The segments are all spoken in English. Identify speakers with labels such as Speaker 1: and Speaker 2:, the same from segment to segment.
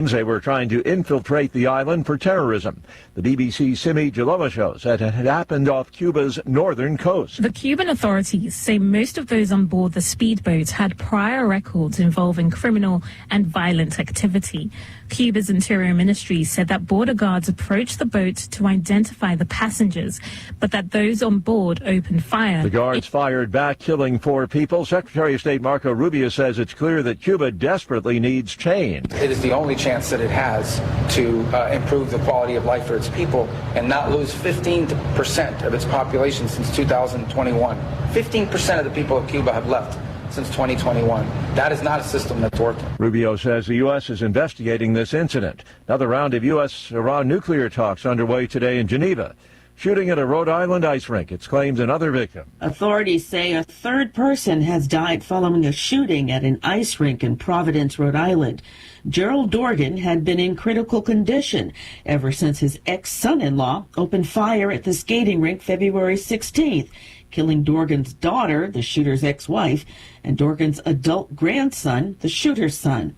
Speaker 1: claims they were trying to infiltrate the island for terrorism. The BBC's Simi Jaloma shows that it had happened off Cuba's northern coast.
Speaker 2: The Cuban authorities say most of those on board the speedboat had prior records involving criminal and violent activity. Cuba's Interior Ministry said that border guards approached the boat to identify the passengers, but that those on board opened fire.
Speaker 1: The guards fired back, killing 4 people. Secretary of State Marco Rubio says it's clear that Cuba desperately needs change.
Speaker 3: It is the only chance that it has to improve the quality of life for its people and not lose 15% of its population since 2021. 15% of the people of Cuba have left since 2021. That is not a system that's working.
Speaker 1: Rubio says the U.S. is investigating this incident. Another round of U.S.-Iran nuclear talks underway today in Geneva. Shooting at a Rhode Island ice rink, it's claimed another victim.
Speaker 4: Authorities say a third person has died following a shooting at an ice rink in Providence, Rhode Island. Gerald Dorgan had been in critical condition ever since his ex-son-in-law opened fire at the skating rink February 16th. Killing Dorgan's daughter, the shooter's ex-wife, and Dorgan's adult grandson, the shooter's son.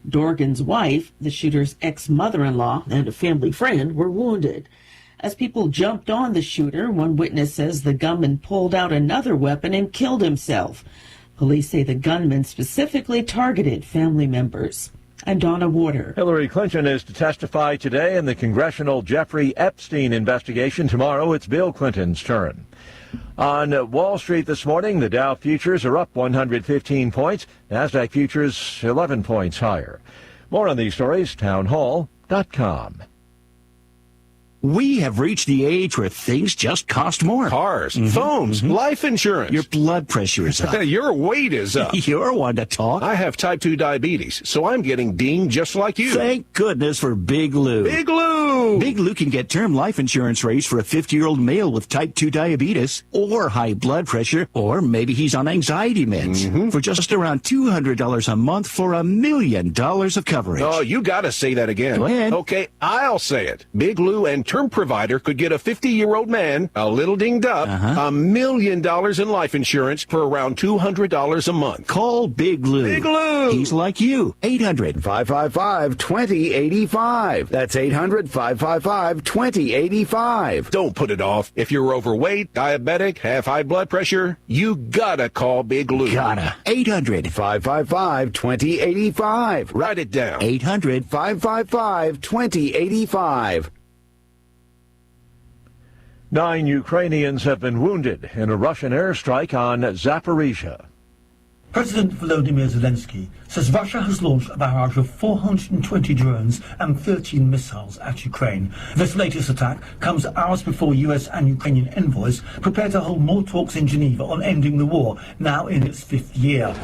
Speaker 4: Dorgan's wife, the shooter's ex-mother-in-law, and a family friend were wounded. As people jumped on the shooter, one witness says the gunman pulled out another weapon and killed himself. Police say the gunman specifically targeted family members. I'm Donna Warder.
Speaker 1: Hillary Clinton is to testify today in the congressional Jeffrey Epstein investigation. Tomorrow, it's Bill Clinton's turn. On Wall Street this morning, the Dow futures are up 115 points. NASDAQ futures 11 points higher. More on these stories, townhall.com.
Speaker 5: We have reached the age where things just cost more.
Speaker 6: Cars, phones, life insurance.
Speaker 5: Your blood pressure is up.
Speaker 6: Your weight is up.
Speaker 5: You're one to talk.
Speaker 6: I have type 2 diabetes, so I'm getting dinged just like you.
Speaker 5: Thank goodness for Big Lou.
Speaker 6: Big Lou!
Speaker 5: Big Lou can get term life insurance rates for a 50-year-old male with type 2 diabetes or high blood pressure, or maybe he's on anxiety meds for just around $200 a month for $1 million of coverage.
Speaker 6: Oh, you gotta say that again.
Speaker 5: Go ahead.
Speaker 6: Okay, I'll say it. Big Lou and term provider could get a 50-year-old man, a little dinged up, $1 million in life insurance for around $200 a month.
Speaker 5: Call Big Lou.
Speaker 6: Big Lou!
Speaker 5: He's like you.
Speaker 7: 800-555-2085. That's 800-555-2085.
Speaker 6: Don't put it off. If you're overweight, diabetic, have high blood pressure, you gotta call Big Lou.
Speaker 5: Gotta.
Speaker 7: 800-555-2085.
Speaker 6: Write it down.
Speaker 7: 800-555-2085.
Speaker 1: 9 Ukrainians have been wounded in a Russian airstrike on Zaporizhia.
Speaker 8: President Volodymyr Zelensky says Russia has launched a barrage of 420 drones and 13 missiles at Ukraine. This latest attack comes hours before US and Ukrainian envoys prepare to hold more talks in Geneva on ending the war, now in its 5th year.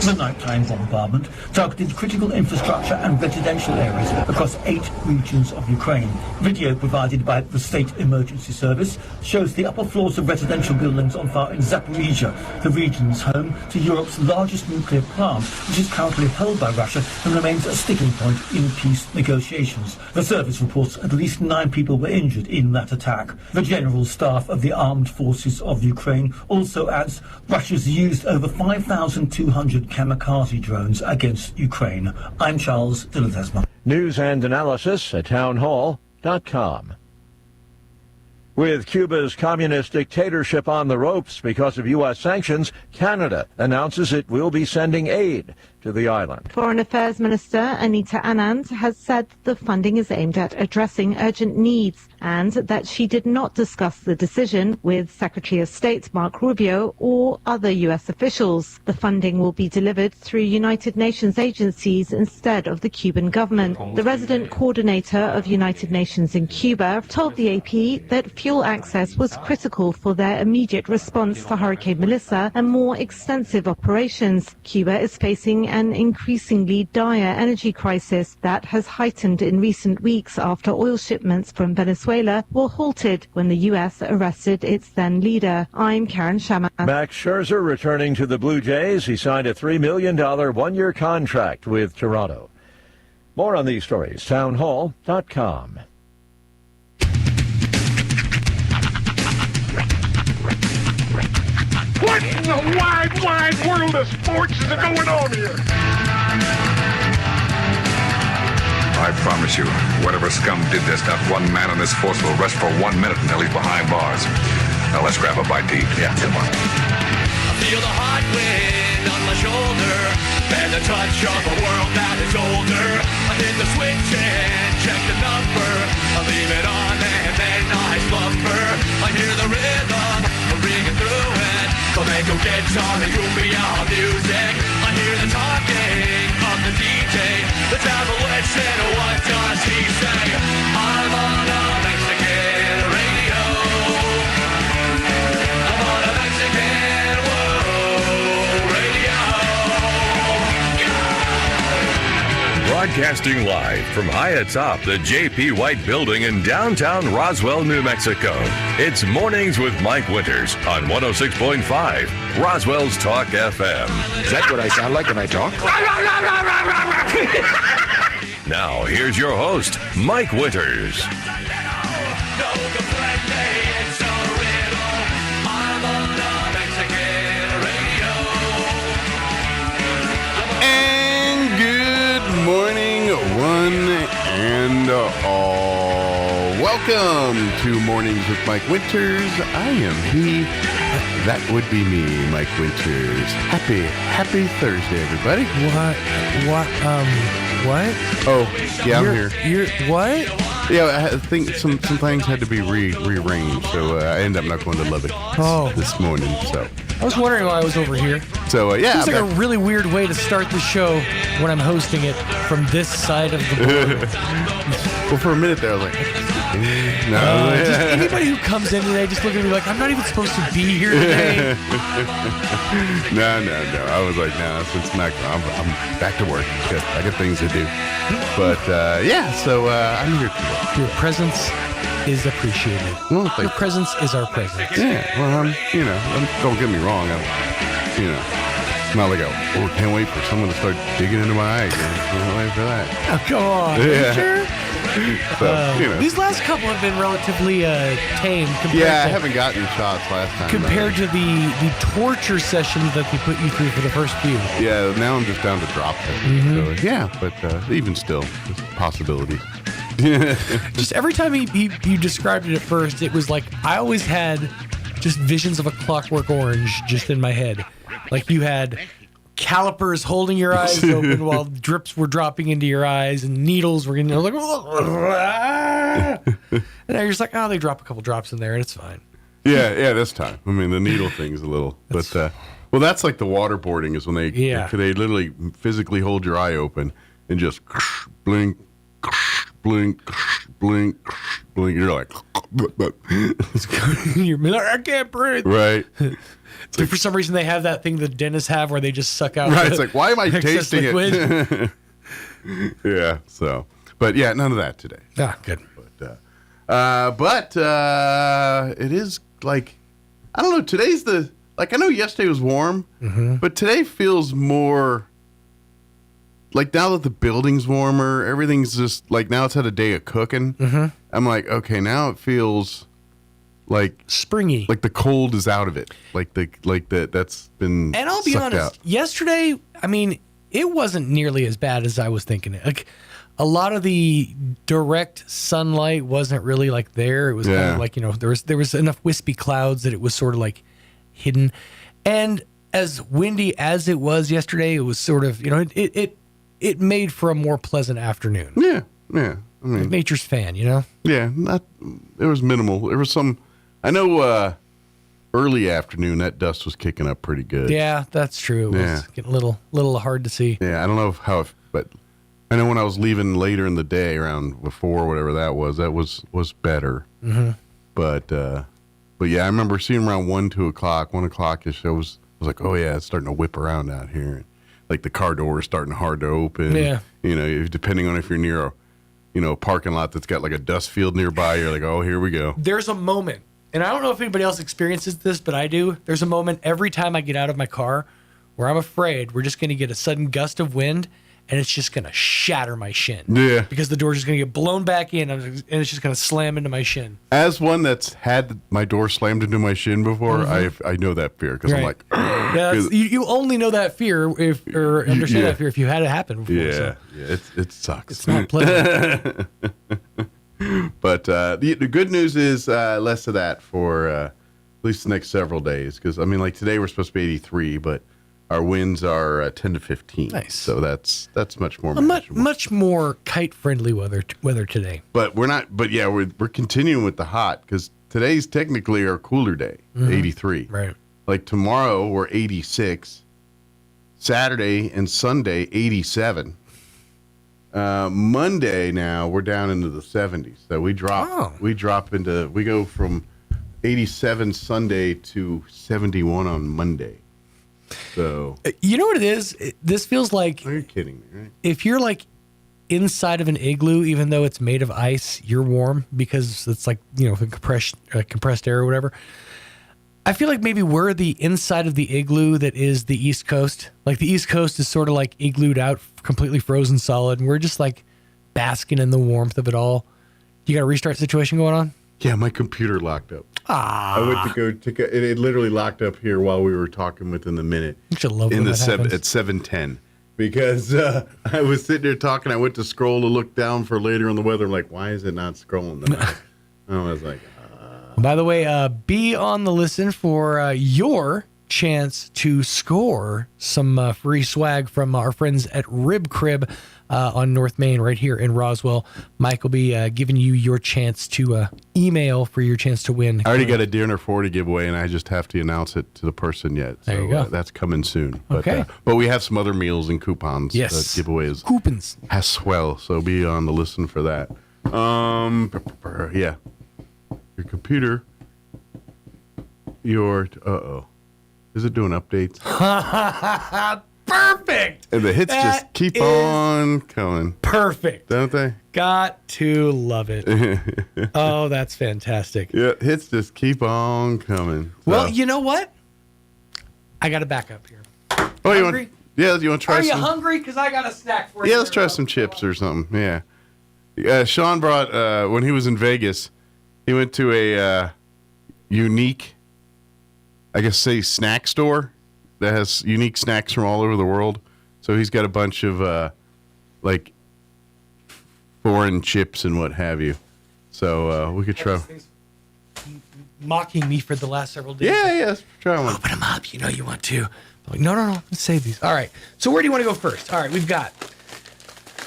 Speaker 8: The nighttime bombardment targeted critical infrastructure and residential areas across 8 regions of Ukraine. Video provided by the State Emergency Service shows the upper floors of residential buildings on fire in Zaporizhia, the region's home to Europe's largest nuclear plant, which is currently held by Russia and remains a sticking point in peace negotiations. The service reports at least 9 people were injured in that attack. The General Staff of the Armed Forces of Ukraine also adds Russia's used over 5,200 kamikaze drones against Ukraine. I'm Charles Dilladesma.
Speaker 1: News and analysis at townhall.com. With Cuba's communist dictatorship on the ropes because of U.S. sanctions, Canada announces it will be sending aid to the island.
Speaker 9: Foreign Affairs Minister Anita Anand has said the funding is aimed at addressing urgent needs and that she did not discuss the decision with Secretary of State Marco Rubio or other U.S. officials. The funding will be delivered through United Nations agencies instead of the Cuban government. The resident coordinator of United Nations in Cuba told the AP that fuel access was critical for their immediate response to Hurricane Melissa and more extensive operations. Cuba is facing an increasingly dire energy crisis that has heightened in recent weeks after oil shipments from Venezuela were halted when the U.S. arrested its then leader. I'm Karen Shamma.
Speaker 1: Max Scherzer returning to the Blue Jays. He signed a $3 million one-year contract with Toronto. More on these stories, townhall.com.
Speaker 10: What in the wide, wide world of sports is going on here? promise you, whatever scum did this, not one man on this force will rest for 1 minute until he's behind bars. Now let's grab a bite to eat. Yeah, come on.
Speaker 11: I feel the hot wind on my shoulder and the touch of a world that is older. I hit the switch and check the number. I leave it on and then I slumber. I hear the rhythm ringing through it. Flamenco guitar and cumbia music. I hear the talking of the DJ. The devil listen, what does he say? I'm on a Mexican radio. I'm on a Mexican radio.
Speaker 12: Broadcasting live from high atop the J.P. White Building in downtown Roswell, New Mexico. It's Mornings with Mike Winters on 106.5 Roswell's Talk FM.
Speaker 6: Is that what I sound like when I talk?
Speaker 12: Now, here's your host, Mike Winters.
Speaker 13: And good morning, one and all. Welcome to Mornings with Mike Winters. I am he. That would be me, Mike Winters. Happy Thursday, everybody.
Speaker 14: What?
Speaker 13: Oh, yeah, I'm here.
Speaker 14: You're what?
Speaker 13: Yeah, I think some things had to be rearranged, so I ended up not going to Lubbock this morning. So
Speaker 14: I was wondering why I was over here.
Speaker 13: So yeah,
Speaker 14: it's like a really weird way to start the show when I'm hosting it from this side of the board.
Speaker 13: Well, for a minute there, I was like,
Speaker 14: no. Just anybody who comes in today just look at me like I'm not even supposed to be here today.
Speaker 13: No. I was like, no, since I'm back to work. I got things to do. But yeah, so I'm here today.
Speaker 14: Your presence is appreciated.
Speaker 13: Well,
Speaker 14: your presence is our presence.
Speaker 13: Yeah. Well, don't get me wrong. It's not like can't wait for someone to start digging into my eyes. Can't wait for that.
Speaker 14: Oh, come on.
Speaker 13: Yeah.
Speaker 14: Sure?
Speaker 13: So,
Speaker 14: These last couple have been relatively tame.
Speaker 13: I haven't gotten shots last time.
Speaker 14: Compared to the torture sessions that they put you through for the first few.
Speaker 13: Yeah, now I'm just down to drop it.
Speaker 14: Mm-hmm.
Speaker 13: So, yeah, but even still, there's possibilities.
Speaker 14: Just every time you described it at first, it was like I always had just visions of a Clockwork Orange just in my head. Like you had calipers holding your eyes open while drips were dropping into your eyes and needles were getting like, and now you're just like, they drop a couple drops in there and it's fine.
Speaker 13: Yeah, this time. I mean, the needle thing is a little, but well, that's like the waterboarding is when they literally physically hold your eye open and just blink, blink, blink, blink. You're like,
Speaker 14: you're like, I can't breathe.
Speaker 13: Right.
Speaker 14: It's like for some reason they have that thing the dentists have where they just suck out.
Speaker 13: Right. It's like, why am I tasting
Speaker 14: liquid?
Speaker 13: it? Yeah. So, but yeah, none of that today.
Speaker 14: Ah, good.
Speaker 13: But it is like, I don't know. Today's I know yesterday was warm, but today feels more like now that the building's warmer, everything's just like now it's had a day of cooking. I'm like, okay, now it feels like
Speaker 14: springy,
Speaker 13: like the cold is out of it, that's been.
Speaker 14: And I'll be honest,
Speaker 13: out.
Speaker 14: Yesterday, I mean, it wasn't nearly as bad as I was thinking. Like a lot of the direct sunlight wasn't really like there. It was kind of like there was enough wispy clouds that it was sort of like hidden, and as windy as it was yesterday, it was sort of it made for a more pleasant afternoon.
Speaker 13: Yeah. I mean,
Speaker 14: like nature's fan,
Speaker 13: Yeah, it was minimal. There was some. I know early afternoon that dust was kicking up pretty good.
Speaker 14: Yeah, that's true. It was getting a little hard to see.
Speaker 13: Yeah, I don't know but I know when I was leaving later in the day, around before whatever that was better. But yeah, I remember seeing around 1 o'clock-ish. I was like, oh yeah, it's starting to whip around out here. Like the car door is starting hard to open.
Speaker 14: Yeah,
Speaker 13: depending on if you're near a parking lot that's got like a dust field nearby, you're like, oh, here we go.
Speaker 14: There's a moment. And I don't know if anybody else experiences this, but I do. There's a moment every time I get out of my car where I'm afraid we're just going to get a sudden gust of wind and it's just going to shatter my shin.
Speaker 13: Yeah.
Speaker 14: Because the door's just going to get blown back in, and it's just going to slam into my shin.
Speaker 13: As one that's had my door slammed into my shin before,
Speaker 14: Mm-hmm.
Speaker 13: I know that fear because I'm like,
Speaker 14: yeah, you only know that fear or understand that fear if you had it happen before.
Speaker 13: Yeah,
Speaker 14: so.
Speaker 13: it sucks.
Speaker 14: It's not pleasant.
Speaker 13: But the good news is less of that for at least the next several days. Because, I mean, like today we're supposed to be 83, but our winds are 10 to 15.
Speaker 14: Nice.
Speaker 13: So that's much more
Speaker 14: much more kite-friendly weather today.
Speaker 13: But we're not. But yeah, we're continuing with the hot because today's technically our cooler day, 83.
Speaker 14: Right.
Speaker 13: Like tomorrow we're 86. Saturday and Sunday 87. Monday now we're down into the 70s. So we go from 87 Sunday to 71 on Monday. So
Speaker 14: you know what it is? This feels like.
Speaker 13: You're kidding me, right?
Speaker 14: If you're like inside of an igloo, even though it's made of ice, you're warm because it's like, compressed air or whatever. I feel like maybe we're the inside of the igloo that is the East Coast. Like the East Coast is sort of like iglooed out, completely frozen solid, and we're just like basking in the warmth of it all. You got a restart situation going on?
Speaker 13: Yeah, my computer locked up. I went to go it literally locked up here while we were talking within the minute.
Speaker 14: You should love when that happens.
Speaker 13: At 7:10 because I was sitting there talking. I went to scroll to look down for later on the weather. I'm like, why is it not scrolling? I was like.
Speaker 14: By the way, be on the listen for your chance to score some free swag from our friends at Rib Crib on North Main right here in Roswell. Mike will be giving you your chance to email for your chance to win.
Speaker 13: I already got a dinner 40 giveaway, and I just have to announce it to the person yet. So
Speaker 14: there you go.
Speaker 13: That's coming soon.
Speaker 14: Okay.
Speaker 13: But we have some other meals and coupons.
Speaker 14: Yes.
Speaker 13: Giveaways.
Speaker 14: Coupons.
Speaker 13: As well. So be on the listen for that. Yeah. Your computer. Is it doing updates?
Speaker 14: Perfect.
Speaker 13: And the hits just keep on coming.
Speaker 14: Perfect.
Speaker 13: Don't they?
Speaker 14: Got to love it. Oh, that's fantastic.
Speaker 13: Yeah, hits just keep on coming.
Speaker 14: Well, you know what? I got a backup here.
Speaker 13: Oh, you
Speaker 14: hungry?
Speaker 13: Want to try
Speaker 14: Are
Speaker 13: some?
Speaker 14: you hungry? Because I got a snack for you.
Speaker 13: Yeah, let's try some chips or something. Yeah. Sean brought, when he was in Vegas, he went to a unique, I guess, snack store that has unique snacks from all over the world. So he's got a bunch of, foreign chips and what have you. So we could try.
Speaker 14: Mocking me for the last several days.
Speaker 13: Yeah, let's try one.
Speaker 14: Open them up. You know you want to. I'm like, no. Let's save these. All right. So where do you want to go first? All right, we've got.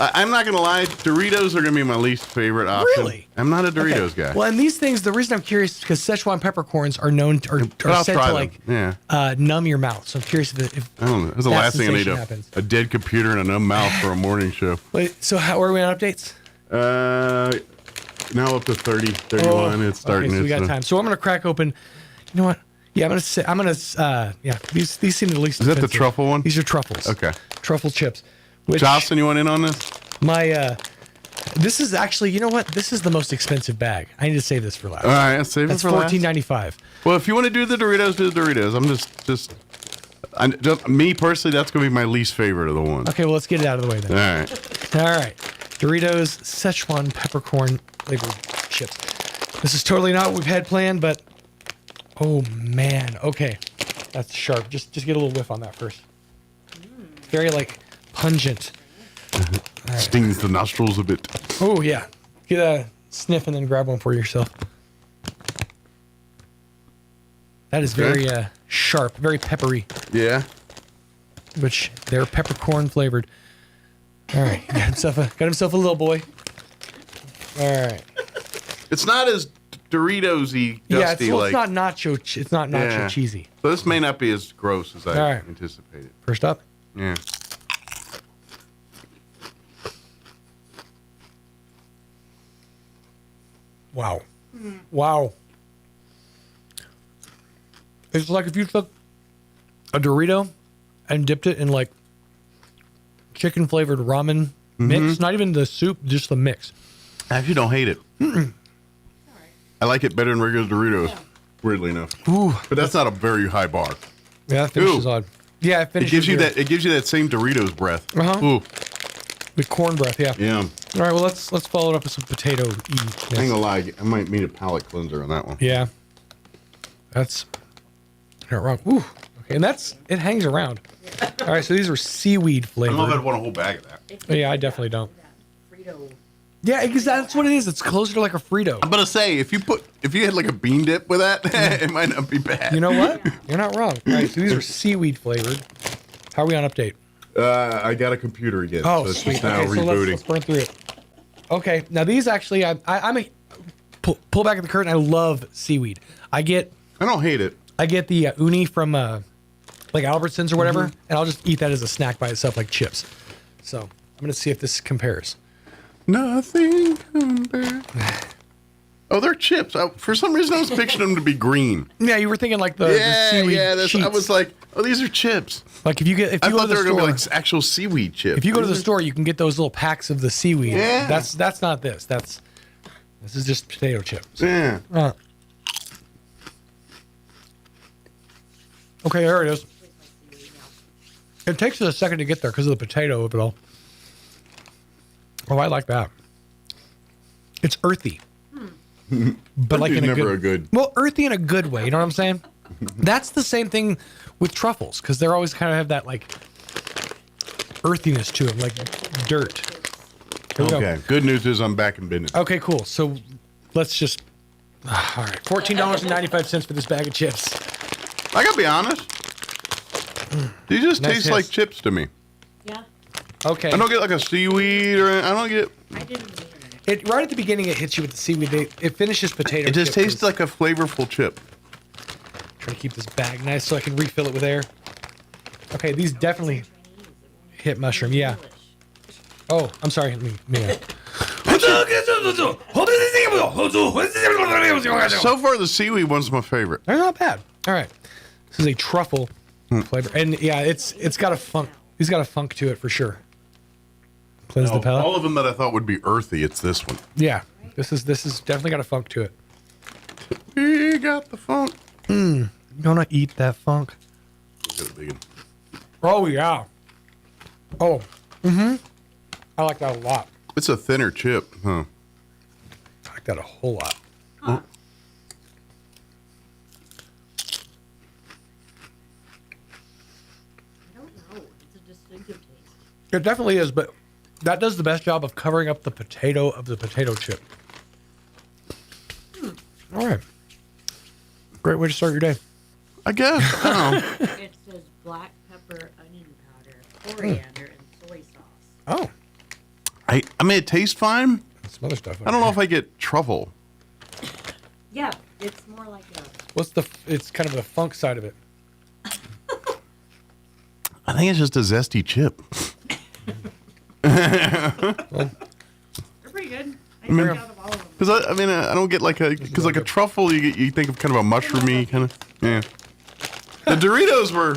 Speaker 13: I'm not going to lie. Doritos are going to be my least favorite option.
Speaker 14: Really?
Speaker 13: I'm not a Doritos guy.
Speaker 14: Well, and these things, the reason I'm curious is because Szechuan peppercorns are known to, are said to numb your mouth. So I'm curious if
Speaker 13: I don't know. That's the last thing I need.
Speaker 14: Happens.
Speaker 13: A dead computer and a numb mouth for a morning show.
Speaker 14: Wait, so how are we on updates?
Speaker 13: Now up to 30, 31. It's starting.
Speaker 14: Okay, so we got time. So I'm going to crack open. You know what? Yeah, I'm going to these seem the least
Speaker 13: Is that
Speaker 14: expensive.
Speaker 13: the truffle one?
Speaker 14: These are truffles.
Speaker 13: Okay.
Speaker 14: Truffle chips.
Speaker 13: Jocelyn, you want in on this?
Speaker 14: This is actually, you know what? This is the most expensive bag. I need to save this for last.
Speaker 13: All right, save it for last.
Speaker 14: That's $14.95.
Speaker 13: Well, if you want to do the Doritos, do the Doritos. I'm just me personally, that's going to be my least favorite of the ones.
Speaker 14: Okay, well, let's get it out of the way then.
Speaker 13: All
Speaker 14: right. Doritos Szechuan peppercorn flavored chips. This is totally not what we've had planned, but oh man, okay, that's sharp. Just get a little whiff on that first. Very pungent.
Speaker 13: Right. Stings the nostrils a bit.
Speaker 14: Oh yeah, get a sniff and then grab one for yourself. That is very sharp, very peppery.
Speaker 13: Yeah.
Speaker 14: Which they're peppercorn flavored. All right, got himself a little boy. All right.
Speaker 13: It's not as Doritos-y, dusty.
Speaker 14: Yeah, it's not nacho. It's not nacho cheesy.
Speaker 13: So this may not be as gross as I anticipated.
Speaker 14: First up.
Speaker 13: Yeah.
Speaker 14: Wow. Wow. It's like if you took a Dorito and dipped it in chicken flavored ramen mix, not even the soup, just the mix.
Speaker 13: I actually don't hate it. I like it better than regular Doritos, weirdly enough.
Speaker 14: Ooh.
Speaker 13: But that's not a very high bar.
Speaker 14: Yeah, that finishes odd. Yeah, it finishes.
Speaker 13: It gives you that same Doritos breath.
Speaker 14: Uh-huh.
Speaker 13: Ooh.
Speaker 14: The corn breath, yeah.
Speaker 13: Yeah.
Speaker 14: All right, well, let's follow it up with some potato E.
Speaker 13: I ain't gonna lie, I might need a palate cleanser on that one.
Speaker 14: Yeah. That's not wrong. Ooh. Okay, and it hangs around. All right, so these are seaweed
Speaker 13: I
Speaker 14: flavored.
Speaker 13: don't know if I'd want a whole bag of that.
Speaker 14: Yeah, I definitely don't. Yeah, because that's what it is. It's closer to like a Frito.
Speaker 13: I'm gonna say if you had like a bean dip with that, it might not be bad.
Speaker 14: You know what? You're not wrong. All right, so these are seaweed flavored. How are we on update?
Speaker 13: I got a computer again.
Speaker 14: Oh,
Speaker 13: so it's
Speaker 14: sweet.
Speaker 13: just now
Speaker 14: Okay, so
Speaker 13: rebooting.
Speaker 14: let's burn through it. Okay, now these actually, I'm a pull back the curtain. I love seaweed. I
Speaker 13: don't hate it.
Speaker 14: I get the uni from like Albertsons or whatever, and I'll just eat that as a snack by itself, like chips. So I'm gonna see if this compares.
Speaker 13: Nothing compares. Oh, they're chips. For some reason, I was picturing them to be green.
Speaker 14: Yeah, you were thinking like the seaweed.
Speaker 13: Yeah, I
Speaker 14: sheets.
Speaker 13: was like, oh, these are chips.
Speaker 14: Like if you go to
Speaker 13: they
Speaker 14: the
Speaker 13: were gonna
Speaker 14: store,
Speaker 13: be like actual seaweed chips.
Speaker 14: if you go to the store, you can get those little packs of the seaweed.
Speaker 13: Yeah.
Speaker 14: That's not this. This is just potato chips.
Speaker 13: Yeah.
Speaker 14: Okay, there it is. It takes us a second to get there because of the potato of it all. Oh, I like that. It's earthy. But like in a good, well, earthy in a good way. You know what I'm saying? That's the same thing with truffles because they're always kind of have that like earthiness to them, like dirt. Here we
Speaker 13: Okay.
Speaker 14: go.
Speaker 13: Good news is I'm back in business.
Speaker 14: Okay, cool. So let's just. All right, $14.95 for this bag of chips.
Speaker 13: I gotta be honest. These just
Speaker 14: Nice
Speaker 13: taste
Speaker 14: hits.
Speaker 13: like chips to me.
Speaker 2: Yeah.
Speaker 14: Okay.
Speaker 13: I don't get like a seaweed or I don't get.
Speaker 14: It right at the beginning. It hits you with the seaweed. It finishes potato.
Speaker 13: It just
Speaker 14: chip
Speaker 13: tastes like a flavorful chip.
Speaker 14: Try to keep this bag nice so I can refill it with air. Okay, these definitely hit mushroom. Yeah. Oh, I'm sorry.
Speaker 13: So far, the seaweed one's my favorite.
Speaker 14: They're not bad. All right. This is a truffle flavor, and yeah, it's got a funk. He's got a funk to it for sure. Cleanse the palate.
Speaker 13: All of them that I thought would be earthy, it's this one.
Speaker 14: Yeah, this is definitely got a funk to it.
Speaker 13: We got the funk.
Speaker 14: You wanna eat that funk? Oh yeah. Oh. I like that a lot.
Speaker 13: It's a thinner chip, huh?
Speaker 14: I like that a whole lot.
Speaker 13: Huh.
Speaker 14: It definitely is, but that does the best job of covering up the potato chip. All right. Great way to start your day.
Speaker 13: I guess. I don't know.
Speaker 15: It says black pepper, onion powder, coriander, and soy sauce.
Speaker 14: Oh.
Speaker 13: I mean, it tastes fine.
Speaker 14: Some other stuff.
Speaker 13: I don't know if I get truffle.
Speaker 15: Yeah, it's more like a.
Speaker 14: It's kind of the funk side of it.
Speaker 13: I think it's just a zesty chip.
Speaker 15: They're pretty good. I think out of all of them.
Speaker 13: Because I mean, I don't get like a truffle. You think of kind of a mushroomy kind of. Yeah. The Doritos were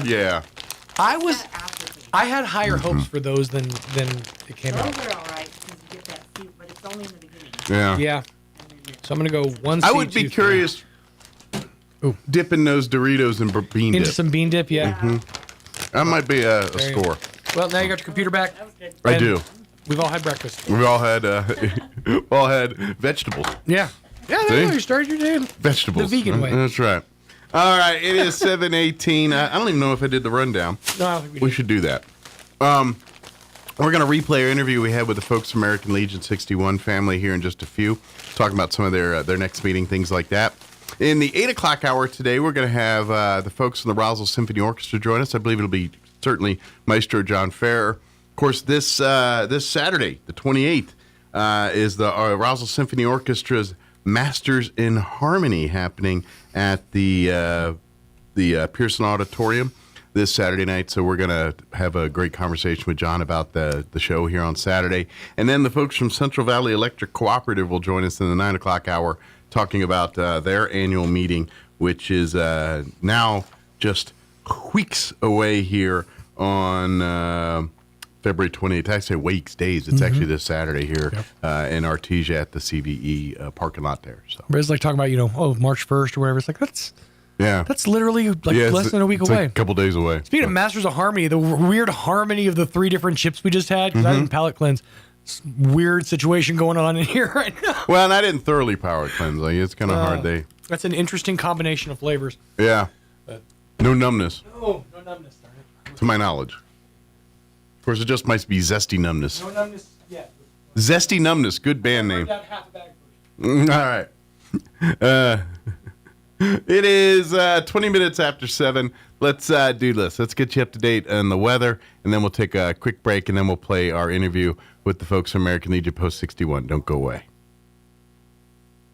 Speaker 14: I had higher hopes for those than it came out.
Speaker 15: Those are all right because you get that soup, but it's only in the beginning.
Speaker 13: Yeah.
Speaker 14: Yeah. So I'm gonna go one.
Speaker 13: I would be curious. Dipping those Doritos in bean
Speaker 14: into
Speaker 13: dip.
Speaker 14: some bean dip. Yeah.
Speaker 13: That might be a
Speaker 14: There you
Speaker 13: score.
Speaker 14: Well, now you got your computer back.
Speaker 13: I
Speaker 14: And
Speaker 13: do.
Speaker 14: We've all had breakfast.
Speaker 13: We all had vegetables.
Speaker 14: Yeah. Yeah, there you go. You started your day.
Speaker 13: Vegetables.
Speaker 14: The vegan way.
Speaker 13: That's right. All right. It is 7:18. I don't even know if I did the rundown.
Speaker 14: No, I don't think we
Speaker 13: We
Speaker 14: did.
Speaker 13: should do that. We're going to replay our interview we had with the folks from American Legion 61 family here in just a few, talking about some of their next meeting, things like that. In the 8 o'clock hour today, we're going to have the folks from the Roswell Symphony Orchestra join us. I believe it'll be certainly Maestro John Ferrer. Of course, this Saturday, the 28th, is the Roswell Symphony Orchestra's Masters in Harmony happening at the Pearson Auditorium this Saturday night. So we're going to have a great conversation with John about the show here on Saturday. And then the folks from Central Valley Electric Cooperative will join us in the 9 o'clock hour talking about their annual meeting, which is now just weeks away here on February 28th. I say weeks, days. It's actually this Saturday here in Artesia at the CVE parking lot there. So
Speaker 14: But it's like talking about, March 1st or whatever. It's like, that's
Speaker 13: Yeah.
Speaker 14: That's literally less than a week away.
Speaker 13: Like a couple days away.
Speaker 14: Speaking of Masters of Harmony, the weird harmony of the 3 different chips we just had, because I didn't palate cleanse. Weird situation going on in here right now.
Speaker 13: Well, and I didn't thoroughly palate cleanse. Like, it's kind of hard.
Speaker 14: That's an interesting combination of flavors.
Speaker 13: Yeah. No numbness.
Speaker 14: No numbness. Darn it.
Speaker 13: To my knowledge. Of course, it just might be Zesty Numbness.
Speaker 14: No numbness yet.
Speaker 13: Zesty Numbness. Good band name.
Speaker 14: Half a bag
Speaker 13: All right. It is 20 minutes after 7. Let's do this. Let's get you up to date on the weather, and then we'll take a quick break, and then we'll play our interview with the folks from American Legion Post 61. Don't go away.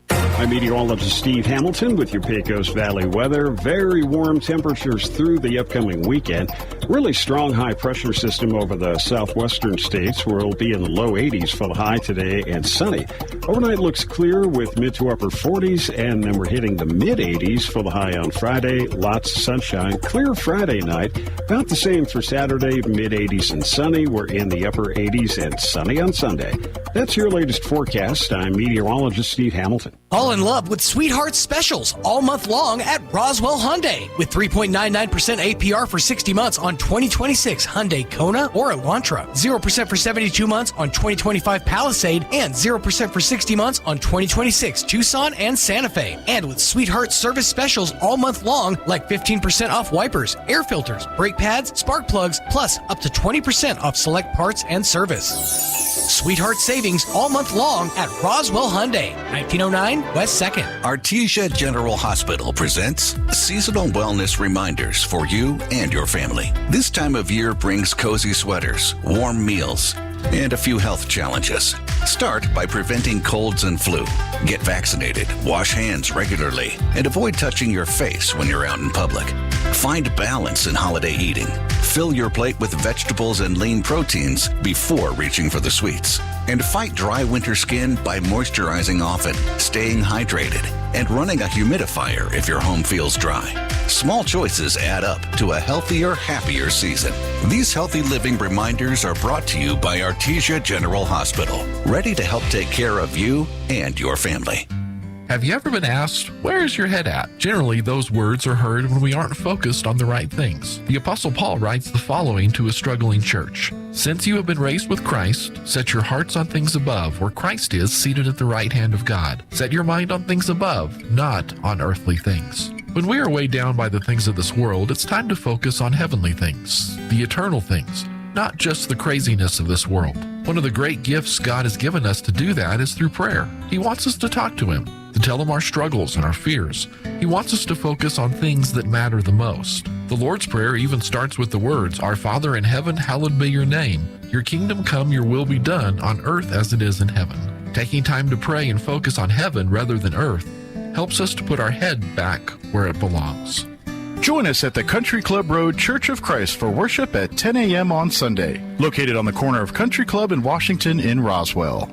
Speaker 16: I'm meteorologist Steve Hamilton with your Pecos Valley weather. Very warm temperatures through the upcoming weekend. Really strong high pressure system over the southwestern states where it'll be in the low 80s for the high today and sunny. Overnight looks clear with mid to upper 40s, and then we're hitting the mid 80s for the high on Friday. Lots of sunshine. Clear Friday night. About the same for Saturday, mid 80s and sunny. We're in the upper 80s and sunny on Sunday. That's your latest forecast. I'm meteorologist Steve Hamilton.
Speaker 17: All in love with Sweetheart Specials all month long at Roswell Hyundai with 3.99% APR for 60 months on 2026 Hyundai Kona or Elantra, 0% for 72 months on 2025 Palisade, and 0% for 60 months on 2026 Tucson and Santa Fe. And with Sweetheart Service Specials all month long, like 15% off wipers, air filters, brake pads, spark plugs, plus up to 20% off select parts and service. Sweetheart savings all month long at Roswell Hyundai, 1909 West 2nd.
Speaker 18: Artesia General Hospital presents seasonal wellness reminders for you and your family. This time of year brings cozy sweaters, warm meals, and a few health challenges. Start by preventing colds and flu. Get vaccinated, wash hands regularly, and avoid touching your face when you're out in public. Find balance in holiday eating. Fill your plate with vegetables and lean proteins before reaching for the sweets. And fight dry winter skin by moisturizing often, staying hydrated, and running a humidifier if your home feels dry. Small choices add up to a healthier, happier season. These healthy living reminders are brought to you by Artesia General Hospital, ready to help take care of you and your family.
Speaker 19: Have you ever been asked, where is your head at? Generally, those words are heard when we aren't focused on the right things. The Apostle Paul writes the following to a struggling church. Since you have been raised with Christ, set your hearts on things above, where Christ is seated at the right hand of God. Set your mind on things above, not on earthly things. When we are weighed down by the things of this world, it's time to focus on heavenly things, the eternal things, not just the craziness of this world. One of the great gifts God has given us to do that is through prayer. He wants us to talk to Him, to tell Him our struggles and our fears. He wants us to focus on things that matter the most. The Lord's Prayer even starts with the words, Our Father in heaven, hallowed be your name. Your kingdom come, your will be done, on earth as it is in heaven. Taking time to pray and focus on heaven rather than earth helps us to put our head back where it belongs.
Speaker 20: Join us at the Country Club Road Church of Christ for worship at 10 a.m. on Sunday, located on the corner of Country Club and Washington in Roswell.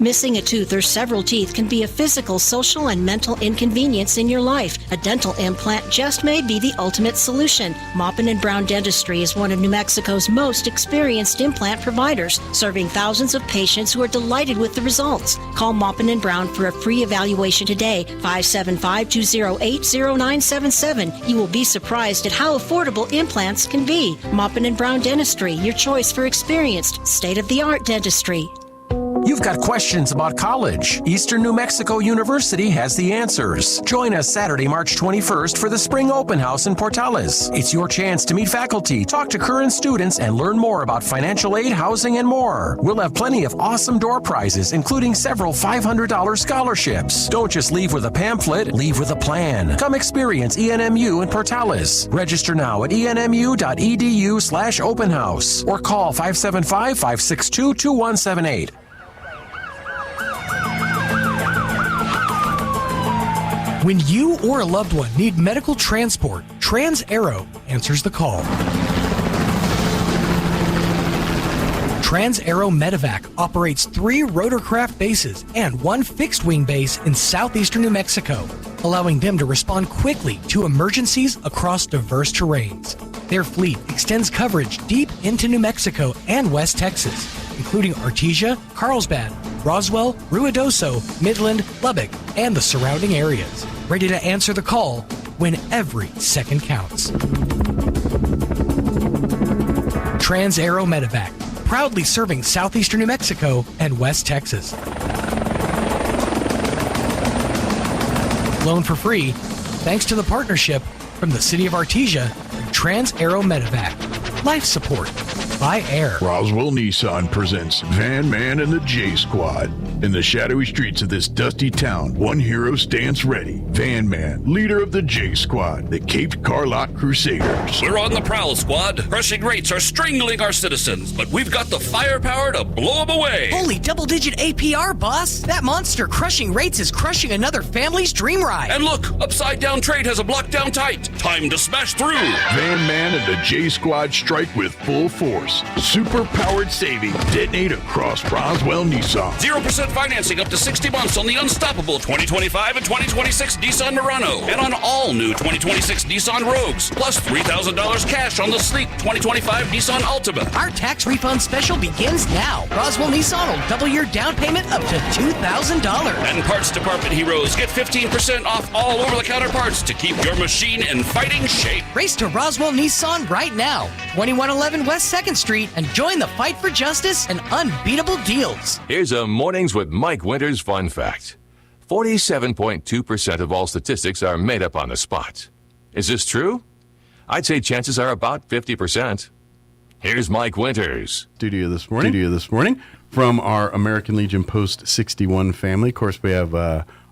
Speaker 21: Missing a tooth or several teeth can be a physical, social, and mental inconvenience in your life. A dental implant just may be the ultimate solution. Maupin & Brown Dentistry is one of New Mexico's most experienced implant providers, serving thousands of patients who are delighted with the results. Call Maupin & Brown for a free evaluation today, 575-208-0977. You will be surprised at how affordable implants can be. Maupin & Brown Dentistry, your choice for experienced, state-of-the-art dentistry.
Speaker 22: You've got questions about college? Eastern New Mexico University has the answers. Join us Saturday, March 21st for the Spring Open House in Portales. It's your chance to meet faculty, talk to current students, and learn more about financial aid, housing, and more. We'll have plenty of awesome door prizes, including several $500 scholarships. Don't just leave with a pamphlet, leave with a plan. Come experience ENMU in Portales. Register now at enmu.edu/open house or call 575-562-2178.
Speaker 17: When you or a loved one need medical transport, Trans-Aero answers the call. Trans-Aero Medevac operates 3 rotorcraft bases and 1 fixed-wing base in southeastern New Mexico, allowing them to respond quickly to emergencies across diverse terrains. Their fleet extends coverage deep into New Mexico and West Texas, including Artesia, Carlsbad, Roswell, Ruidoso, Midland, Lubbock, and the surrounding areas. ready to answer the call when every second counts. Trans-Aero Medevac, proudly serving southeastern New Mexico and West Texas. Flown for free, thanks to the partnership from the City of Artesia and Trans-Aero Medevac. Life support by air.
Speaker 20: Roswell Nissan presents Van Man and the J Squad. In the shadowy streets of this dusty town, one hero stands ready. Van Man, leader of the J Squad, the Caped Car Lot Crusaders.
Speaker 3: We're on the prowl, squad. Crushing rates are strangling our citizens, but we've got the firepower to blow them away.
Speaker 17: Holy double-digit APR, boss. That monster crushing rates is crushing another family's dream ride.
Speaker 3: And look, Upside Down Trade has a block down tight. Time to smash through.
Speaker 20: Van Man and the J Squad strike with full force. Super-powered savings detonate across Roswell Nissan.
Speaker 3: 0% financing up to 60 months on the unstoppable 2025 and 2026 Nissan Murano. And on all new 2026 Nissan Rogues. Plus $3,000 cash on the sleek 2025 Nissan Altima.
Speaker 17: Our tax refund special begins now. Roswell Nissan will double your down payment up to $2,000.
Speaker 3: And parts department heroes get 15% off all over-the-counter parts to keep your machine in fighting shape.
Speaker 17: Race to Roswell Nissan right now. 2111 West 2nd Street and join the fight for justice and unbeatable deals.
Speaker 12: Here's a Mornings with Mike Winters fun fact. 47.2% of all statistics are made up on the spot. Is this true? I'd say chances are about 50%. Here's Mike Winters.
Speaker 13: Studio this morning from our American Legion Post 61 family. Of course, we have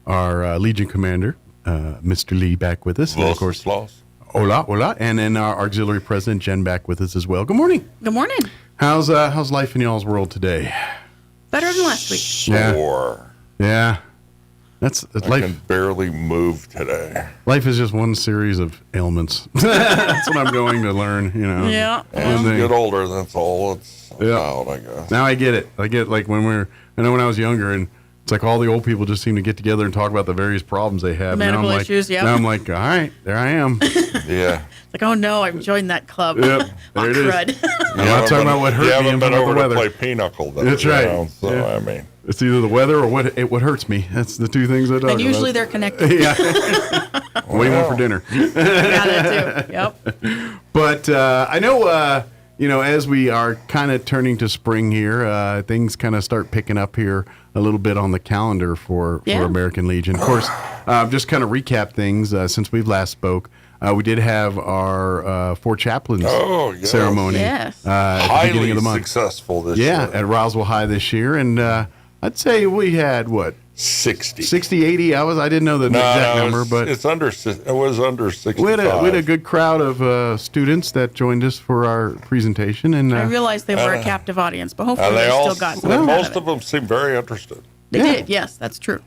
Speaker 13: our Legion Commander, Mr. Lee, back with us. And of course, hola. And then our Auxiliary President, Jen, back with us as well. Good morning.
Speaker 4: Good morning.
Speaker 13: How's life in y'all's world today?
Speaker 4: Better than last week.
Speaker 23: Sore.
Speaker 13: Yeah. That's
Speaker 23: I
Speaker 13: life.
Speaker 23: can barely move today.
Speaker 13: Life is just one series of ailments. That's what I'm going to learn, you know.
Speaker 4: Yeah.
Speaker 23: As you get older, that's all it's about, I guess.
Speaker 13: Now I get it. I get like when I was younger, and it's like all the old people just seem to get together and talk about the various problems they have.
Speaker 4: Medical issues, yeah.
Speaker 13: Now I'm like, all right, there I am.
Speaker 23: Yeah.
Speaker 4: It's like, oh no, I've joined that club.
Speaker 13: Yep, there it is.
Speaker 4: Crud.
Speaker 13: I'm not talking about what hurt
Speaker 23: you
Speaker 13: me.
Speaker 23: haven't
Speaker 13: I'm
Speaker 23: been
Speaker 13: talking about
Speaker 23: over
Speaker 13: the
Speaker 23: to
Speaker 13: weather.
Speaker 23: play pinochle, though.
Speaker 13: That's right.
Speaker 23: So,
Speaker 13: Yeah.
Speaker 23: I mean.
Speaker 13: It's either the weather or what hurts me. That's the two things I talk about.
Speaker 4: And usually they're connected.
Speaker 13: Yeah. What do you want for dinner?
Speaker 4: Yeah, that too. Yep.
Speaker 13: But I know, as we are kind of turning to spring here, things kind of start picking up here a little bit on the calendar for American Legion. Of course, just kind of recap things since we've last spoke. We did have our Four Chaplains ceremony at the beginning of the month.
Speaker 23: Successful this year.
Speaker 13: Yeah, at Roswell High this year. And I'd say we had, 60, 80 hours. I didn't know the exact number, but
Speaker 23: it was under 65.
Speaker 13: We had a good crowd of students that joined us for our presentation, and
Speaker 4: I realized they were a captive audience, but hopefully they still got something
Speaker 23: most of them seemed very interested.
Speaker 4: They did, yes, that's true.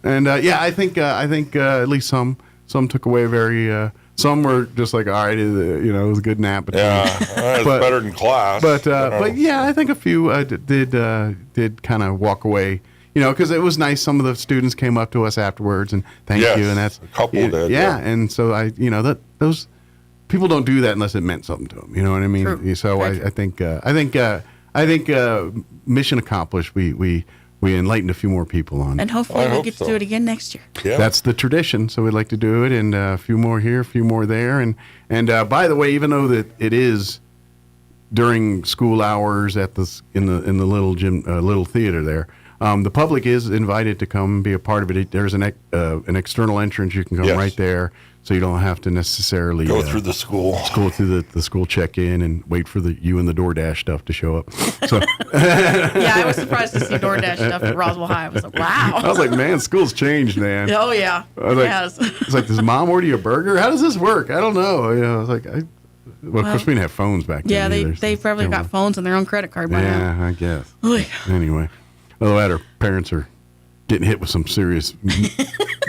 Speaker 13: And I think at least some took away very. Some were just like, all right, it was a good nap.
Speaker 23: It's better than class.
Speaker 13: But yeah, I think a few did kind of walk away. Because it was nice. Some of the students came up to us afterwards and thank you, and that's
Speaker 23: a couple did.
Speaker 13: Yeah, and so those people don't do that unless it meant something to them. You know what I mean?
Speaker 4: True.
Speaker 13: So I think mission accomplished. We enlightened a few more people on it.
Speaker 4: And hopefully we'll get to do it again next year.
Speaker 13: Yeah. That's the tradition. So we'd like to do it, and a few more here, a few more there, and by the way, even though that it is during school hours in the little gym, little theater there. The public is invited to come be a part of it. There's an external entrance. You can come right there, so you don't have to necessarily
Speaker 23: go through the school.
Speaker 13: Go through the school check-in and wait for you and the DoorDash stuff to show up. So
Speaker 4: yeah, I was surprised to see DoorDash stuff at Roswell High. I was like, wow.
Speaker 13: I was like, man, school's changed, man.
Speaker 4: Oh yeah,
Speaker 13: it has. It's like, does mom order you a burger? How does this work? I don't know. I was like, of course we didn't have phones back then.
Speaker 4: Yeah, they probably got phones and their own credit card by now.
Speaker 13: Yeah, I guess.
Speaker 4: Oy.
Speaker 13: Anyway. Other than that, our parents are getting hit with some serious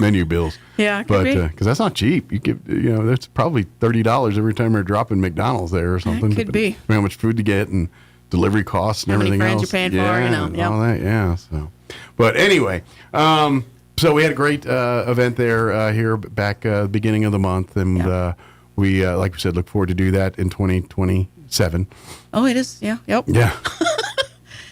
Speaker 13: menu bills.
Speaker 4: Yeah,
Speaker 13: but because that's not cheap. You give, that's probably $30 every time they're dropping McDonald's there or something.
Speaker 4: It could be.
Speaker 13: How much food to get and delivery costs and everything else.
Speaker 4: How many friends you're paying for,
Speaker 13: all that. Yeah. So, but anyway, so we had a great event there here back beginning of the month, and we, like we said, look forward to do that in 2027.
Speaker 4: Oh, it is. Yeah. Yep.
Speaker 13: Yeah.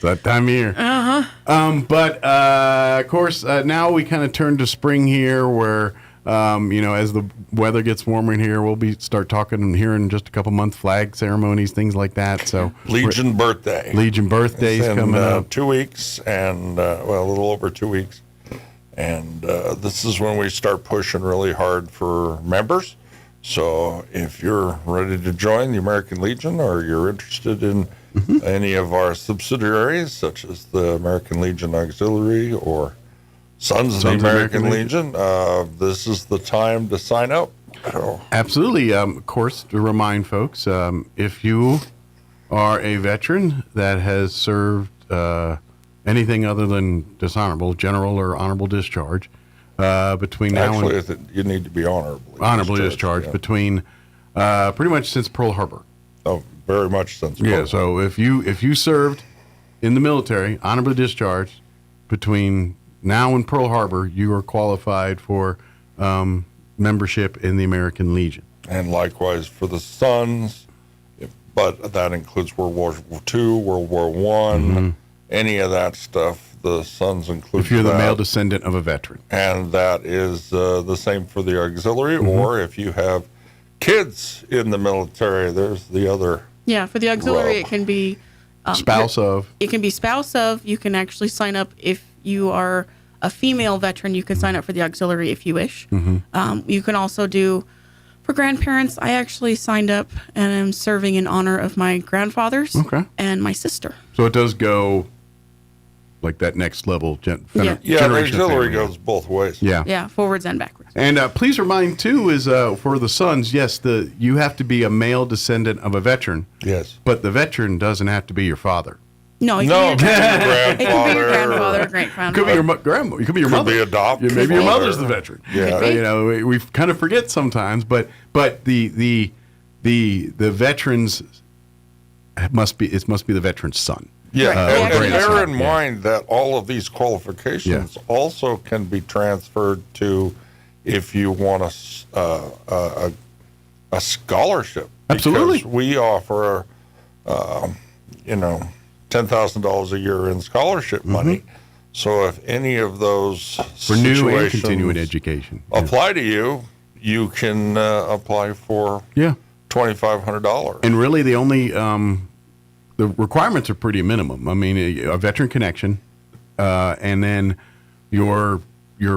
Speaker 13: That time of year.
Speaker 4: Uh-huh.
Speaker 13: But of course, now we kind of turn to spring here, where as the weather gets warmer in here, we'll start talking here in just a couple months, flag ceremonies, things like that. So
Speaker 23: Legion
Speaker 13: birthdays coming up.
Speaker 23: 2 weeks and, a little over 2 weeks. And this is when we start pushing really hard for members. So if you're ready to join the American Legion or you're interested in any of our subsidiaries, such as the American Legion Auxiliary or Sons of the American Legion, this is the time to sign up.
Speaker 13: Absolutely. Of course, to remind folks, if you are a veteran that has served anything other than dishonorable, general or honorable discharge, between now and
Speaker 23: you need to be honorably
Speaker 13: discharged between pretty much since Pearl Harbor.
Speaker 23: Oh, very much since Pearl Harbor.
Speaker 13: So if you served in the military, honorably discharged between now and Pearl Harbor, you are qualified for membership in the American Legion.
Speaker 23: And likewise for the Sons, but that includes World War II, World War I, any of that stuff. The Sons include
Speaker 13: if you're the male descendant of a veteran.
Speaker 23: And that is the same for the auxiliary, or if you have kids in the military, there's the other.
Speaker 4: Yeah, for the auxiliary, it can be
Speaker 13: spouse of.
Speaker 4: It can be spouse of. You can actually sign up if you are a female veteran. You can sign up for the auxiliary if you wish. You can also do for grandparents. I actually signed up and am serving in honor of my grandfathers and my sister.
Speaker 13: So it does go like that next level.
Speaker 23: The auxiliary goes both ways.
Speaker 4: Yeah, forwards and backwards.
Speaker 13: And please remind too is for the Sons, yes, you have to be a male descendant of a veteran.
Speaker 23: Yes,
Speaker 13: but the veteran doesn't have to be your father.
Speaker 4: No, it can be your grandfather, great-grandfather.
Speaker 13: Could be your grandma. It could be your mother.
Speaker 23: Could be adopted.
Speaker 13: Maybe your mother's the veteran.
Speaker 23: Yeah,
Speaker 13: we kind of forget sometimes, but the veterans must be the veteran's son.
Speaker 23: Yeah, and bear in mind that all of these qualifications also can be transferred to if you want a scholarship.
Speaker 13: Absolutely,
Speaker 23: because we offer, $10,000 a year in scholarship money. So if any of those
Speaker 13: for new and continuing education
Speaker 23: apply to you, you can apply for $2,500.
Speaker 13: And really, the only the requirements are pretty minimum. I mean, a veteran connection, and then your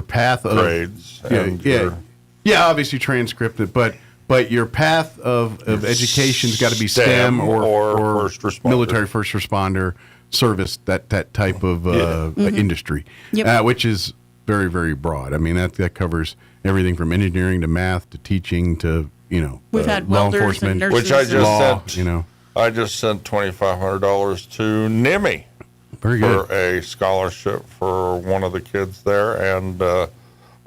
Speaker 13: path of
Speaker 23: grades.
Speaker 13: Obviously transcripted, but your path of education's got to be STEM or
Speaker 23: first
Speaker 13: military first responder service, that type of industry, which is very, very broad. I mean, that covers everything from engineering to math to teaching to
Speaker 4: we've had
Speaker 13: law
Speaker 4: welders
Speaker 13: enforcement,
Speaker 4: and nurses,
Speaker 23: which I just
Speaker 13: sent.
Speaker 23: I just sent $2,500 to NIMI for a scholarship for one of the kids there, and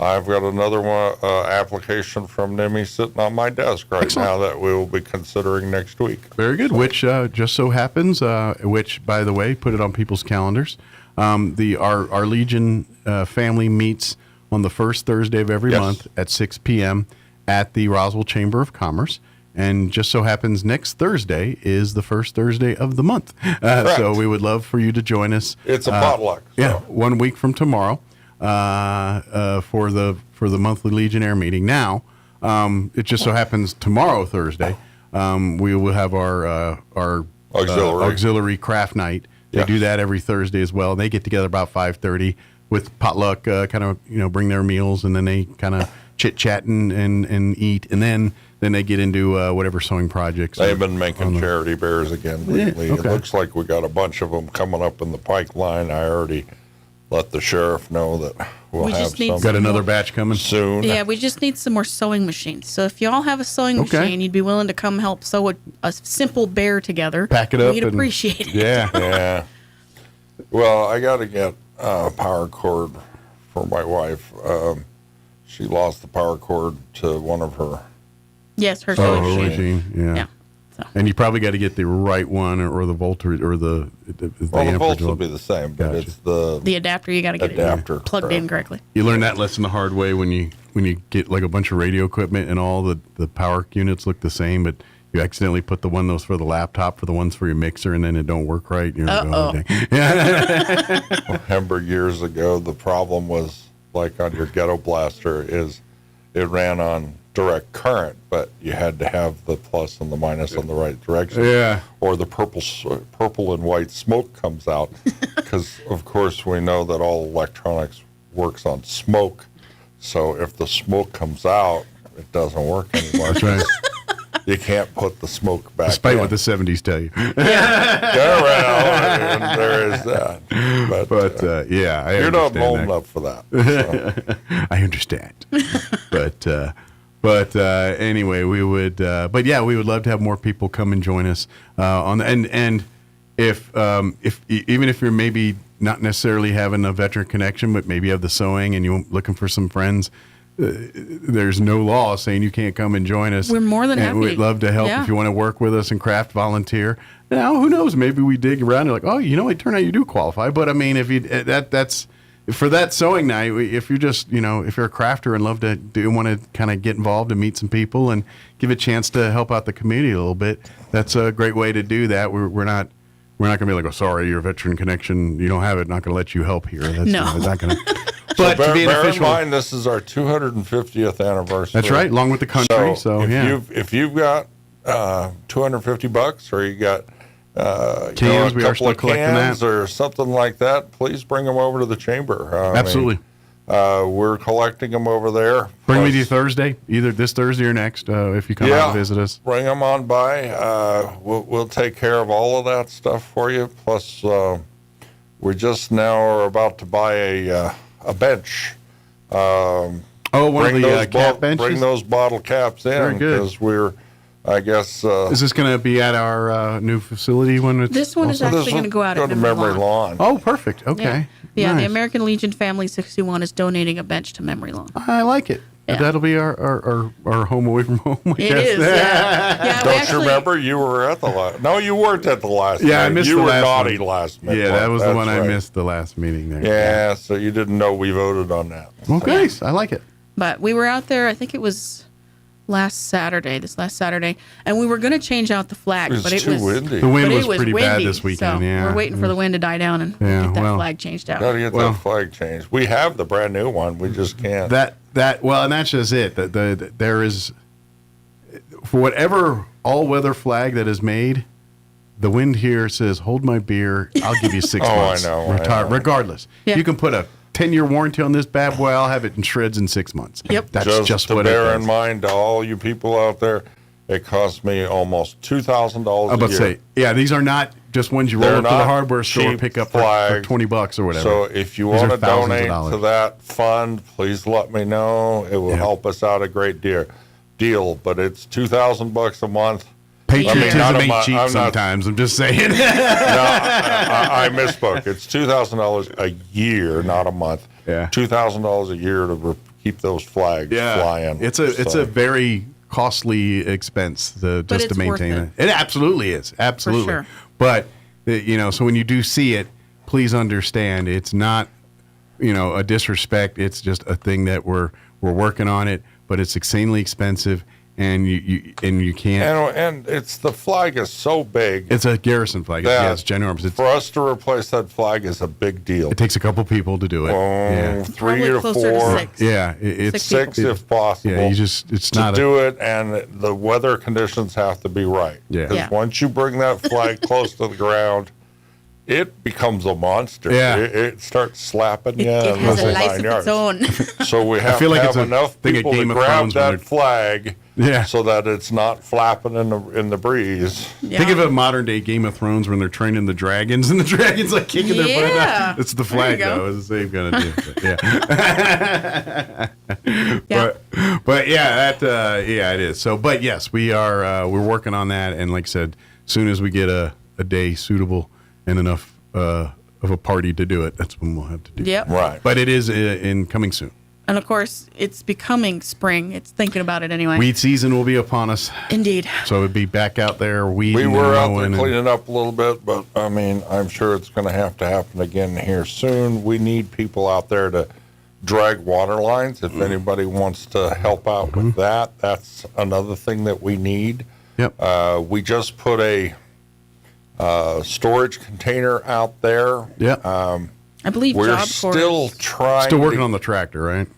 Speaker 23: I've got another one application from NIMI sitting on my desk now that we will be considering next week.
Speaker 13: Very good. Which just so happens, which by the way, put it on people's calendars. Our Legion family meets on the first Thursday of every month at 6 p.m. at the Roswell Chamber of Commerce. And just so happens next Thursday is the first Thursday of the month. So we would love for you to join us.
Speaker 23: It's a potluck.
Speaker 13: Yeah, 1 week from tomorrow for the monthly Legionnaire meeting. Now, it just so happens tomorrow, Thursday, we will have our auxiliary craft night. They do that every Thursday as well. They get together about 5:30 with potluck, kind of bring their meals, and then they kind of chit-chat and eat, and then they get into whatever sewing projects.
Speaker 23: They've been making charity bears again lately. It looks like we got a bunch of them coming up in the pipeline. I already let the sheriff know that we'll have some.
Speaker 13: Got another batch coming
Speaker 23: soon.
Speaker 4: Yeah, we just need some more sewing machines. So if y'all have a sewing machine, you'd be willing to come help sew a simple bear together.
Speaker 13: Pack it up.
Speaker 4: We'd appreciate it.
Speaker 23: Yeah. Well, I got to get a power cord for my wife. She lost the power cord to one of her.
Speaker 4: Yes, her sewing
Speaker 13: machine. Yeah. So. And you probably got to get the right one, or the voltage, or the
Speaker 23: volts will be the same, but it's the
Speaker 4: adapter. You got to get it plugged in correctly.
Speaker 13: You learn that lesson the hard way when you get like a bunch of radio equipment and all the power units look the same, but you accidentally put the one those for the laptop for the ones for your mixer, and then it don't work right.
Speaker 23: Remember years ago, the problem was like on your ghetto blaster is it ran on direct current, but you had to have the plus and the minus in the right direction.
Speaker 13: Yeah.
Speaker 23: Or the purple and white smoke comes out, because of course we know that all electronics works on smoke. So if the smoke comes out, it doesn't work anymore.
Speaker 13: That's right.
Speaker 23: You can't put the smoke back.
Speaker 13: Despite what the 70s tell you.
Speaker 23: Yeah, there is that. But
Speaker 13: yeah, I
Speaker 23: you're not old
Speaker 13: understand
Speaker 23: enough for that. So.
Speaker 13: I understand. But anyway, we would. But yeah, we would love to have more people come and join us on the, and if even if you're maybe not necessarily having a veteran connection, but maybe you have the sewing and you're looking for some friends. There's no law saying you can't come and join us.
Speaker 4: We're more than happy.
Speaker 13: We'd love to help if you want to work with us and craft volunteer. Now, who knows? Maybe we dig around and like, oh, it turned out you do qualify. But I mean, if you that's for that sewing night, if you're just if you're a crafter and love to want to kind of get involved and meet some people and give a chance to help out the community a little bit, that's a great way to do that. We're not going to be like, oh, sorry, your veteran connection, you don't have it. Not going to let you help here. That's not going to. But
Speaker 23: so
Speaker 13: to be an
Speaker 23: bear
Speaker 13: official,
Speaker 23: in mind, this is our 250th anniversary.
Speaker 13: That's right, along with the country. So
Speaker 23: if you've got $250 or you got
Speaker 13: cans,
Speaker 23: a
Speaker 13: we are
Speaker 23: couple
Speaker 13: still
Speaker 23: of
Speaker 13: collecting
Speaker 23: cans
Speaker 13: that.
Speaker 23: or something like that, please bring them over to the chamber.
Speaker 13: Absolutely.
Speaker 23: We're collecting them over there.
Speaker 13: Bring me to you Thursday, either this Thursday or next, if you come out and visit us.
Speaker 23: Bring them on by. We'll take care of all of that stuff for you. Plus, we just now are about to buy a bench.
Speaker 13: One of the cap benches?
Speaker 23: Bring those bottle caps in because we're, I guess.
Speaker 13: Is this going to be at our new facility when it's?
Speaker 4: This one is actually going to go out at
Speaker 23: Memory Lawn.
Speaker 13: Oh, perfect. Okay.
Speaker 4: Yeah,
Speaker 13: Nice.
Speaker 4: the American Legion Family 61 is donating a bench to Memory Lawn.
Speaker 13: I like it.
Speaker 4: Yeah.
Speaker 13: That'll be our home away from home.
Speaker 4: It is. Yeah.
Speaker 23: Don't you remember? You were at the last. No, you weren't at the last.
Speaker 13: Yeah, I
Speaker 23: meeting.
Speaker 13: missed
Speaker 23: you
Speaker 13: the
Speaker 23: were
Speaker 13: last
Speaker 23: naughty
Speaker 13: one.
Speaker 23: last minute.
Speaker 13: Yeah, that was the one
Speaker 23: That's
Speaker 13: I missed the last meeting there.
Speaker 23: Yeah, so you didn't know we voted on that.
Speaker 13: Okay, I like it.
Speaker 4: But we were out there, I think it was this last Saturday, and we were going to change out the flag,
Speaker 23: It was
Speaker 4: but it
Speaker 23: too
Speaker 4: was
Speaker 23: windy.
Speaker 13: The wind
Speaker 4: but
Speaker 13: was
Speaker 4: it was
Speaker 13: pretty bad
Speaker 4: windy,
Speaker 13: this weekend.
Speaker 4: So
Speaker 13: yeah,
Speaker 4: we're waiting for the wind to die down and get that flag changed out.
Speaker 23: Got to get that flag changed. We have the brand new one. We just can't.
Speaker 13: And that's just it. There is, for whatever all-weather flag that is made, the wind here says, "Hold my beer. I'll give you 6 months."
Speaker 23: I know.
Speaker 13: Regardless, you can put a 10-year warranty on this bad boy. I'll have it in shreds in 6 months.
Speaker 4: Yep,
Speaker 13: that's just
Speaker 23: to
Speaker 13: what it
Speaker 23: bear
Speaker 13: is.
Speaker 23: in mind to all you people out there. It cost me almost $2,000
Speaker 13: I'm about to say, these are not just ones you roll up to the hardware store, pick up for $20 or whatever.
Speaker 23: So if you want to donate to that fund, please let me know. It will help us out a great deal. But it's $2,000 a month.
Speaker 13: Patriotism ain't cheap sometimes. I'm just saying.
Speaker 23: No, I misspoke. It's $2,000 a year, not a month.
Speaker 13: Yeah,
Speaker 23: $2,000 a year to keep those flags flying.
Speaker 13: It's a very costly expense just to maintain it. It absolutely is. Absolutely.
Speaker 4: For sure.
Speaker 13: But so when you do see it, please understand it's not a disrespect. It's just a thing that we're working on it, but it's extremely expensive. And you can't.
Speaker 23: And it's the flag is so big.
Speaker 13: It's a garrison flag. It's ginormous.
Speaker 23: For us to replace that flag is a big deal.
Speaker 13: It takes a couple people to do it.
Speaker 23: 3 or 4.
Speaker 4: To 6.
Speaker 13: Yeah, it's
Speaker 23: 6 if possible.
Speaker 13: Yeah, it's
Speaker 23: to
Speaker 13: not
Speaker 23: do it, and the weather conditions have to be right.
Speaker 13: Yeah.
Speaker 23: Because once you bring that flag close to the ground, it becomes a monster.
Speaker 13: Yeah.
Speaker 23: It starts slapping you.
Speaker 4: It has a life of its own.
Speaker 23: So we have to have enough people to grab that flag.
Speaker 13: Yeah.
Speaker 23: So that it's not flapping in the breeze.
Speaker 4: Yeah.
Speaker 13: Think of a modern day Game of Thrones when they're training the dragons and the dragons like kicking their butt out. It's the flag though. It's the same kind of deal. But it is. So, but yes, we are we're working on that, and like I said, as soon as we get a day suitable and enough of a party to do it, that's when we'll have to do it.
Speaker 4: Yep.
Speaker 23: Right.
Speaker 13: But it is coming soon.
Speaker 4: And of course, it's becoming spring. It's thinking about it anyway.
Speaker 13: Weed season will be upon us.
Speaker 4: Indeed.
Speaker 13: So it'd be back out there weeding.
Speaker 23: We were out there
Speaker 13: and
Speaker 23: cleaning up a little bit, but I mean, I'm sure it's going to happen again here soon. We need people out there to drag water lines. If anybody wants to help out with that, that's another thing that we need.
Speaker 13: Yep.
Speaker 23: We just put a storage container out there.
Speaker 13: Yep.
Speaker 4: I believe
Speaker 23: we're
Speaker 4: Job Corps
Speaker 23: still trying.
Speaker 13: Still working on the tractor, right?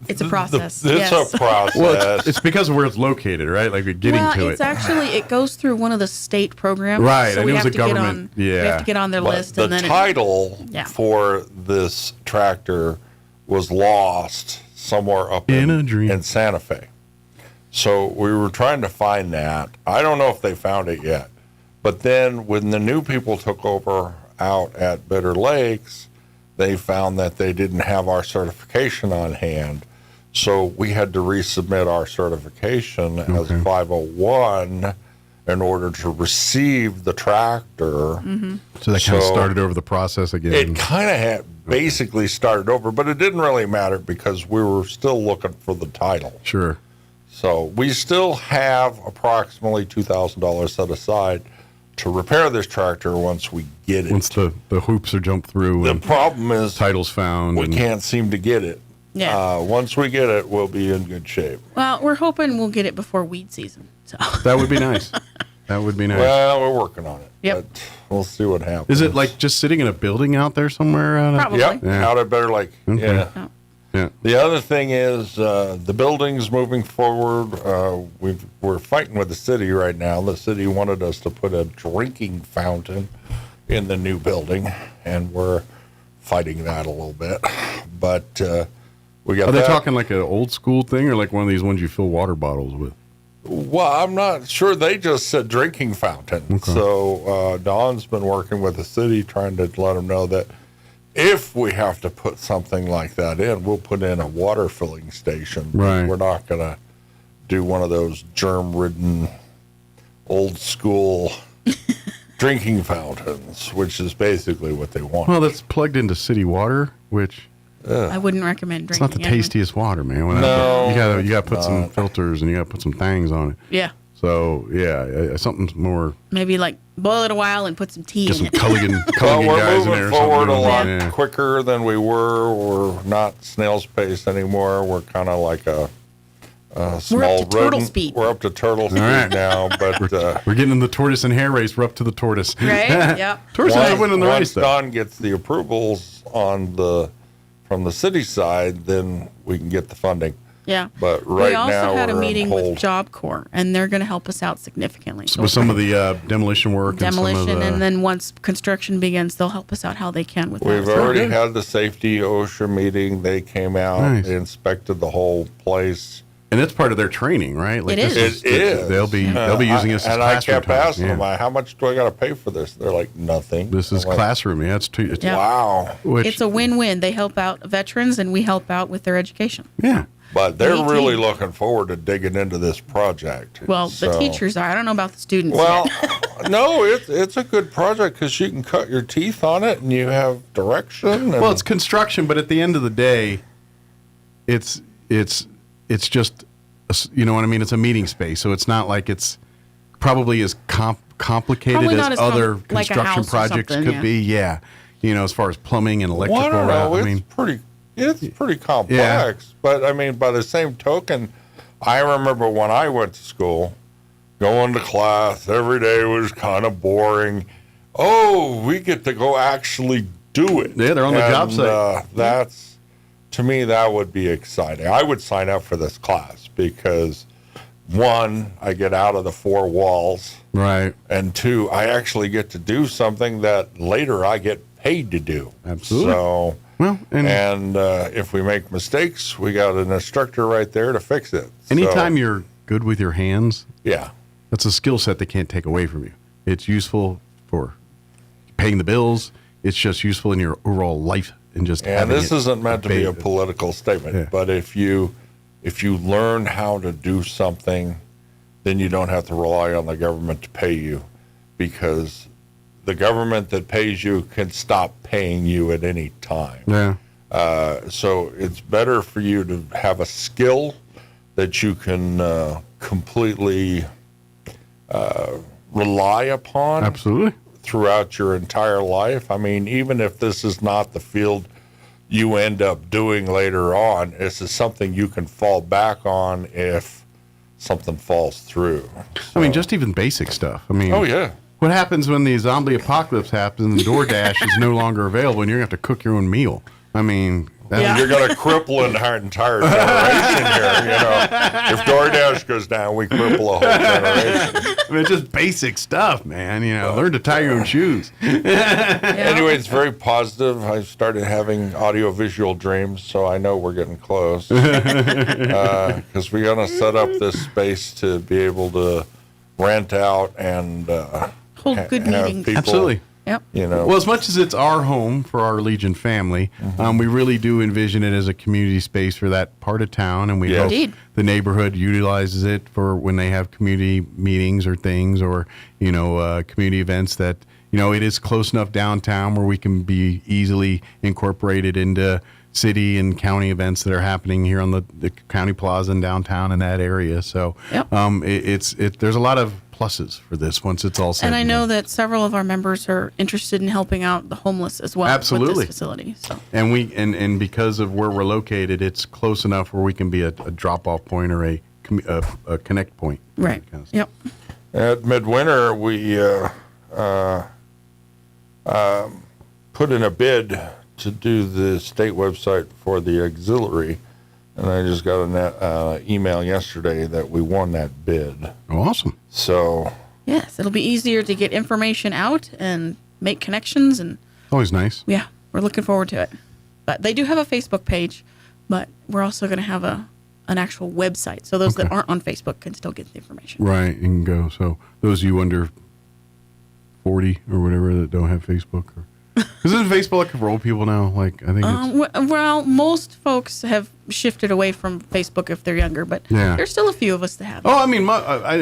Speaker 4: It's a process.
Speaker 23: It's a process.
Speaker 13: Well, it's because of where it's located, right? Like getting to it.
Speaker 4: It's actually, it goes through one of the state programs.
Speaker 13: Right.
Speaker 4: So
Speaker 13: I
Speaker 4: we
Speaker 13: knew it
Speaker 4: have
Speaker 13: was
Speaker 4: to
Speaker 13: a
Speaker 4: get
Speaker 13: government.
Speaker 4: on. We have to get on their
Speaker 23: But
Speaker 4: list.
Speaker 23: the
Speaker 4: And then
Speaker 23: title
Speaker 4: Yeah.
Speaker 23: for this tractor was lost somewhere up in Santa Fe. So we were trying to find that. I don't know if they found it yet. But then when the new people took over out at Bitter Lakes, they found that they didn't have our certification on hand. So we had to resubmit our certification as 501 in order to receive the tractor.
Speaker 13: So that kind of started over the process again.
Speaker 23: It kind of had basically started over, but it didn't really matter because we were still looking for the title.
Speaker 13: Sure.
Speaker 23: So we still have approximately $2,000 set aside to repair this tractor once we get it.
Speaker 13: Once the hoops are jumped through.
Speaker 23: The
Speaker 13: and
Speaker 23: problem is
Speaker 13: title's found.
Speaker 23: we can't seem to get it.
Speaker 4: Yeah.
Speaker 23: Once we get it, we'll be in good shape.
Speaker 4: Well, we're hoping we'll get it before weed season. So
Speaker 13: That would be nice. That would be nice.
Speaker 23: Well, we're working on it.
Speaker 4: Yep.
Speaker 23: But we'll see what happens.
Speaker 13: Is it like just sitting in a building out there somewhere?
Speaker 4: Probably.
Speaker 23: Yep.
Speaker 13: Yeah.
Speaker 23: Out at Better Lake.
Speaker 13: Okay.
Speaker 23: Yeah.
Speaker 13: Yeah.
Speaker 23: The other thing is the building's moving forward. We're fighting with the city right now. The city wanted us to put a drinking fountain in the new building, and we're fighting that a little bit. But we got.
Speaker 13: Are they
Speaker 23: that.
Speaker 13: talking like an old school thing or like one of these ones you fill water bottles with?
Speaker 23: Well, I'm not sure. They just said drinking fountain.
Speaker 13: Okay.
Speaker 23: So Don's been working with the city, trying to let them know that if we have to put something like that in, we'll put in a water filling station.
Speaker 13: Right.
Speaker 23: We're not going to do one of those germ-ridden, old-school drinking fountains, which is basically what they want.
Speaker 13: Well, that's plugged into city water, which
Speaker 4: I wouldn't recommend
Speaker 13: it's
Speaker 4: drinking.
Speaker 13: not the tastiest water, man.
Speaker 23: No,
Speaker 13: you got to put some filters and you got to put some things on it.
Speaker 4: Yeah.
Speaker 13: So yeah, something more.
Speaker 4: Maybe like boil it a while and put some tea
Speaker 13: Get
Speaker 4: in
Speaker 13: some
Speaker 4: it.
Speaker 13: Culligan
Speaker 23: Well, we're
Speaker 13: guys in
Speaker 23: moving
Speaker 13: there. or
Speaker 23: forward a
Speaker 13: something.
Speaker 23: lot quicker than we were. We're not snail's pace anymore. We're kind of like a small
Speaker 4: to turtle
Speaker 23: rodent.
Speaker 4: speed.
Speaker 23: We're up to turtle speed
Speaker 13: right.
Speaker 23: now, but
Speaker 13: We're getting in the tortoise and hare race. We're up to the tortoise.
Speaker 4: Right? Yep.
Speaker 13: Tortoise are winning the
Speaker 23: once
Speaker 13: race, though.
Speaker 23: Don gets the approvals from the city side, then we can get the funding.
Speaker 4: Yeah.
Speaker 23: But right
Speaker 4: we also
Speaker 23: now
Speaker 4: had a
Speaker 23: we're on
Speaker 4: meeting
Speaker 23: hold.
Speaker 4: with Job Corps, and they're going to help us out significantly.
Speaker 13: With some of the demolition work.
Speaker 4: Demolition,
Speaker 13: and, some of the,
Speaker 4: and then once construction begins, they'll help us out how they can with
Speaker 23: We've
Speaker 4: that.
Speaker 23: already had the safety OSHA meeting. They came out,
Speaker 13: Nice.
Speaker 23: they inspected the whole place.
Speaker 13: And that's part of their training, right? Like
Speaker 4: It
Speaker 13: this
Speaker 4: is.
Speaker 23: It is.
Speaker 13: They'll be using this as
Speaker 23: and I
Speaker 13: classroom
Speaker 23: kept
Speaker 13: time.
Speaker 23: asking them, how much do I got to pay for this? They're like, nothing.
Speaker 13: This is
Speaker 23: I'm like,
Speaker 13: classroom. Yeah, it's
Speaker 4: Yeah.
Speaker 23: Wow.
Speaker 4: It's a win-win. They help out veterans, and we help out with their education.
Speaker 13: Yeah.
Speaker 23: But they're
Speaker 4: Me too.
Speaker 23: really looking forward to digging into this project.
Speaker 4: Well, the
Speaker 23: So-
Speaker 4: teachers are. I don't know about the students.
Speaker 23: Well,
Speaker 4: yet.
Speaker 23: no, it's a good project because you can cut your teeth on it and you have direction. And
Speaker 13: Well, it's construction, but at the end of the day, it's just you know what I mean. It's a meeting space, so it's not like it's probably as complicated
Speaker 4: Probably
Speaker 13: as
Speaker 4: not as
Speaker 13: other
Speaker 4: like a
Speaker 13: construction
Speaker 4: house or
Speaker 13: projects
Speaker 4: something,
Speaker 13: could
Speaker 4: yeah.
Speaker 13: be. Yeah, you know, as far as plumbing and electrical.
Speaker 23: Well, I don't know.
Speaker 13: I
Speaker 23: It's
Speaker 13: mean,
Speaker 23: pretty complex. But I mean, by the same token, I remember when I went to school, going to class every day was kind of boring. Oh, we get to go actually do it.
Speaker 13: Yeah, they're on the job site.
Speaker 23: That's to me, that would be exciting. I would sign up for this class because, one, I get out of the four walls.
Speaker 13: Right.
Speaker 23: And two, I actually get to do something that later I get paid to do.
Speaker 13: Absolutely.
Speaker 23: So,
Speaker 13: well,
Speaker 23: and if we make mistakes, we got an instructor right there to fix it.
Speaker 13: anytime
Speaker 23: So,
Speaker 13: you're good with your hands,
Speaker 23: yeah,
Speaker 13: that's a skill set they can't take away from you. It's useful for paying the bills. It's just useful in your overall life and just.
Speaker 23: and
Speaker 13: having
Speaker 23: this
Speaker 13: it
Speaker 23: isn't meant to be a
Speaker 13: abated.
Speaker 23: political statement,
Speaker 13: Yeah.
Speaker 23: but if you learn how to do something, then you don't have to rely on the government to pay you, because the government that pays you can stop paying you at any time.
Speaker 13: Yeah.
Speaker 23: So it's better for you to have a skill that you can completely rely upon.
Speaker 13: Absolutely.
Speaker 23: Throughout your entire life. I mean, even if this is not the field you end up doing later on, this is something you can fall back on if something falls through.
Speaker 13: I mean, just even basic stuff. I mean,
Speaker 23: Oh, yeah.
Speaker 13: What happens when the zombie apocalypse happens and DoorDash is no longer available and you're going to have to cook your own meal? I mean,
Speaker 23: You're going to cripple an entire generation here. If DoorDash goes down, we cripple a whole generation.
Speaker 13: I mean, just basic stuff, man. Learn to tie your own shoes.
Speaker 23: Anyway, it's very positive. I started having audio-visual dreams, so I know we're getting close. Because we're going to set up this space to be able to rent out and
Speaker 4: hold good meetings.
Speaker 23: People,
Speaker 13: absolutely.
Speaker 4: Yep.
Speaker 13: Well, as much as it's our home for our Legion family, we really do envision it as a community space for that part of town, and we hope the neighborhood utilizes it for when they have community meetings or things, or community events. That it is close enough downtown where we can be easily incorporated into city and county events that are happening here on the county plaza and downtown in that area. So there's a lot of pluses for this once it's all said.
Speaker 4: And I know that several of our members are interested in helping out the homeless as well.
Speaker 13: Absolutely.
Speaker 4: With this facility. So.
Speaker 13: And we and because of where we're located, it's close enough where we can be a drop-off point or a connect point.
Speaker 4: Right.
Speaker 13: Kind of
Speaker 4: yep.
Speaker 23: At Midwinter, we put in a bid to do the state website for the auxiliary, and I just got an email yesterday that we won that bid.
Speaker 13: Oh, awesome.
Speaker 23: So
Speaker 4: yes, it'll be easier to get information out and make connections, and
Speaker 13: always nice.
Speaker 4: Yeah, we're looking forward to it. But they do have a Facebook page, but we're also going to have an actual website, so those that aren't on Facebook can still get the information.
Speaker 13: Right, you can go. So those of you under 40 or whatever that don't have Facebook, or isn't Facebook like for old people now? Like I think it's
Speaker 4: well, most folks have shifted away from Facebook if they're younger, but there's still a few of us that have.
Speaker 13: Oh, I mean,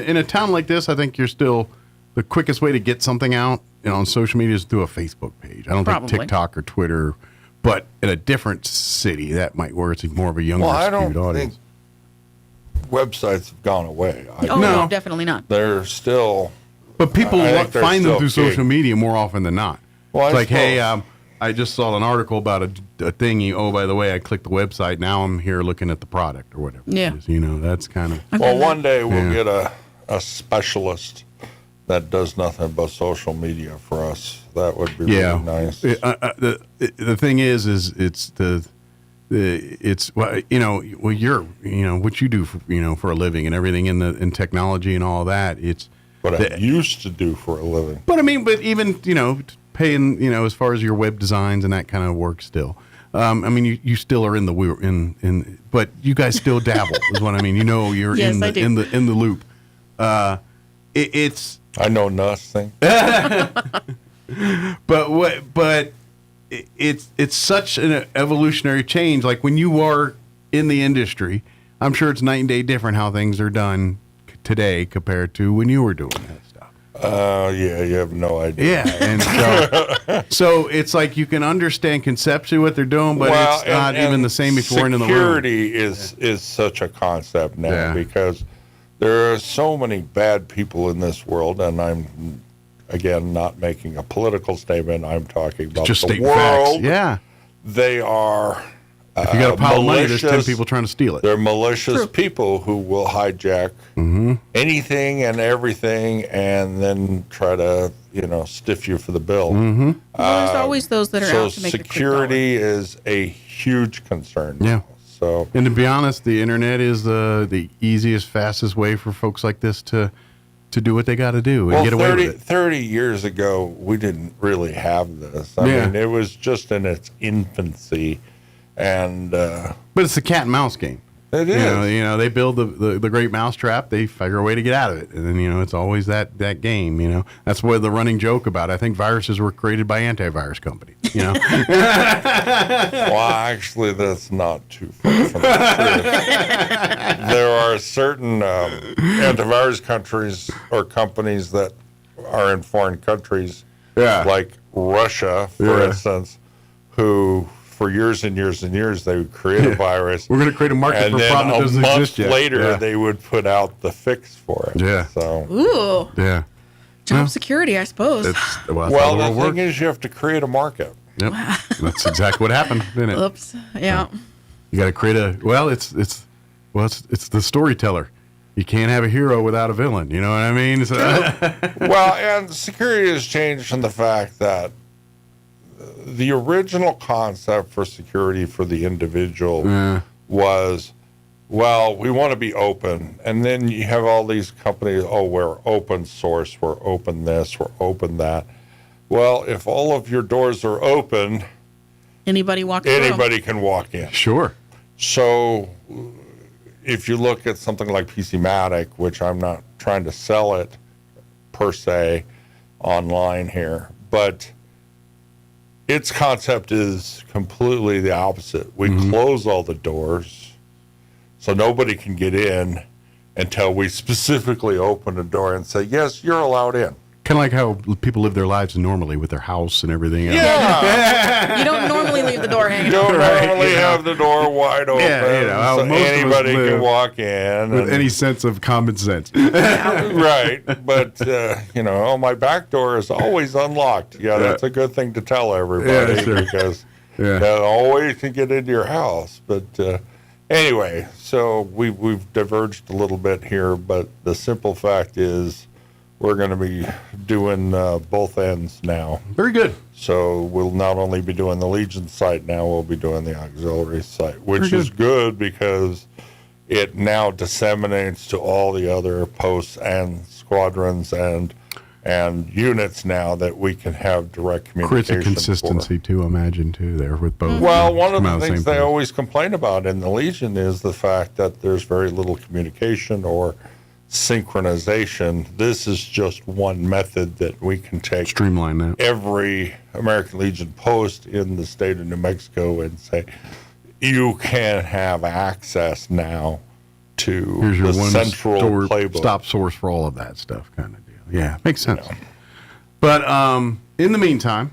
Speaker 13: in a town like this, I think you're still the quickest way to get something out on social media is through a Facebook page. I don't think TikTok or Twitter, but in a different city that might where it's more of a younger skewed audience.
Speaker 23: Think websites have gone away.
Speaker 4: No, definitely not.
Speaker 23: They're still,
Speaker 13: but people find them through social media more often than not.
Speaker 23: Well,
Speaker 13: it's like, hey, I just saw an article about a thingy. Oh, by the way, I clicked the website. Now I'm here looking at the product or whatever.
Speaker 4: Yeah.
Speaker 13: It is. That's kind of.
Speaker 23: Well, one day we'll get a specialist that does nothing but social media for us. That would be really nice.
Speaker 13: The thing is it's what you do for a living and everything in technology and all that. It's
Speaker 23: what I used to do for a living.
Speaker 13: But I mean, even paying, as far as your web designs and that kind of work still. I mean, you still are in the but you guys still dabble is what I mean. You're
Speaker 4: yes,
Speaker 13: in the loop. It's
Speaker 23: I know nothing.
Speaker 13: but it's such an evolutionary change. Like when you are in the industry, I'm sure it's night and day different how things are done today compared to when you were doing that.
Speaker 23: Yeah, you have no idea.
Speaker 13: Yeah, and so it's like you can understand conceptually what they're doing, but it's not even the same if you weren't in the room.
Speaker 23: Security is such a concept now because there are so many bad people in this world, and I'm, again, not making a political statement. I'm talking about
Speaker 13: just
Speaker 23: the world.
Speaker 13: Facts. Yeah.
Speaker 23: They are
Speaker 13: if you got a pile of money, there's 10 people trying to steal it.
Speaker 23: They're malicious people who will hijack anything and everything and then try to, stiff you for the bill.
Speaker 4: Well, there's always those that are out to make a quick dollar.
Speaker 23: Security is a huge concern.
Speaker 13: Yeah.
Speaker 23: So,
Speaker 13: and to be honest, the internet is the easiest, fastest way for folks like this to do what they got to do and get away with it.
Speaker 23: 30 years ago, we didn't really have this. I mean, it was just in its infancy. And
Speaker 13: but it's the cat and mouse game.
Speaker 23: It is.
Speaker 13: They build the great mousetrap. They figure a way to get out of it, and then it's always that game. That's what the running joke about. I think viruses were created by antivirus companies.
Speaker 23: Well, actually, that's not too far from the truth. There are certain antivirus countries or companies that are in foreign countries, like Russia, for instance, who. For years and years and years, they would create a virus.
Speaker 13: We're going to create a market for a problem that doesn't exist yet.
Speaker 23: A month later, they would put out the fix for it.
Speaker 13: Yeah.
Speaker 23: So.
Speaker 4: Ooh.
Speaker 13: Yeah.
Speaker 4: Job security, I suppose.
Speaker 23: The thing is, you have to create a market.
Speaker 13: Yep. That's exactly what happened, didn't it?
Speaker 4: Oops. Yeah.
Speaker 13: You got to create it's the storyteller. You can't have a hero without a villain. You know what I mean? So,
Speaker 23: and security has changed from the fact that the original concept for security for the individual was, well, we want to be open. And then you have all these companies, oh, we're open source, we're open this, we're open that. Well, if all of your doors are open,
Speaker 4: anybody
Speaker 23: can walk in.
Speaker 13: Sure.
Speaker 23: So if you look at something like PCmatic, which I'm not trying to sell it per se online here, but its concept is completely the opposite. We close all the doors so nobody can get in until we specifically open a door and say, yes, you're allowed in.
Speaker 13: Kind of like how people live their lives normally with their house and everything else.
Speaker 23: Yeah.
Speaker 4: You don't normally leave the door hanging.
Speaker 23: You don't normally have the door wide open, so anybody can walk in.
Speaker 13: With any sense of common sense.
Speaker 23: Right. But, my back door is always unlocked. Yeah, that's a good thing to tell everybody because they always can get into your house. But anyway, so we've diverged a little bit here, but the simple fact is we're going to be doing both ends now.
Speaker 13: Very good.
Speaker 23: So we'll not only be doing the Legion site now, we'll be doing the auxiliary site, which is good because it now disseminates to all the other posts and squadrons and units now that we can have direct communication.
Speaker 13: Creates a consistency too, imagine, too, there with both.
Speaker 23: Well, one of the things they always complain about in the Legion is the fact that there's very little communication or synchronization. This is just one method that we can take,
Speaker 13: streamline that,
Speaker 23: every American Legion post in the state of New Mexico and say, you can have access now to
Speaker 13: here's your
Speaker 23: the
Speaker 13: one
Speaker 23: central playbook.
Speaker 13: Stop source for all of that stuff, kind of deal. Yeah, makes sense. But in the meantime,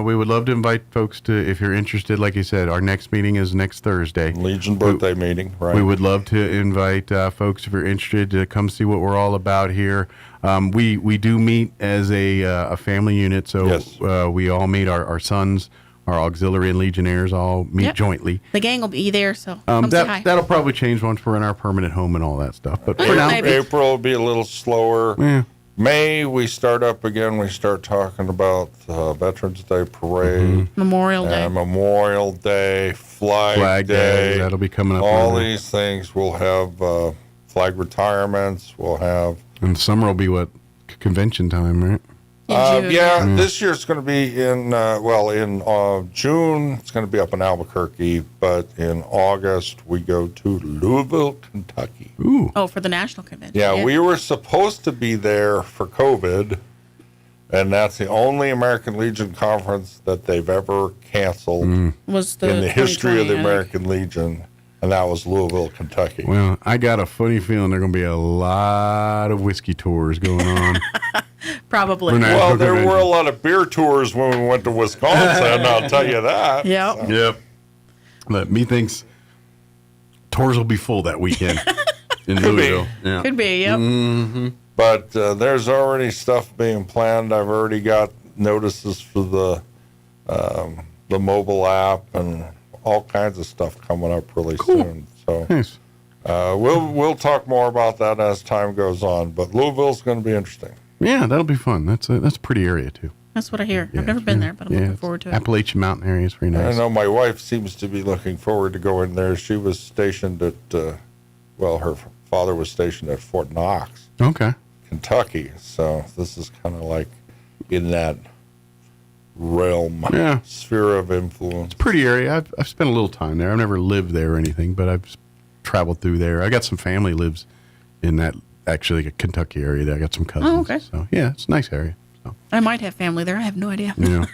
Speaker 13: we would love to invite folks to, if you're interested, like you said, our next meeting is next Thursday.
Speaker 23: Legion birthday meeting, right?
Speaker 13: We would love to invite folks, if you're interested, to come see what we're all about here. We do meet as a family unit, so we all meet, our sons, our auxiliary and legionnaires all meet jointly.
Speaker 4: The gang will be there, so come say hi.
Speaker 13: That'll probably change once we're in our permanent home and all that stuff. But for now,
Speaker 23: April will be a little slower.
Speaker 13: Yeah.
Speaker 23: May, we start up again. We start talking about Veterans Day Parade.
Speaker 4: Memorial
Speaker 23: Day. Flag Day.
Speaker 13: That'll be coming up.
Speaker 23: All these things. We'll have flag retirements. We'll have...
Speaker 13: And summer will be what? Convention time, right?
Speaker 23: This year it's going to be in June. It's going to be up in Albuquerque, but in August we go to Louisville, Kentucky.
Speaker 13: Ooh!
Speaker 4: Oh, for the national convention.
Speaker 23: Yeah, we were supposed to be there for COVID, and that's the only American Legion conference that they've ever canceled
Speaker 4: Was
Speaker 23: in the history of the American Legion, and that was Louisville, Kentucky.
Speaker 13: Well, I got a funny feeling there are going to be a lot of whiskey tours going on.
Speaker 4: Probably.
Speaker 23: Well, there were a lot of beer tours when we went to Wisconsin, I'll tell you that.
Speaker 13: Yep. But methinks tours will be full that weekend in Louisville. Yeah.
Speaker 4: Could be, yep.
Speaker 23: Mm-hmm. But there's already stuff being planned. I've already got notices for the mobile app and all kinds of stuff coming up really soon. So
Speaker 13: nice.
Speaker 23: We'll talk more about that as time goes on. But Louisville's going to be interesting.
Speaker 13: Yeah, that'll be fun. That's a pretty area too.
Speaker 4: That's what I hear. I've never been there, but I'm looking forward to it.
Speaker 13: Appalachian Mountain area is very nice.
Speaker 23: I know my wife seems to be looking forward to going there. She was stationed at, her father was stationed at Fort Knox, Kentucky. So this is kind of like in that realm, sphere of influence.
Speaker 13: It's a pretty area. I've spent a little time there. I've never lived there or anything, but I've traveled through there. I got some family lives in that, actually, a Kentucky area there. I got some cousins.
Speaker 4: Oh, okay.
Speaker 13: So, yeah, it's a nice area. So.
Speaker 4: I might have family there. I have no idea.
Speaker 13: Yeah.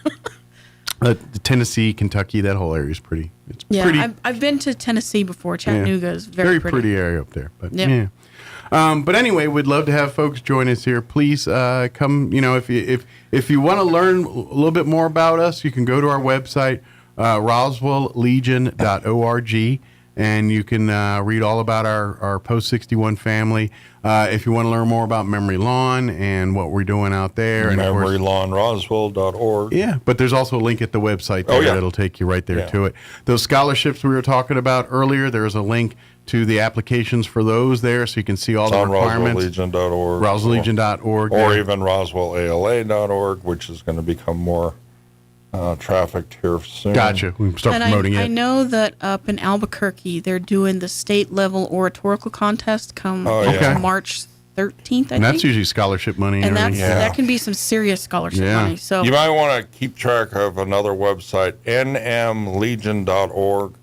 Speaker 13: Tennessee, Kentucky, that whole area is pretty. It's pretty.
Speaker 4: I've been to Tennessee before. Chattanooga is very
Speaker 13: pretty area up there. But yeah. But anyway, we'd love to have folks join us here. Please come. If you want to learn a little bit more about us, you can go to our website, roswelllegion.org, and you can read all about our Post 61 family. If you want to learn more about Memory Lawn and what we're doing out there. And
Speaker 23: MemoryLawnRoswell.org.
Speaker 13: Yeah, but there's also a link at the website there that'll take you right there to it. Those scholarships we were talking about earlier, there's a link to the applications for those there, so you can see all the requirements.
Speaker 23: RoswellLegion.org.
Speaker 13: RoswellLegion.org.
Speaker 23: Or even RoswellALA.org, which is going to become more trafficked here soon.
Speaker 13: Gotcha. We can start promoting it.
Speaker 4: I know that up in Albuquerque, they're doing the state level oratorical contest come March 13th, I
Speaker 13: and that's
Speaker 4: think.
Speaker 13: usually scholarship money.
Speaker 4: And that can be some serious scholarship money. So
Speaker 23: you might want to keep track of another website, nmlegion.org.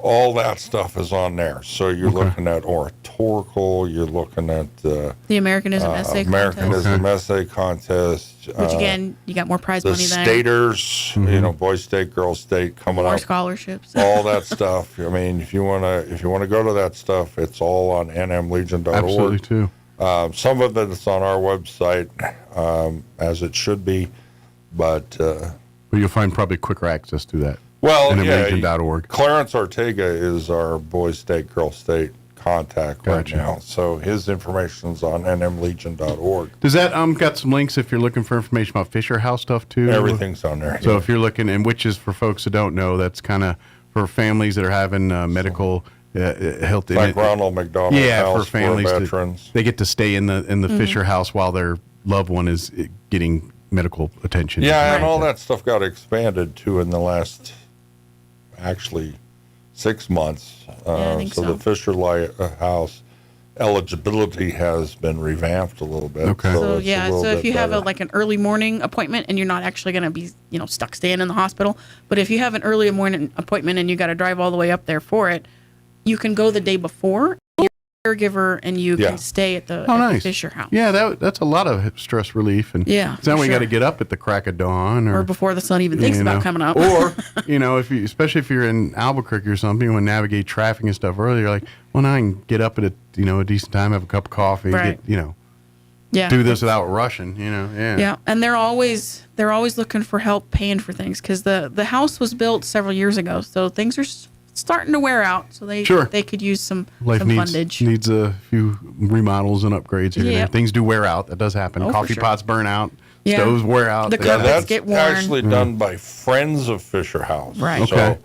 Speaker 23: All that stuff is on there. So you're looking at oratorical, you're looking at
Speaker 4: the Americanism Essay
Speaker 23: Americanism Essay Contest.
Speaker 4: Which again, you got more prize money than
Speaker 23: staters, boys state, girls state coming
Speaker 4: more
Speaker 23: up.
Speaker 4: scholarships.
Speaker 23: All that stuff. I mean, if you wanna go to that stuff, it's all on nmlegion.org.
Speaker 13: Absolutely too.
Speaker 23: Some of it is on our website, as it should be, but
Speaker 13: you'll find probably quicker access to that.
Speaker 23: Well,
Speaker 13: nmlegion.org.
Speaker 23: Clarence Ortega is our boys state, girls state contact right now, so his information's on nmlegion.org.
Speaker 13: Does that got some links if you're looking for information about Fisher House stuff too?
Speaker 23: Everything's on there.
Speaker 13: So if you're looking, and which is for folks that don't know, that's kind of for families that are having medical health.
Speaker 23: Like Ronald McDonald House
Speaker 13: for families
Speaker 23: for veterans.
Speaker 13: They get to stay in the Fisher House while their loved one is getting medical attention.
Speaker 23: Yeah, and all that stuff got expanded too in the last, actually, 6 months. So the Fisher House eligibility has been revamped a little bit.
Speaker 13: Okay.
Speaker 4: So if you have an early morning appointment and you're not actually going to be stuck staying in the hospital, but if you have an early morning appointment and you got to drive all the way up there for it, you can go the day before. Caregiver and you can stay at the Fisher House.
Speaker 13: Yeah, that's a lot of stress relief, and now we got to get up at the crack of dawn or
Speaker 4: before the sun even thinks about coming up.
Speaker 13: Or especially if you're in Albuquerque or something, you want to navigate traffic and stuff earlier. You're like, well, now I can get up at a decent time, have a cup of coffee, do this without rushing.
Speaker 4: Yeah, and they're always looking for help paying for things because the house was built several years ago, so things are starting to wear out, so they could use some fundage.
Speaker 13: Needs a few remodels and upgrades here and there. Things do wear out. That does happen. Coffee pots burn out. Stoves wear out.
Speaker 4: The carpets get worn.
Speaker 23: That's actually done by Friends of Fisher House.
Speaker 4: Right.
Speaker 23: So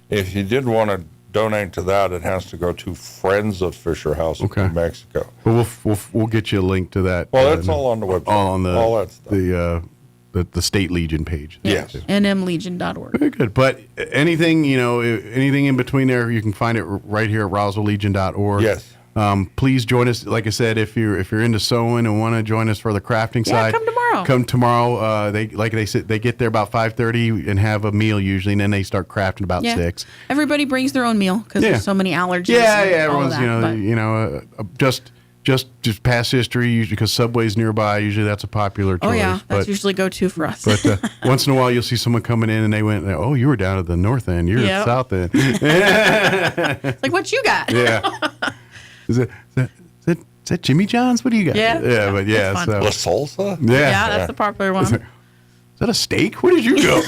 Speaker 23: if you did want to donate to that, it has to go to Friends of Fisher House in New Mexico.
Speaker 13: Well, we'll get you a link to that.
Speaker 23: Well, that's all on the website.
Speaker 13: All on
Speaker 23: all that stuff.
Speaker 13: The State Legion page.
Speaker 23: Yes.
Speaker 4: nmlegion.org.
Speaker 13: Very good. But anything in between there, you can find it right here at roswelllegion.org.
Speaker 23: Yes.
Speaker 13: Please join us. Like I said, if you're into sewing and want to join us for the crafting side,
Speaker 4: come tomorrow.
Speaker 13: They said they get there about 5:30 and have a meal usually, and then they start crafting about 6.
Speaker 4: Everybody brings their own meal because there's so many allergies.
Speaker 13: Everyone's just past history, usually because Subway's nearby. Usually that's a popular choice.
Speaker 4: Oh yeah, that's usually go-to for us.
Speaker 13: But once in a while you'll see someone coming in and they went, "Oh, you were down at the north end. You're at the south end."
Speaker 4: It's like, what you got?
Speaker 13: Yeah. Is that Jimmy John's? What do you got?
Speaker 4: Yeah.
Speaker 13: But so
Speaker 23: La Salsa.
Speaker 4: Yeah, that's the popular one.
Speaker 13: Is that a steak? Where did you go?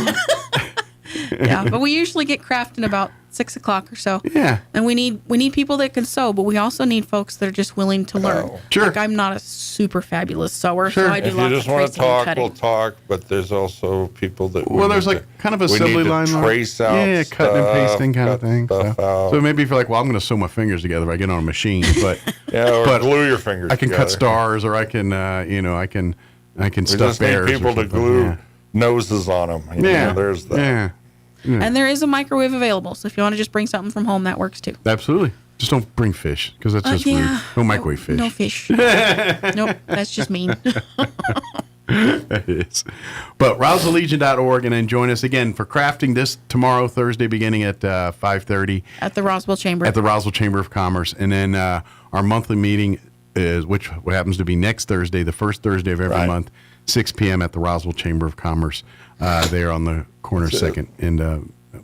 Speaker 4: Yeah, but we usually get crafting about 6 o'clock or so.
Speaker 13: Yeah.
Speaker 4: And we need people that can sew, but we also need folks that are just willing to learn.
Speaker 13: Sure.
Speaker 4: Like, I'm not a super fabulous sewer, so I do
Speaker 23: If you
Speaker 4: lots
Speaker 23: just
Speaker 4: of
Speaker 23: want to
Speaker 4: tracing and
Speaker 23: talk,
Speaker 4: cutting.
Speaker 23: we'll talk. But there's also people that
Speaker 13: there's kind of assembly line,
Speaker 23: trace out,
Speaker 13: cutting and pasting kind of thing.
Speaker 23: So
Speaker 13: maybe if you're like, well, I'm going to sew my fingers together if I get on a machine, but
Speaker 23: or glue your fingers.
Speaker 13: I can
Speaker 23: together.
Speaker 13: cut stars, or I can I can
Speaker 23: We
Speaker 13: stuff
Speaker 23: just need
Speaker 13: bears.
Speaker 23: people to glue noses on them. There's that.
Speaker 13: Yeah.
Speaker 4: And there is a microwave available, so if you want to just bring something from home, that works too.
Speaker 13: Absolutely. Just don't bring fish, because that's just rude. Don't microwave fish.
Speaker 4: No fish. Nope, that's just mean.
Speaker 13: That is. But roswelllegion.org, and then join us again for crafting this tomorrow, Thursday, beginning at 5:30.
Speaker 4: At the Roswell Chamber.
Speaker 13: At the Roswell Chamber of Commerce. And then our monthly meeting is, what happens to be next Thursday, the first Thursday of every month, 6 p.m. at the Roswell Chamber of Commerce. There on the corner of 2nd and,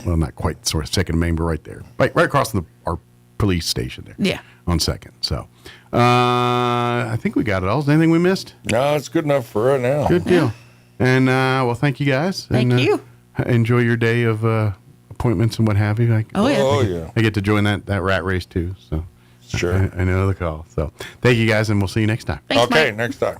Speaker 13: well, not quite sort of 2nd and Main, but right there. Right across from our police station there.
Speaker 4: Yeah.
Speaker 13: On 2nd. So I think we got it all. Is there anything we missed?
Speaker 23: No, it's good enough for right now.
Speaker 13: Good deal. And, well, thank you guys.
Speaker 4: Thank you.
Speaker 13: Enjoy your day of appointments and what have you. I get to join that rat race too. So
Speaker 23: sure.
Speaker 13: I know the call. So thank you guys, and we'll see you next time.
Speaker 4: Thanks,
Speaker 23: okay,
Speaker 4: Mike.
Speaker 23: next time.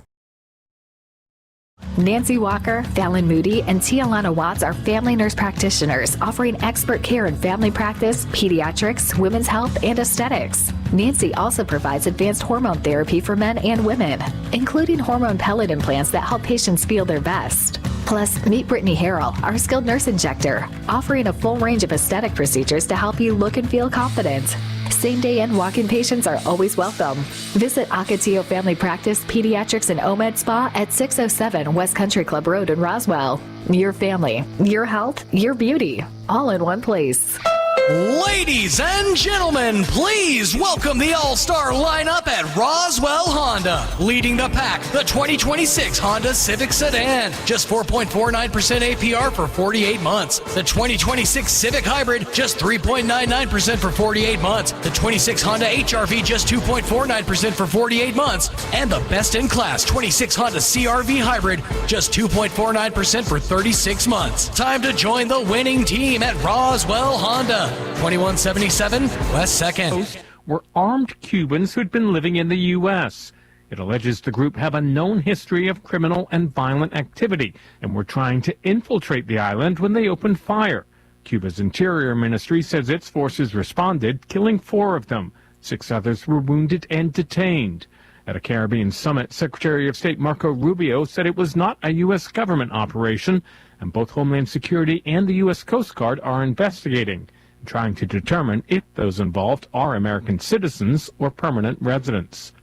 Speaker 5: Nancy Walker, Fallon Moody, and Tialana Watts are family nurse practitioners offering expert care in family practice, pediatrics, women's health, and aesthetics. Nancy also provides advanced hormone therapy for men and women, including hormone pellet implants that help patients feel their best. Plus, meet Brittany Harrell, our skilled nurse injector, offering a full range of aesthetic procedures to help you look and feel confident. Same-day and walk-in patients are always welcome. Visit Ocotillo Family Practice, Pediatrics, and OMED Spa at 607 West Country Club Road in Roswell. Your family, your health, your beauty, all in one place.
Speaker 17: Ladies and gentlemen, please welcome the all-star lineup at Roswell Honda. Leading the pack, the 2026 Honda Civic Sedan. Just 4.49% APR for 48 months. The 2026 Civic Hybrid, just 3.99% for 48 months. The 26 Honda HR-V, just 2.49% for 48 months. And the best-in-class 26 Honda CR-V Hybrid, just 2.49% for 36 months. Time to join the winning team at Roswell Honda. 2177 West 2nd.
Speaker 7: Were armed Cubans who'd been living in the U.S. It alleges the group have a known history of criminal and violent activity and were trying to infiltrate the island when they opened fire. Cuba's Interior Ministry says its forces responded, killing 4 of them. 6 others were wounded and detained. At a Caribbean summit, Secretary of State Marco Rubio said it was not a U.S. government operation, and both Homeland Security and the U.S. Coast Guard are investigating, trying to determine if those involved are American citizens or permanent residents.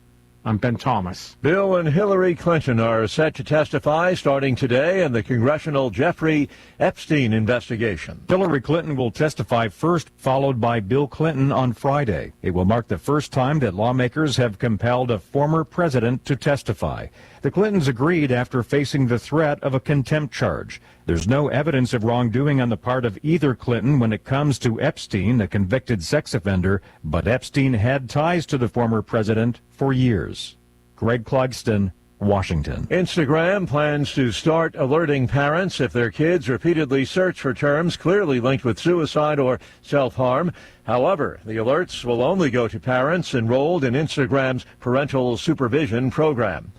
Speaker 7: I'm Ben Thomas.
Speaker 1: Bill and Hillary Clinton are set to testify starting today in the congressional Jeffrey Epstein investigation.
Speaker 8: Hillary Clinton will testify first, followed by Bill Clinton on Friday. It will mark the first time that lawmakers have compelled a former president to testify. The Clintons agreed after facing the threat of a contempt charge. There's no evidence of wrongdoing on the part of either Clinton when it comes to Epstein, a convicted sex offender, but Epstein had ties to the former president for years. Greg Clugston, Washington.
Speaker 1: Instagram plans to start alerting parents if their kids repeatedly search for terms clearly linked with suicide or self-harm. However, the alerts will only go to parents enrolled in Instagram's parental supervision program.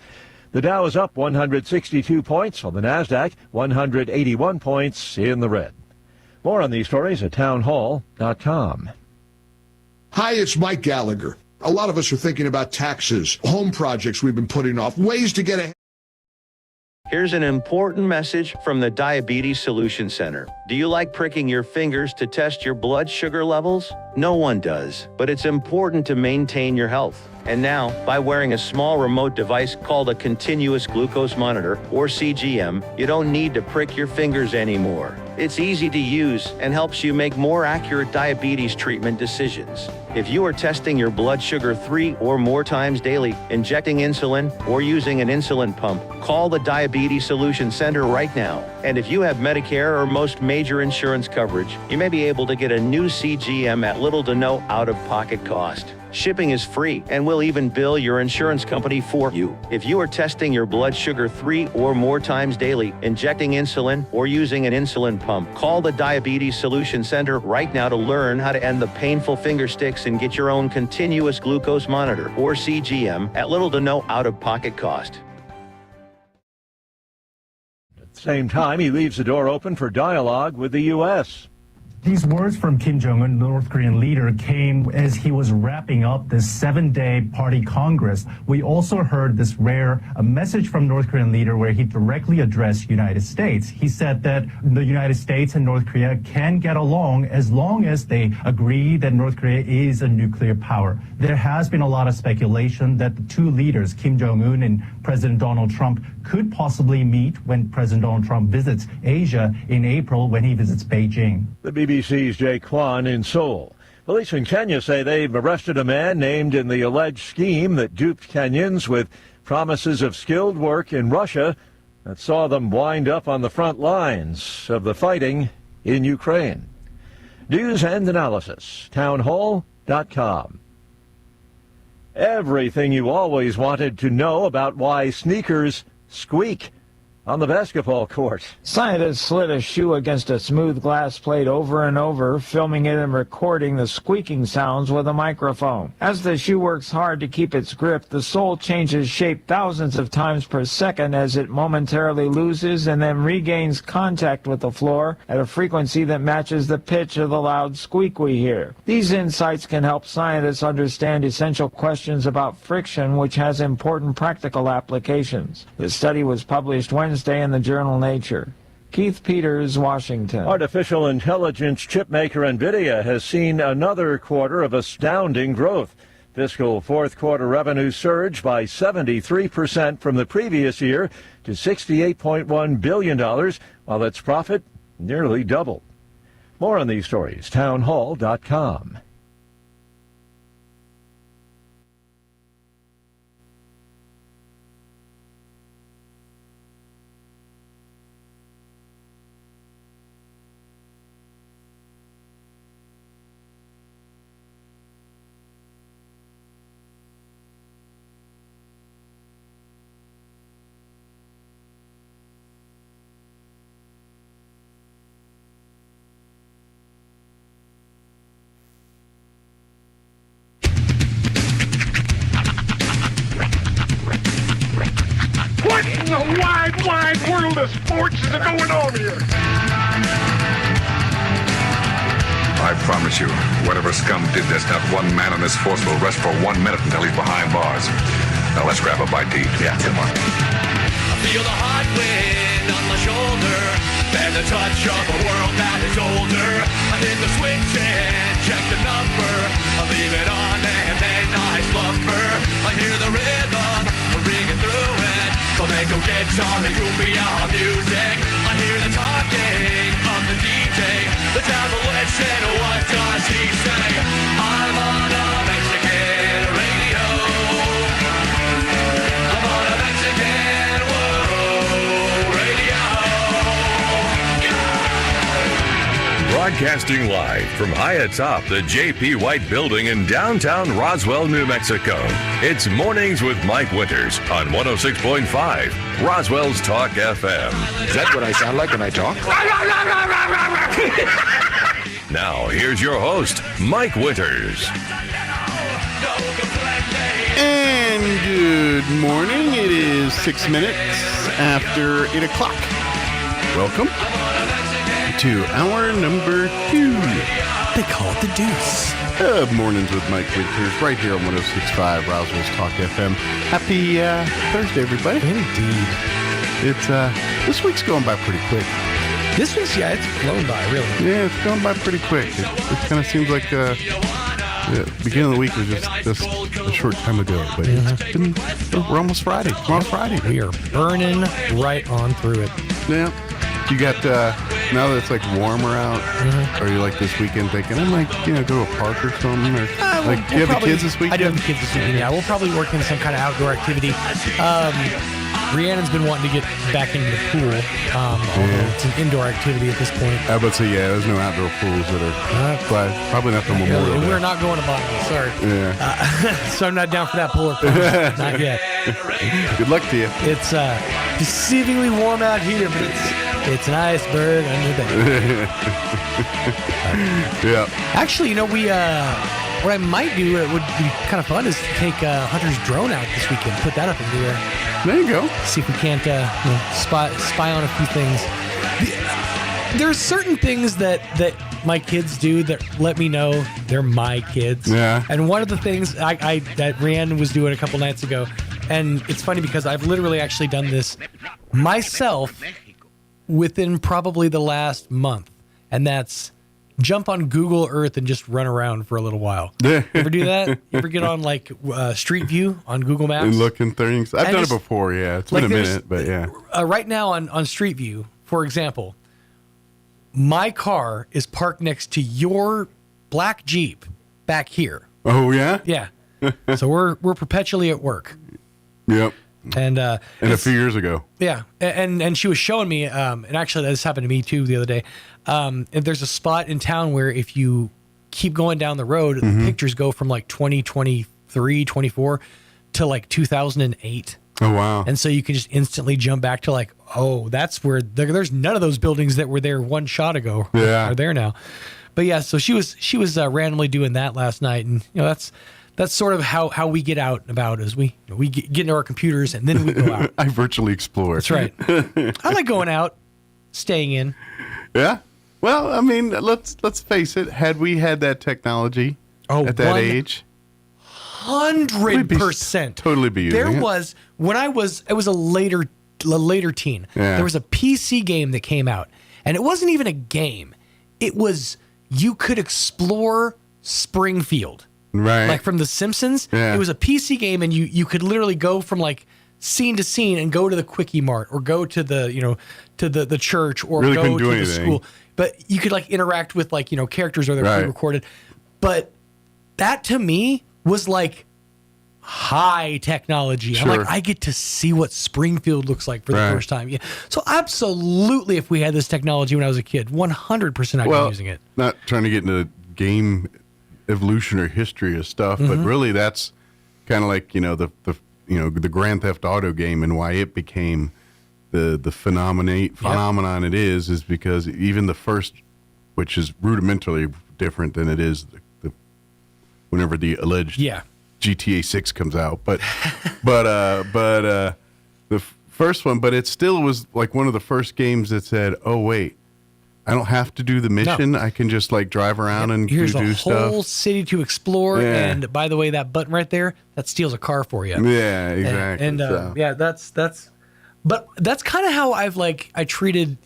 Speaker 1: The Dow is up 162 points, on the NASDAQ 181 points in the red. More on these stories at townhall.com.
Speaker 9: Hi, it's Mike Gallagher. A lot of us are thinking about taxes, home projects we've been putting off, ways to get ahead.
Speaker 24: Here's an important message from the Diabetes Solution Center. Do you like pricking your fingers to test your blood sugar levels? No one does, but it's important to maintain your health. And now, by wearing a small remote device called a continuous glucose monitor, or CGM, you don't need to prick your fingers anymore. It's easy to use and helps you make more accurate diabetes treatment decisions. If you are testing your blood sugar 3 or more times daily, injecting insulin, or using an insulin pump, call the Diabetes Solution Center right now. And if you have Medicare or most major insurance coverage, you may be able to get a new CGM at little to no out-of-pocket cost. Shipping is free, and we'll even bill your insurance company for you. If you are testing your blood sugar 3 or more times daily, injecting insulin, or using an insulin pump, call the Diabetes Solution Center right now to learn how to end the painful finger sticks and get your own continuous glucose monitor, or CGM, at little to no out-of-pocket cost.
Speaker 1: At the same time, he leaves the door open for dialogue with the U.S.
Speaker 25: These words from Kim Jong-un, North Korean leader, came as he was wrapping up this 7-day party congress. We also heard this rare message from North Korean leader where he directly addressed United States. He said that the United States and North Korea can get along as long as they agree that North Korea is a nuclear power. There has been a lot of speculation that the two leaders, Kim Jong-un and President Donald Trump, could possibly meet when President Donald Trump visits Asia in April when he visits Beijing.
Speaker 1: The BBC's Jay Kwan in Seoul. Police in Kenya say they've arrested a man named in the alleged scheme that duped Kenyans with promises of skilled work in Russia that saw them wind up on the front lines of the fighting in Ukraine. News and analysis, townhall.com. Everything you always wanted to know about why sneakers squeak on the basketball court.
Speaker 26: Scientists slid a shoe against a smooth glass plate over and over, filming it and recording the squeaking sounds with a microphone. As the shoe works hard to keep its grip, the sole changes shape thousands of times per second as it momentarily loses and then regains contact with the floor at a frequency that matches the pitch of the loud squeak we hear. These insights can help scientists understand essential questions about friction, which has important practical applications. The study was published Wednesday Wednesday in the journal Nature. Keith Peters, Washington.
Speaker 1: Artificial intelligence chipmaker NVIDIA has seen another quarter of astounding growth. Fiscal fourth quarter revenue surged by 73% from the previous year to $68.1 billion, while its profit nearly doubled. More on these stories, townhall.com.
Speaker 2: What in the wide world of sports is going on here?
Speaker 6: I promise you, whatever scum did this, not one man on this force will rest for 1 minute until he's behind bars. Now let's grab a bite to eat. Yeah, come on.
Speaker 10: I feel the hot wind on my shoulder and the touch of a world that is older. I hit the switch and check the number. I leave it on and then I slumber. I hear the rhythm ringing through it. Flamenco guitar and cumbia music. I hear the talking of the DJ. The devil listen, what does he say? I'm on a Mexican radio. I'm on a Mexican radio.
Speaker 12: Broadcasting live from high atop the J.P. White Building in downtown Roswell, New Mexico. It's Mornings with Mike Winters on 106.5 Roswell's Talk FM.
Speaker 20: Is that what I sound like when I talk?
Speaker 12: Now, here's your host, Mike Winters.
Speaker 13: And good morning. It is 6 minutes after 8 o'clock. Welcome to hour number 2.
Speaker 17: They call it the Deuce.
Speaker 13: Mornings with Mike Winters, right here on 106.5 Roswell's Talk FM. Happy Thursday, everybody.
Speaker 17: Indeed.
Speaker 13: It's this week's going by pretty quick.
Speaker 17: This week's, yeah, it's flown by, really.
Speaker 13: Yeah, it's going by pretty quick. It kind of seems like the beginning of the week was just a short time ago, but it's been, we're almost Friday. We're almost Friday.
Speaker 17: We are burning right on through it.
Speaker 13: Yeah. You got, now that it's like warmer out, or you like this weekend thinking, I might, go to a park or something, or like, do you have the kids this weekend?
Speaker 17: I do have the kids this weekend, yeah. We'll probably work in some kind of outdoor activity. Rhiannon's been wanting to get back into the pool. It's an indoor activity at this point.
Speaker 13: I would say, yeah, there's no outdoor pools that are, probably not the Memorial Day.
Speaker 17: We're not going to Botany, sorry.
Speaker 13: Yeah.
Speaker 17: So I'm not down for that pool. Not yet.
Speaker 13: Good luck to you.
Speaker 17: It's deceivingly warm out here, but it's an iceberg under there.
Speaker 13: Yeah.
Speaker 17: Actually, what I might do, it would be kind of fun, is to take Hunter's drone out this weekend, put that up in the air.
Speaker 13: There you go.
Speaker 17: See if we can't spy on a few things. There's certain things that my kids do that let me know they're my kids.
Speaker 13: Yeah.
Speaker 17: And one of the things that Rhiannon was doing a couple nights ago, and it's funny because I've literally actually done this myself within probably the last month, and that's jump on Google Earth and just run around for a little while. You ever do that? You ever get on Street View on Google Maps?
Speaker 13: And looking things. I've done it before, yeah. It's been a minute, but yeah.
Speaker 17: Right now on Street View, for example, my car is parked next to your black Jeep back here.
Speaker 13: Oh, yeah?
Speaker 17: Yeah. So we're perpetually at work.
Speaker 13: Yep.
Speaker 17: And
Speaker 13: a few years ago.
Speaker 17: Yeah. And she was showing me, and actually this happened to me too the other day. And there's a spot in town where if you keep going down the road, the pictures go from 2023, 24 to 2008.
Speaker 13: Oh, wow.
Speaker 17: And so you can just instantly jump back to that's where there's none of those buildings that were there one shot ago are there now. But yeah, so she was randomly doing that last night. And that's sort of how we get out and about, is we get into our computers and then we go out.
Speaker 13: I virtually explore.
Speaker 17: That's right. I like going out, staying in.
Speaker 13: Yeah. Well, I mean, let's face it. Had we had that technology at that age,
Speaker 17: 100%,
Speaker 13: totally be using it.
Speaker 17: It was a later later teen.
Speaker 13: Yeah.
Speaker 17: There was a PC game that came out, and it wasn't even a game. It was, you could explore Springfield.
Speaker 13: Right.
Speaker 17: Like from The Simpsons.
Speaker 13: Yeah.
Speaker 17: It was a PC game, and you could literally go from like scene to scene and go to the Quickie Mart or go to the, to the church or
Speaker 13: Really
Speaker 17: go
Speaker 13: couldn't
Speaker 17: to
Speaker 13: do
Speaker 17: the
Speaker 13: anything.
Speaker 17: school. But you could like interact with like, characters or they're
Speaker 13: Right.
Speaker 17: pre-recorded. But that to me was like high technology. I'm
Speaker 13: Sure.
Speaker 17: like, I get to see what Springfield looks like for the
Speaker 13: Right.
Speaker 17: first time. Yeah. So absolutely, if we had this technology when I was a kid, 100% I'd be using it.
Speaker 13: Not trying to get into game evolution or history of stuff, but really that's kind of like, the Grand Theft Auto game and why it became the phenomenon it is because even the first, which is rudimentarily different than it is the whenever the alleged GTA 6 comes out, but the first one, but it still was like one of the first games that said, oh wait, I don't have to do the mission. I can just like drive around and
Speaker 17: Here's
Speaker 13: do
Speaker 17: a
Speaker 13: stuff.
Speaker 17: whole city to explore,
Speaker 13: Yeah.
Speaker 17: and by the way, that button right there, that steals a car for you.
Speaker 13: Yeah, exactly.
Speaker 17: And
Speaker 13: So-
Speaker 17: yeah, that's but that's kind of how I treated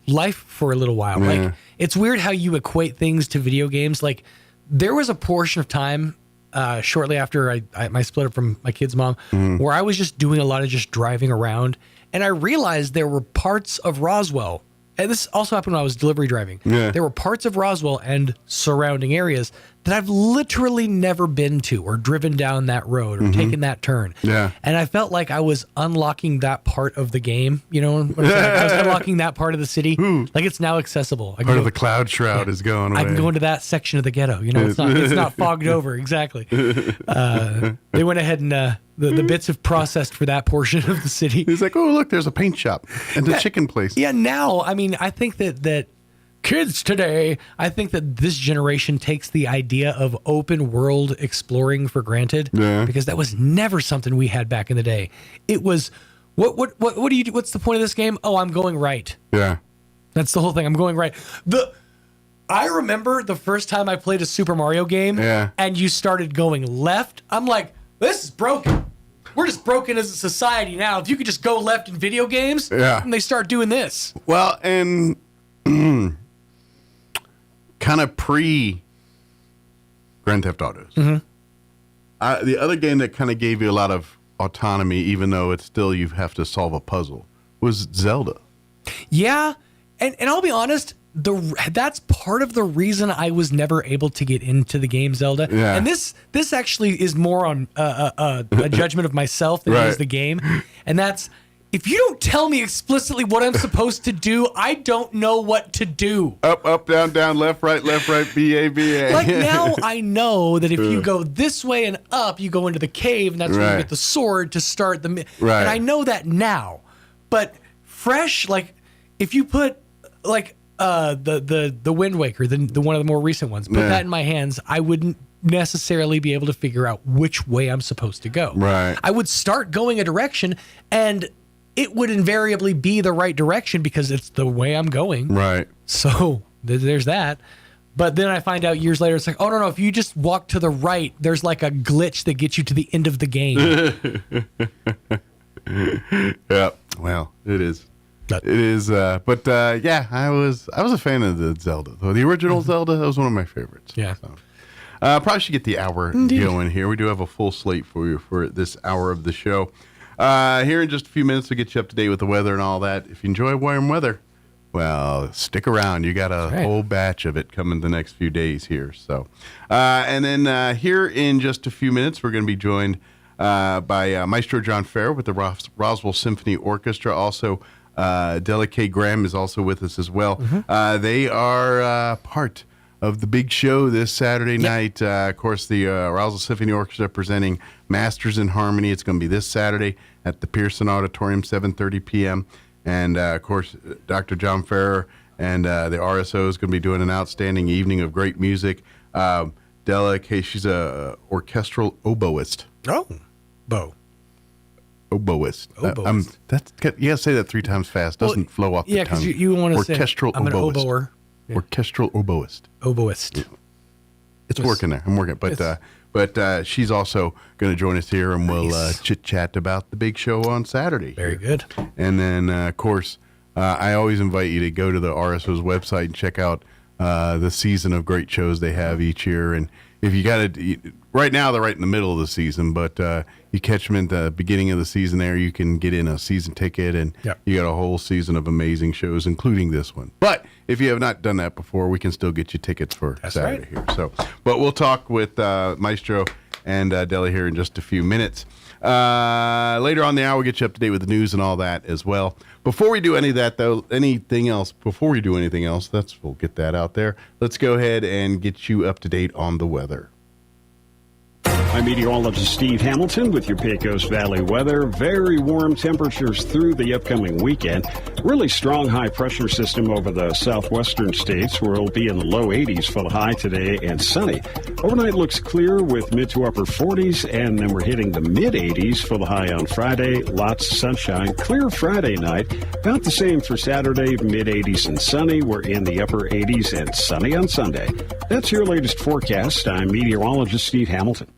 Speaker 17: life for a little while.
Speaker 13: Yeah.
Speaker 17: Like it's weird how you equate things to video games. Like there was a portion of time shortly after I split up from my kid's mom where I was just doing a lot of just driving around, and I realized there were parts of Roswell. And this also happened when I was delivery driving.
Speaker 13: Yeah.
Speaker 17: There were parts of Roswell and surrounding areas that I've literally never been to or driven down that road or taken that turn.
Speaker 13: Yeah.
Speaker 17: And I felt like I was unlocking that part of the game, what I'm saying? I was unlocking that part of the city. Like it's now accessible. I
Speaker 13: Part of the cloud shroud is going away.
Speaker 17: I can go into that section of the ghetto. It's not fogged over. Exactly. They went ahead and the bits have processed for that portion of the city.
Speaker 13: He's like, oh, look, there's a paint shop and a chicken place.
Speaker 17: Yeah, now, I mean, I think that kids today, I think that this generation takes the idea of open world exploring for granted.
Speaker 13: Yeah.
Speaker 17: Because that was never something we had back in the day. It was, what do you do? What's the point of this game? Oh, I'm going right.
Speaker 13: Yeah.
Speaker 17: That's the whole thing. I'm going right. I remember the first time I played a Super Mario game and you started going left. I'm like, this is broken. We're just broken as a society now. If you could just go left in video games, and they start doing this.
Speaker 13: Well, and kind of pre Grand Theft Autos. The other game that kind of gave you a lot of autonomy, even though it's still you have to solve a puzzle, was Zelda.
Speaker 17: Yeah, and I'll be honest, that's part of the reason I was never able to get into the game Zelda.
Speaker 13: Yeah.
Speaker 17: And this actually is more on a judgment of myself than it is the game. And that's, if you don't tell me explicitly what I'm supposed to do, I don't know what to do.
Speaker 13: Up, down, down, left, right, B-A, B-A.
Speaker 17: Like now I know that if you go this way and up, you go into the cave, and that's where you get the sword to start the...
Speaker 13: Right.
Speaker 17: And I know that now. But fresh, like, if you put, like... the Wind Waker, the one of the more recent ones. Put that in my hands, I wouldn't necessarily be able to figure out which way I'm supposed to go.
Speaker 13: Right.
Speaker 17: I would start going a direction, and it would invariably be the right direction because it's the way I'm going.
Speaker 13: Right.
Speaker 17: So there's that. But then I find out years later, it's like, oh, no, if you just walk to the right, there's like a glitch that gets you to the end of the game.
Speaker 13: Yeah. Well, it is. It is, but yeah, I was a fan of the Zelda. The original Zelda, that was one of my favorites.
Speaker 17: Yeah.
Speaker 13: So. Probably should get the hour going here. We do have a full slate for you for this hour of the show. Here in just a few minutes, we'll get you up to date with the weather and all that. If you enjoy warm weather, well, stick around. You got a whole batch of it coming the next few days here. So, and then here in just a few minutes, we're going to be joined by Maestro John Farrer with the Roswell Symphony Orchestra. Also, Della K. Graham is also with us as well. They are part of the big show this Saturday night. Of course, the Roswell Symphony Orchestra presenting Masters in Harmony. It's going to be this Saturday at the Pearson Auditorium, 7:30 p.m. And, of course, Dr. John Farrer and the RSO is going to be doing an outstanding evening of great music. Della K., she's a orchestral oboist.
Speaker 17: Oh, bow.
Speaker 13: Oboist. You gotta say that 3 times fast. Doesn't flow off the tongue.
Speaker 17: Yeah, because you want to say,
Speaker 13: orchestral
Speaker 17: I'm
Speaker 13: oboist.
Speaker 17: an oboer. Yeah.
Speaker 13: Orchestral oboist.
Speaker 17: Oboist.
Speaker 13: It's working there. I'm working, but she's also going to join us here, and we'll chit chat about the big show on Saturday.
Speaker 11: Very good.
Speaker 13: And then, of course, I always invite you to go to the RSO's website and check out the season of great shows they have each year. And if you got to, right now they're right in the middle of the season, but you catch them at the beginning of the season there, you can get in a season ticket, and you got a whole season of amazing shows, including this one. But if you have not done that before, we can still get you tickets for Saturday here. So, but we'll talk with Maestro and Deli here in just a few minutes. Later on the hour, we'll get you up to date with the news and all that as well. Before we do any of that, though, we'll get that out there. Let's go ahead and get you up to date on the weather.
Speaker 14: I'm meteorologist Steve Hamilton with your Pecos Valley weather. Very warm temperatures through the upcoming weekend. Really strong high pressure system over the southwestern states where it'll be in the low 80s for the high today and sunny. Overnight looks clear with mid to upper 40s, and then we're hitting the mid 80s for the high on Friday. Lots of sunshine. Clear Friday night. About the same for Saturday, mid 80s and sunny. We're in the upper 80s and sunny on Sunday. That's your latest forecast. I'm meteorologist Steve Hamilton.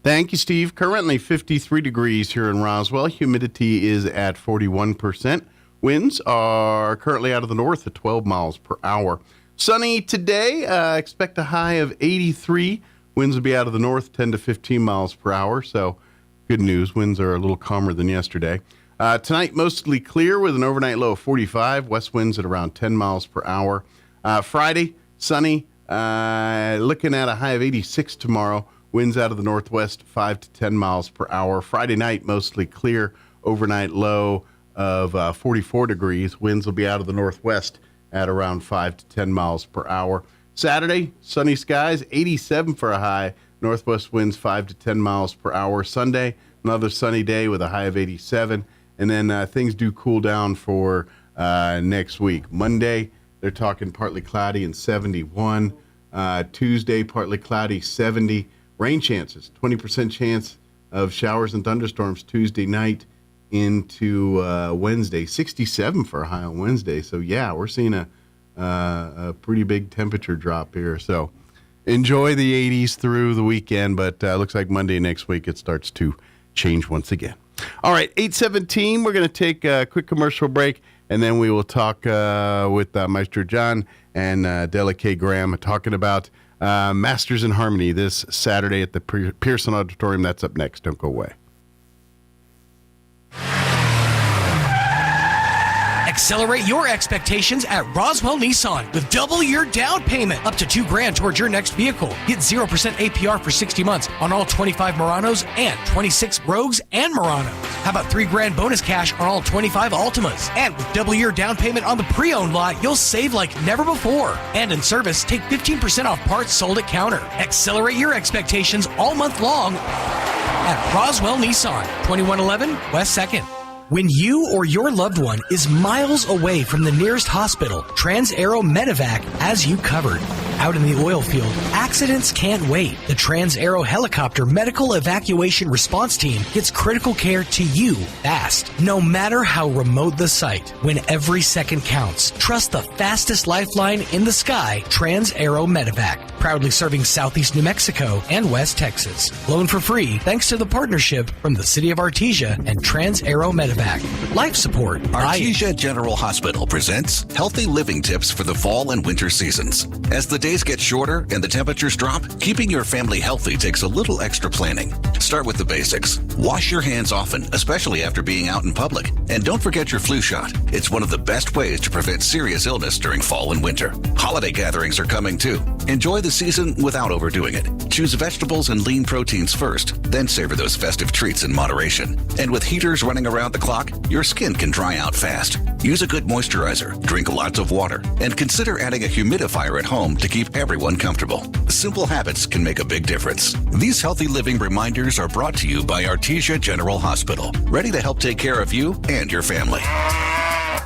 Speaker 13: Thank you, Steve. Currently 53 degrees here in Roswell. Humidity is at 41%. Winds are currently out of the north at 12 miles per hour. Sunny today. Expect a high of 83. Winds will be out of the north 10 to 15 miles per hour. So good news. Winds are a little calmer than yesterday. Tonight, mostly clear with an overnight low of 45. West winds at around 10 miles per hour. Friday, sunny. Looking at a high of 86 tomorrow. Winds out of the northwest, 5 to 10 miles per hour. Friday night, mostly clear. Overnight low of 44 degrees. Winds will be out of the northwest at around 5 to 10 miles per hour. Saturday, sunny skies, 87 for a high. Northwest winds 5 to 10 miles per hour. Sunday, another sunny day with a high of 87. And then things do cool down for next week. Monday, they're talking partly cloudy and 71. Tuesday, partly cloudy, 70. Rain chances, 20% chance of showers and thunderstorms Tuesday night into Wednesday. 67 for a high on Wednesday. So, yeah, we're seeing a pretty big temperature drop here. So enjoy the 80s through the weekend, but looks like Monday next week it starts to change once again. All right, 8:17, we're going to take a quick commercial break, and then we will talk with Maestro John and Della K. Graham talking about Masters in Harmony this Saturday at the Pearson Auditorium. That's up next. Don't go away.
Speaker 17: Accelerate your expectations at Roswell Nissan with double your down payment, up to $2,000 towards your next vehicle. Get 0% APR for 60 months on all 25 Muranos and 26 Rogues and Muranos. How about $3,000 bonus cash on all 25 Altimas? And with double your down payment on the pre-owned lot, you'll save like never before. And in service, take 15% off parts sold at counter. Accelerate your expectations all month long at Roswell Nissan, 2111 West 2nd. When you or your loved one is miles away from the nearest hospital, Trans-Aero Medevac has you covered. Out in the oil field, accidents can't wait. The Trans-Aero Helicopter Medical Evacuation Response Team gets critical care to you fast. No matter how remote the site, when every second counts, trust the fastest lifeline in the sky, Trans-Aero Medevac. Proudly serving Southeast New Mexico and West Texas. Loan for free thanks to the partnership from the City of Artesia and Trans-Aero Medevac. Life support.
Speaker 3: Artesia General Hospital presents Healthy Living Tips for the fall and winter seasons. As the days get shorter and the temperatures drop, keeping your family healthy takes a little extra planning. Start with the basics. Wash your hands often, especially after being out in public. And don't forget your flu shot. It's one of the best ways to prevent serious illness during fall and winter. Holiday gatherings are coming too. Enjoy the season without overdoing it. Choose vegetables and lean proteins first, then savor those festive treats in moderation. And with heaters running around the clock, your skin can dry out fast. Use a good moisturizer, drink lots of water, and consider adding a humidifier at home to keep everyone comfortable. Simple habits can make a big difference. These healthy living reminders are brought to you by Artesia General Hospital, ready to help take care of you and your family.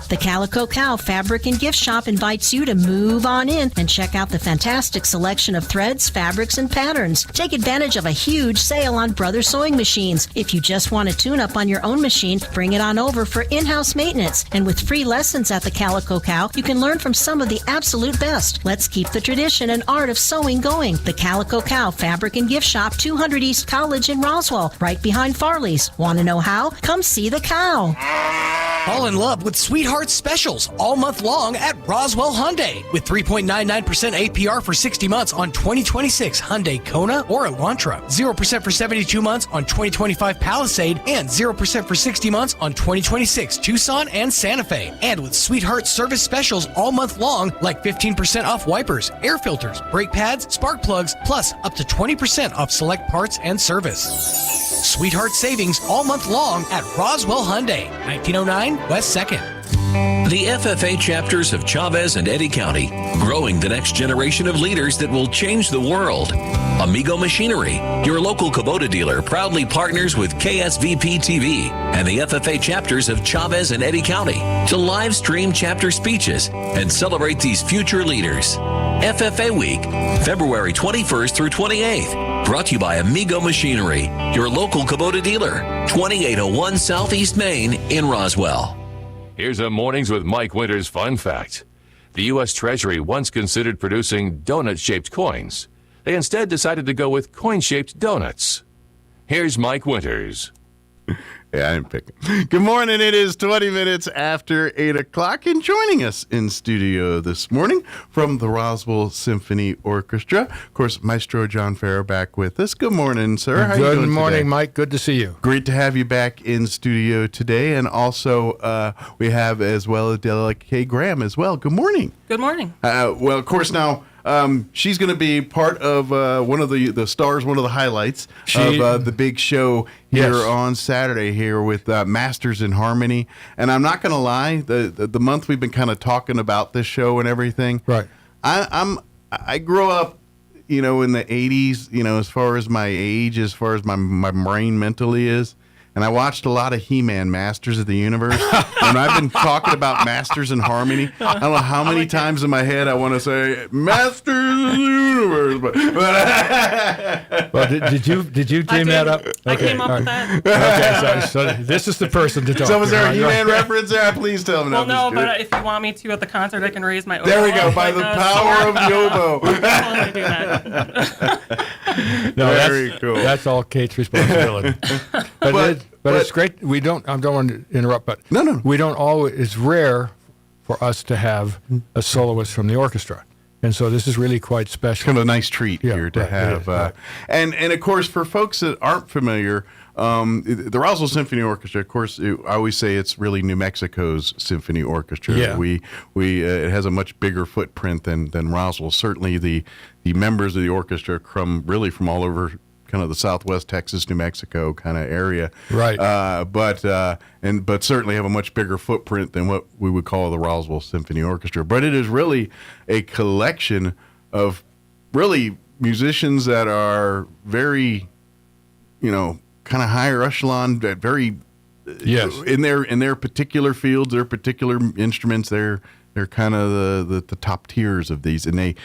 Speaker 11: The Calico Cow Fabric and Gift Shop invites you to move on in and check out the fantastic selection of threads, fabrics, and patterns. Take advantage of a huge sale on Brother sewing machines. If you just want to tune up on your own machine, bring it on over for in-house maintenance. And with free lessons at the Calico Cow, you can learn from some of the absolute best. Let's keep the tradition and art of sewing going. The Calico Cow Fabric and Gift Shop, 200 East College in Roswell, right behind Farley's. Want to know how? Come see the cow.
Speaker 17: Fall in love with Sweetheart Specials all month long at Roswell Hyundai with 3.99% APR for 60 months on 2026 Hyundai Kona or Elantra, 0% for 72 months on 2025 Palisade, and 0% for 60 months on 2026 Tucson and Santa Fe. And with Sweetheart Service Specials all month long, like 15% off wipers, air filters, brake pads, spark plugs, plus up to 20% off select parts and service. Sweetheart savings all month long at Roswell Hyundai, 1909 West 2nd.
Speaker 22: The FFA chapters of Chavez and Eddy County, growing the next generation of leaders that will change the world. Amigo Machinery, your local Kubota dealer, proudly partners with KSVP TV and the FFA chapters of Chavez and Eddy County to live stream chapter speeches and celebrate these future leaders. FFA Week, February 21st through 28th. Brought to you by Amigo Machinery, your local Kubota dealer, 2801 Southeast Main in Roswell.
Speaker 12: Here's a Mornings with Mike Winters fun fact. The U.S. Treasury once considered producing donut-shaped coins. They instead decided to go with coin-shaped donuts. Here's Mike Winters.
Speaker 13: Yeah, I didn't pick it. Good morning. It is 20 minutes after 8 o'clock, and joining us in studio this morning from the Roswell Symphony Orchestra, of course, Maestro John Farrow back with us. Good morning, sir. How
Speaker 15: Good
Speaker 13: you doing
Speaker 15: morning,
Speaker 13: today?
Speaker 15: Mike. Good to see you.
Speaker 13: Great to have you back in studio today, and also we have as well Adela K. Graham as well. Good morning.
Speaker 16: Good morning.
Speaker 13: Well, of course, now she's going to be part of one of the stars, one of the highlights of the big show here on Saturday here with Masters in Harmony. And I'm not going to lie, the month we've been kind of talking about this show and everything.
Speaker 15: Right.
Speaker 13: I grew up, in the 80s, as far as my age, as far as my brain mentally is. And I watched a lot of He-Man, Masters of the Universe. And I've been talking about Masters in Harmony. I don't know how many times in my head I want to say Masters of the Universe.
Speaker 15: Well, did you dream that up?
Speaker 16: I came up with that.
Speaker 15: Okay, so this is the person to talk.
Speaker 13: So was there a He-Man reference there? Please tell me.
Speaker 16: Well, no, but if you want me to at the concert, I can raise my oboe.
Speaker 13: There we go. By the power of the oboe.
Speaker 16: Totally do that.
Speaker 15: No,
Speaker 13: Very cool.
Speaker 15: That's all Kate's responsibility. But it's great. I don't want to interrupt, but
Speaker 13: no.
Speaker 15: We don't always. It's rare for us to have a soloist from the orchestra, and so this is really quite special.
Speaker 13: Kind of a nice treat here to have. And of course, for folks that aren't familiar, the Roswell Symphony Orchestra, of course, I always say it's really New Mexico's symphony orchestra.
Speaker 15: Yeah.
Speaker 13: It has a much bigger footprint than Roswell. Certainly, the members of the orchestra come really from all over kind of the Southwest Texas, New Mexico kind of area,
Speaker 15: right?
Speaker 13: But certainly have a much bigger footprint than what we would call the Roswell Symphony Orchestra. But it is really a collection of really musicians that are very, kind of higher echelon, that very in their particular fields, their particular instruments. They're kind of the top tiers of these, and they.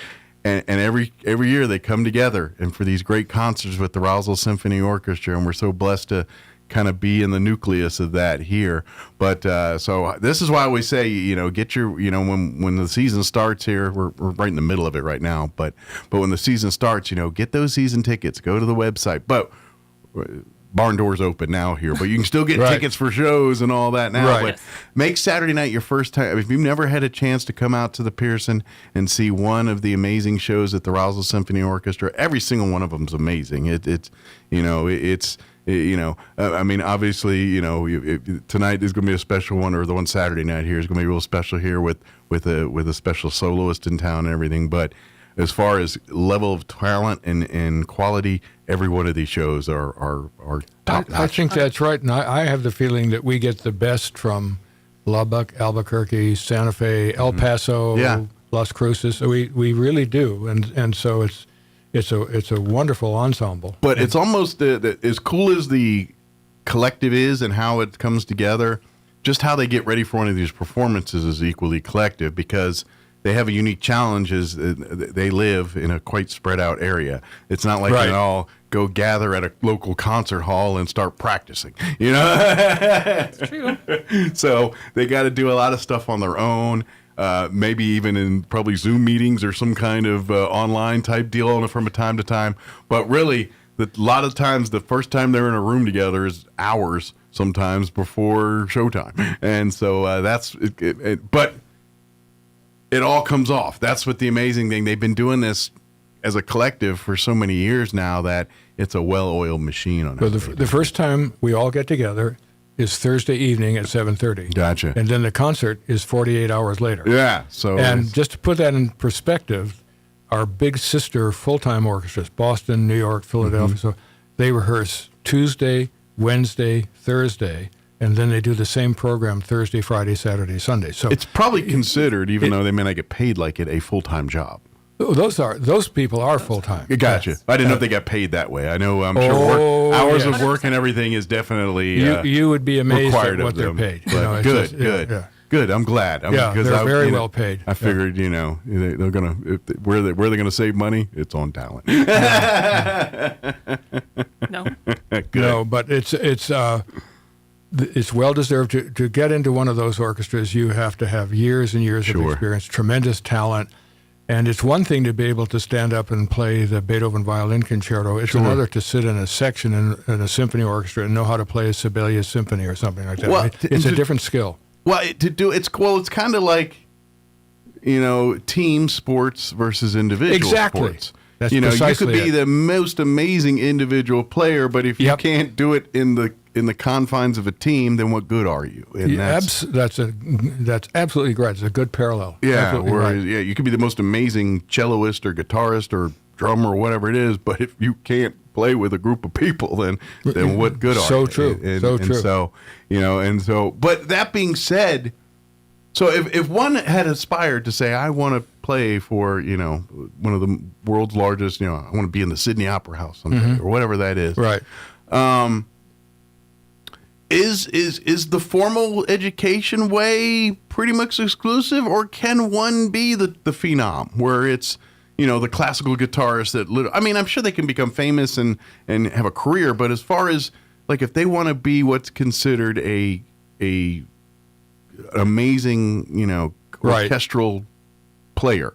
Speaker 13: And every year they come together and for these great concerts with the Roswell Symphony Orchestra, and we're so blessed to kind of be in the nucleus of that here. But so this is why we say, get your, when the season starts here, we're right in the middle of it right now. But when the season starts, get those season tickets, go to the website. But barn doors open now here, but you can still get tickets for shows and all that now. But make Saturday night your first time. If you've never had a chance to come out to the Pearson and see one of the amazing shows at the Roswell Symphony Orchestra, every single one of them is amazing. I mean, obviously, tonight is going to be a special one, or the one Saturday night here is going to be real special here with a special soloist in town and everything. But as far as level of talent and quality, every one of these shows are top notch.
Speaker 15: I think that's right, and I have the feeling that we get the best from Lubbock, Albuquerque, Santa Fe, El Paso, Las Cruces. We really do, and so it's a wonderful ensemble.
Speaker 13: But it's almost as cool as the collective is and how it comes together. just how they get ready for one of these performances is equally collective because they have a unique challenge as they live in a quite spread out area. It's not like
Speaker 15: Right.
Speaker 13: they all go gather at a local concert hall and start practicing, you know?
Speaker 16: That's true.
Speaker 13: So they got to do a lot of stuff on their own, maybe even in probably Zoom meetings or some kind of online type deal from time to time. But really, a lot of times, the first time they're in a room together is hours sometimes before showtime. And so that's it. But it all comes off. That's what the amazing thing. They've been doing this as a collective for so many years now that it's a well-oiled machine on it.
Speaker 15: So the first time we all get together is Thursday evening at 7:30.
Speaker 13: Gotcha.
Speaker 15: And then the concert is 48 hours later.
Speaker 13: Yeah. So
Speaker 15: and just to put that in perspective, our big sister full-time orchestras, Boston, New York, Philadelphia, so they rehearse Tuesday, Wednesday, Thursday, and then they do the same program Thursday, Friday, Saturday, Sunday. So
Speaker 13: it's probably considered, even though they may not get paid like it, a full-time job.
Speaker 15: Those people are full-time.
Speaker 13: Gotcha.
Speaker 15: Yes.
Speaker 13: I didn't know if they got paid that way. I know, I'm sure hours of work and everything is definitely
Speaker 15: you would be amazed
Speaker 13: required
Speaker 15: at what
Speaker 13: of
Speaker 15: they're
Speaker 13: them.
Speaker 15: paid. You
Speaker 13: But
Speaker 15: know, it's
Speaker 13: good,
Speaker 15: just-
Speaker 13: good.
Speaker 15: yeah.
Speaker 13: Good. I'm glad.
Speaker 15: They're very well paid.
Speaker 13: I figured, they're gonna where they're gonna save money. It's on talent.
Speaker 16: No.
Speaker 13: Good.
Speaker 15: No, but it's well deserved to get into one of those orchestras. You have to have years and years of experience, tremendous talent, and it's one thing to be able to stand up and play the Beethoven Violin Concerto. It's another to sit in a section in a symphony orchestra and know how to play a Sibelius Symphony or something like that.
Speaker 13: Well,
Speaker 15: it's a different skill.
Speaker 13: Well, it's kind of like team sports versus individual sports.
Speaker 15: That's
Speaker 13: you
Speaker 15: precisely
Speaker 13: could be
Speaker 15: it.
Speaker 13: the most amazing individual player, but if you can't do it in the confines of a team, then what good are you? And
Speaker 15: that's absolutely right. It's a good parallel.
Speaker 13: yeah,
Speaker 15: Absolutely right.
Speaker 13: you could be the most amazing celloist or guitarist or drummer or whatever it is, but if you can't play with a group of people, then what good are you?
Speaker 15: So true. So true.
Speaker 13: And so, but that being said, so if one had aspired to say, I want to play for, one of the world's largest, I want to be in the Sydney Opera House someday, or whatever that is.
Speaker 15: Right.
Speaker 13: Is the formal education way pretty much exclusive, or can one be the phenom where it's, the classical guitarist that I'm sure they can become famous and have a career, but as far as like if they want to be what's considered a amazing, orchestral player,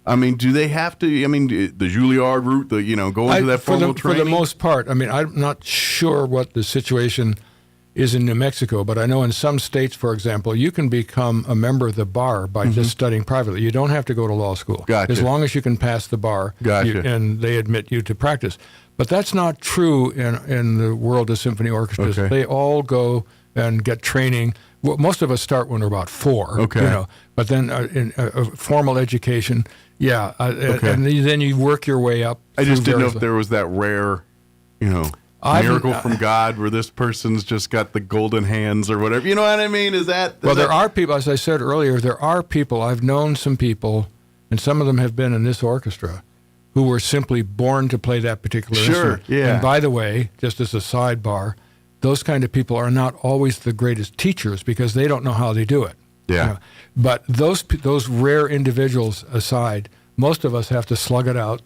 Speaker 13: do they have to? The Juilliard route, go into that formal training?
Speaker 15: For the most part, I'm not sure what the situation is in New Mexico, but I know in some states, for example, you can become a member of the bar by just studying privately. You don't have to go to law school.
Speaker 13: Gotcha.
Speaker 15: As long as you can pass the bar,
Speaker 13: Gotcha.
Speaker 15: and they admit you to practice. But that's not true in the world of symphony orchestras.
Speaker 13: Okay.
Speaker 15: They all go and get training. Well, most of us start when we're about 4.
Speaker 13: Okay.
Speaker 15: But then in formal education, and then you work your way up.
Speaker 13: I just didn't know if
Speaker 15: various-
Speaker 13: there was that rare, miracle from God where this person's just got the golden hands or whatever. You know what I mean?
Speaker 15: There are people, as I said earlier, I've known some people, and some of them have been in this orchestra, who were simply born to play that particular instrument.
Speaker 13: Yeah.
Speaker 15: And by the way, just as a sidebar, those kind of people are not always the greatest teachers because they don't know how they do it.
Speaker 13: Yeah.
Speaker 15: But those rare individuals aside, most of us have to slug it out,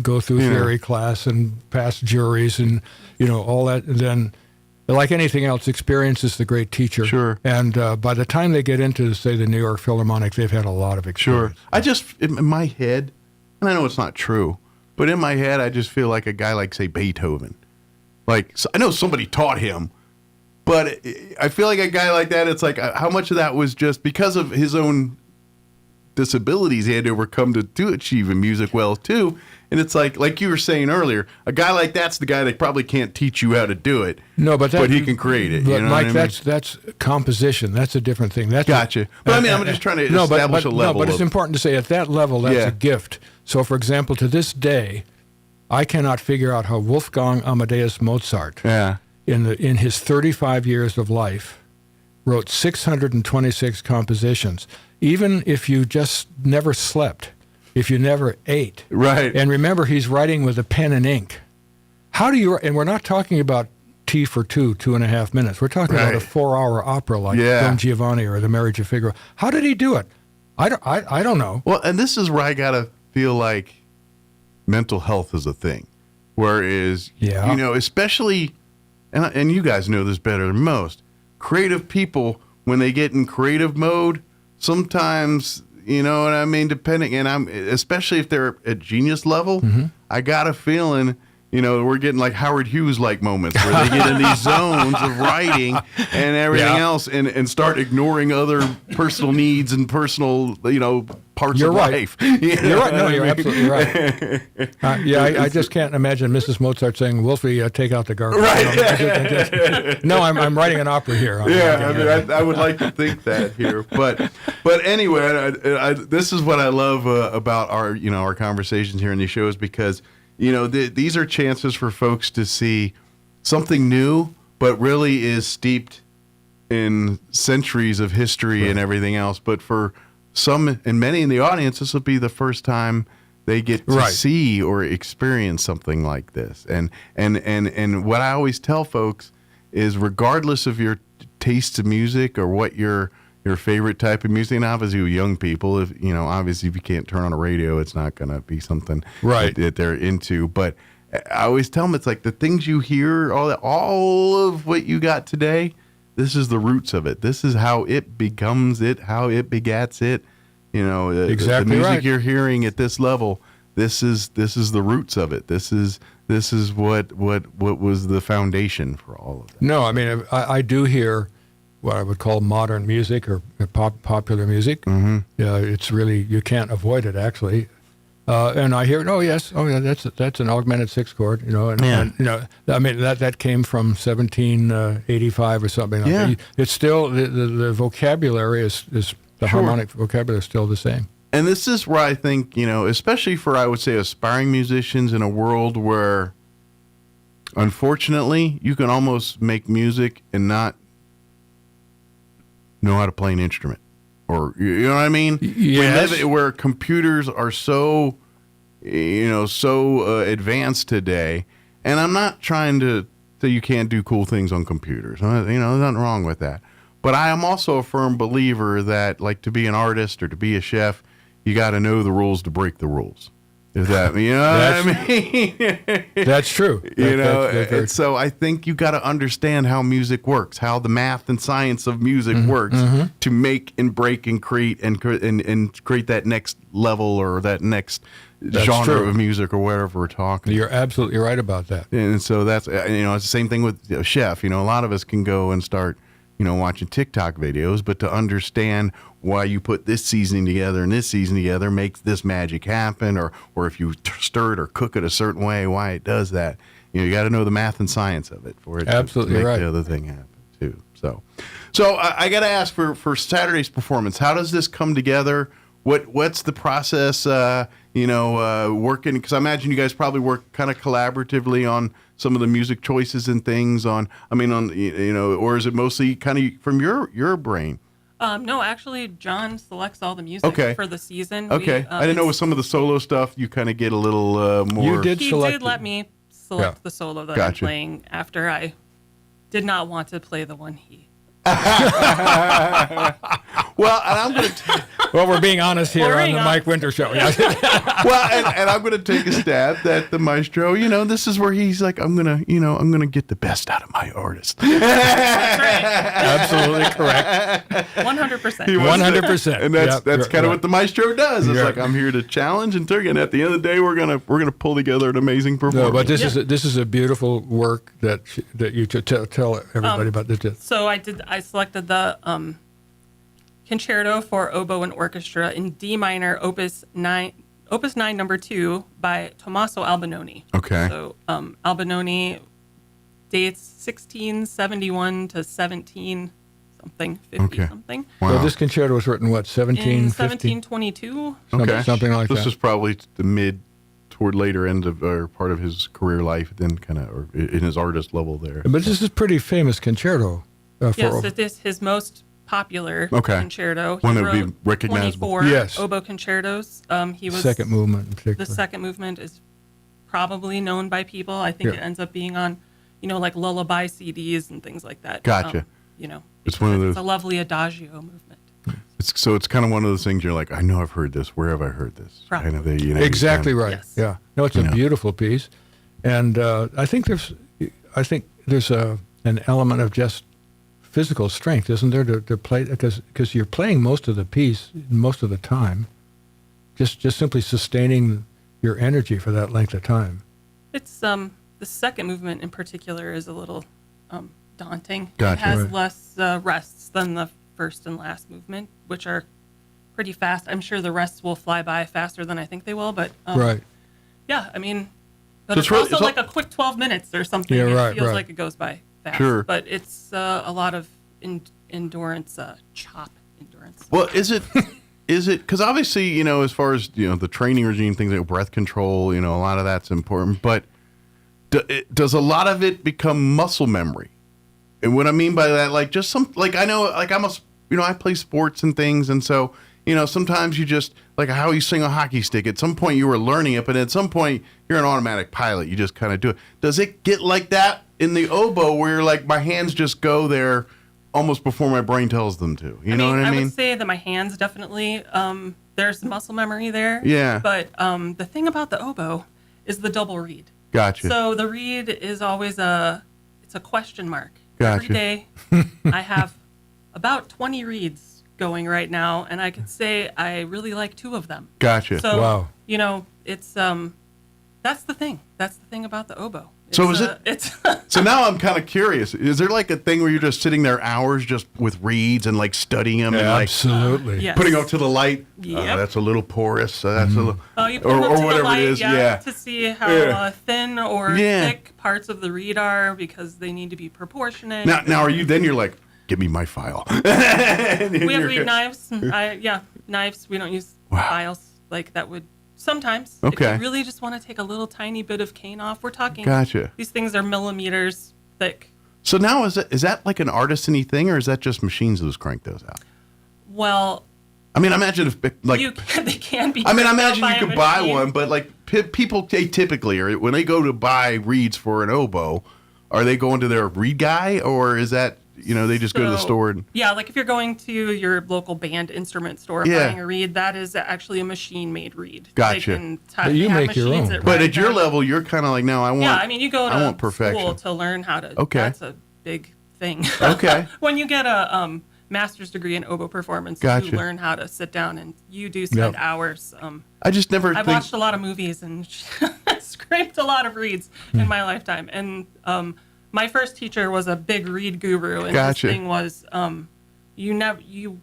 Speaker 15: go through theory class and pass juries and, all that. And then, like anything else, experience is the great teacher.
Speaker 13: Sure.
Speaker 15: And by the time they get into, say, the New York Philharmonic, they've had a lot of experience.
Speaker 13: Sure. I just, in my head, and I know it's not true, but in my head, I just feel like a guy like, say, Beethoven. Like, so I know somebody taught him, but I feel like a guy like that, it's like, how much of that was just because of his own disabilities he had to overcome to achieve in music well too. And it's like you were saying earlier, a guy like that's the guy that probably can't teach you how to do it.
Speaker 15: No, but
Speaker 13: he can create it.
Speaker 15: But
Speaker 13: you know
Speaker 15: Mike,
Speaker 13: what I mean?
Speaker 15: that's composition. That's a different thing. That's
Speaker 13: Gotcha. But I'm just trying to establish a level.
Speaker 15: No, but it's important to say at that level, that's
Speaker 13: Yeah.
Speaker 15: a gift. So, for example, to this day, I cannot figure out how Wolfgang Amadeus Mozart, in his 35 years of life, wrote 626 compositions. Even if you just never slept, if you never ate.
Speaker 13: Right.
Speaker 15: And remember, he's writing with a pen and ink. How do you, and we're not talking about Tea for Two, 2.5 minutes. We're talking about a 4-hour opera like Don Giovanni or The Marriage of Figaro. How did he do it? I don't know.
Speaker 13: Well, and this is where I gotta feel like mental health is a thing. Whereas, you know, especially, and you guys know this better than most, creative people, when they get in creative mode, sometimes, you know what I mean, depending, and especially if they're at genius level, I got a feeling, you know, we're getting like Howard Hughes-like moments where they get in these zones of writing and everything else and start ignoring other personal needs and personal, you know, parts of life.
Speaker 15: You're right. No, you're absolutely right. I just can't imagine Mrs. Mozart saying, Wolfie, take out the garbage. Right. No, I'm writing an opera here.
Speaker 13: I would like to think that here. But anyway, this is what I love about our conversations here in these shows, because these are chances for folks to see something new, but really is steeped in centuries of history and everything else. But for some and many in the audience, this will be the first time they get to see or experience something like this. And what I always tell folks is, regardless of your taste of music or what your favorite type of music, and obviously with young people, obviously if you can't turn on a radio, it's not going to be something that they're into. But I always tell them, it's like the things you hear, all of what you got today, this is the roots of it. This is how it becomes it, how it begats it. The music you're hearing at this level, this is the roots of it. This is what was the foundation for all of that.
Speaker 15: No, I mean, I do hear what I would call modern music or popular music. It's really, you can't avoid it, actually. And I hear, that's an augmented 6-chord, I mean, that came from 1785 or something like that. It's still, the vocabulary is the harmonic vocabulary is still the same.
Speaker 13: And this is where I think, especially for, I would say, aspiring musicians in a world where, unfortunately, you can almost make music and not know how to play an instrument, or you know what I mean?
Speaker 15: Yes.
Speaker 13: Where computers are so advanced today, and I'm not trying to say you can't do cool things on computers. There's nothing wrong with that. But I am also a firm believer that, like, to be an artist or to be a chef, you got to know the rules to break the rules. Is that, what I mean?
Speaker 15: That's true.
Speaker 13: And so I think you got to understand how music works, how the math and science of music works to make and break and create and create that next level or that next genre of music or whatever we're talking.
Speaker 15: You're absolutely right about that.
Speaker 13: And so that's, it's the same thing with a chef. A lot of us can go and start, watching TikTok videos, but to understand why you put this seasoning together and this seasoning together makes this magic happen, or if you stir it or cook it a certain way, why it does that. You got to know the math and science of it for it to make the other thing happen too. So I got to ask for Saturday's performance, how does this come together? What's the process, working? Because I imagine you guys probably work kind of collaboratively on some of the music choices and things or is it mostly kind of from your brain?
Speaker 16: No, actually, John selects all the music for the season.
Speaker 13: Okay. I didn't know with some of the solo stuff, you kind of get a little more.
Speaker 16: He did let me select the solo that I'm playing after I did not want to play the one he.
Speaker 13: Well, and I'm going to.
Speaker 15: Well, we're being honest here on the Mike Winter Show.
Speaker 13: Well, and I'm going to take a stab at the maestro. This is where he's like, I'm going to get the best out of my artist.
Speaker 16: That's right.
Speaker 15: Absolutely correct.
Speaker 16: 100%.
Speaker 15: 100%.
Speaker 13: And that's kind of what the maestro does. It's like, I'm here to challenge, and at the end of the day, we're gonna pull together an amazing performance.
Speaker 15: No, but this is a beautiful work that you tell everybody about this.
Speaker 16: So I selected the Concerto for Oboe and Orchestra in D minor, Opus 9, number 2 by Tommaso Albinoni.
Speaker 13: Okay.
Speaker 16: So Albinoni dates 1671 to 17 something, 50 something.
Speaker 15: Wow. So this concerto was written, what,
Speaker 16: 1722?
Speaker 15: Something like that.
Speaker 13: This is probably the toward later end of or part of his career life, then kind of, or in his artist level there.
Speaker 15: But this is a pretty famous concerto.
Speaker 16: Yes, it is his most popular concerto.
Speaker 13: One that would be recognizable.
Speaker 16: 24 oboe concertos. He was
Speaker 15: second movement in particular.
Speaker 16: The second movement is probably known by people. I think it ends up being on like lullaby CDs and things like that.
Speaker 13: Gotcha. It's one of those.
Speaker 16: It's a lovely adagio movement.
Speaker 13: It's kind of one of those things you're like, I know I've heard this. Where have I heard this?
Speaker 16: Probably.
Speaker 13: Kind of
Speaker 15: Exactly right.
Speaker 16: Yes.
Speaker 15: Yeah. No, it's a beautiful piece, and I think there's an element of just physical strength, isn't there, to play, because you're playing most of the piece most of the time, just simply sustaining your energy for that length of time.
Speaker 16: It's the second movement in particular is a little daunting.
Speaker 13: Gotcha.
Speaker 16: It has
Speaker 15: Right.
Speaker 16: less rests than the first and last movement, which are pretty fast. I'm sure the rests will fly by faster than I think they will, but
Speaker 15: Right.
Speaker 16: yeah, I mean, but
Speaker 13: So
Speaker 16: it's
Speaker 13: it's really-
Speaker 16: also
Speaker 13: it's
Speaker 16: like a quick 12 minutes or something.
Speaker 15: Yeah,
Speaker 16: It
Speaker 15: right,
Speaker 16: feels
Speaker 15: right.
Speaker 16: like it goes by fast.
Speaker 13: Sure.
Speaker 16: But it's a lot of endurance, chop endurance.
Speaker 13: Well, is it because obviously, as far as the training regime, things like breath control, a lot of that's important, but does a lot of it become muscle memory? And what I mean by that, like just I know, like I play sports and things, and so sometimes you just like how you swing a hockey stick. At some point you were learning it, but at some point you're an automatic pilot. You just kind of do it. Does it get like that in the oboe, where you're like, my hands just go there almost before my brain tells them to? You know what I mean?
Speaker 16: I would say that my hands definitely, there's muscle memory there.
Speaker 13: Yeah.
Speaker 16: But the thing about the oboe is the double reed.
Speaker 13: Gotcha.
Speaker 16: So the reed is always it's a question mark.
Speaker 13: Gotcha.
Speaker 16: Every day I have about 20 reeds going right now, and I could say I really like 2 of them.
Speaker 13: Gotcha.
Speaker 16: So,
Speaker 15: Wow.
Speaker 16: It's that's the thing. That's the thing about the oboe.
Speaker 13: So is
Speaker 16: It's
Speaker 13: So now I'm kind of curious. Is there like a thing where you're just sitting there hours just with reeds and like studying them and like
Speaker 15: Absolutely.
Speaker 16: Yes.
Speaker 13: putting up to the light?
Speaker 16: Yep.
Speaker 13: That's a little porous. That's a little,
Speaker 16: you put them up to the
Speaker 13: whatever
Speaker 16: light,
Speaker 13: it is. Yeah.
Speaker 16: to see how
Speaker 13: Yeah.
Speaker 16: thin or
Speaker 13: Yeah.
Speaker 16: thick parts of the reed are, because they need to be proportionate.
Speaker 13: Now are you? Then you're like, give me my file.
Speaker 16: We have reed knives. Knives. We don't use files. Like that would sometimes.
Speaker 13: Okay.
Speaker 16: If you really just want to take a little tiny bit of cane off, we're talking.
Speaker 13: Gotcha.
Speaker 16: These things are millimeters thick.
Speaker 13: So now is that like an artisan-y thing, or is that just machines that just crank those out?
Speaker 16: Well,
Speaker 13: I mean, imagine if like
Speaker 16: they can be.
Speaker 13: I mean,
Speaker 16: cranked out
Speaker 13: imagine
Speaker 16: by
Speaker 13: you
Speaker 16: a
Speaker 13: could buy
Speaker 16: machine.
Speaker 13: one, but like people typically, or when they go to buy reeds for an oboe, are they going to their reed guy, or is that they just go to the
Speaker 16: So,
Speaker 13: store and
Speaker 16: yeah, like if you're going to your local band instrument store
Speaker 13: Yeah.
Speaker 16: buying a reed, that is actually a machine-made reed.
Speaker 13: Gotcha.
Speaker 16: They can
Speaker 15: But you
Speaker 16: they have
Speaker 15: make your
Speaker 16: machines
Speaker 15: own.
Speaker 16: that
Speaker 13: But
Speaker 16: run
Speaker 13: at your
Speaker 16: them.
Speaker 13: level, you're kind of like, no, I want.
Speaker 16: Yeah, I mean, you go
Speaker 13: I
Speaker 16: to
Speaker 13: want perfection.
Speaker 16: school to learn how to.
Speaker 13: Okay.
Speaker 16: That's a big thing.
Speaker 13: Okay.
Speaker 16: When you get a master's degree in oboe performance,
Speaker 13: Gotcha.
Speaker 16: you learn how to sit down, and you do spend
Speaker 15: Yep.
Speaker 16: hours.
Speaker 13: I just never
Speaker 16: I've
Speaker 13: think.
Speaker 16: watched a lot of movies and scraped a lot of reeds in my lifetime. And my first teacher was a big reed guru, and
Speaker 13: Gotcha.
Speaker 16: his thing was, you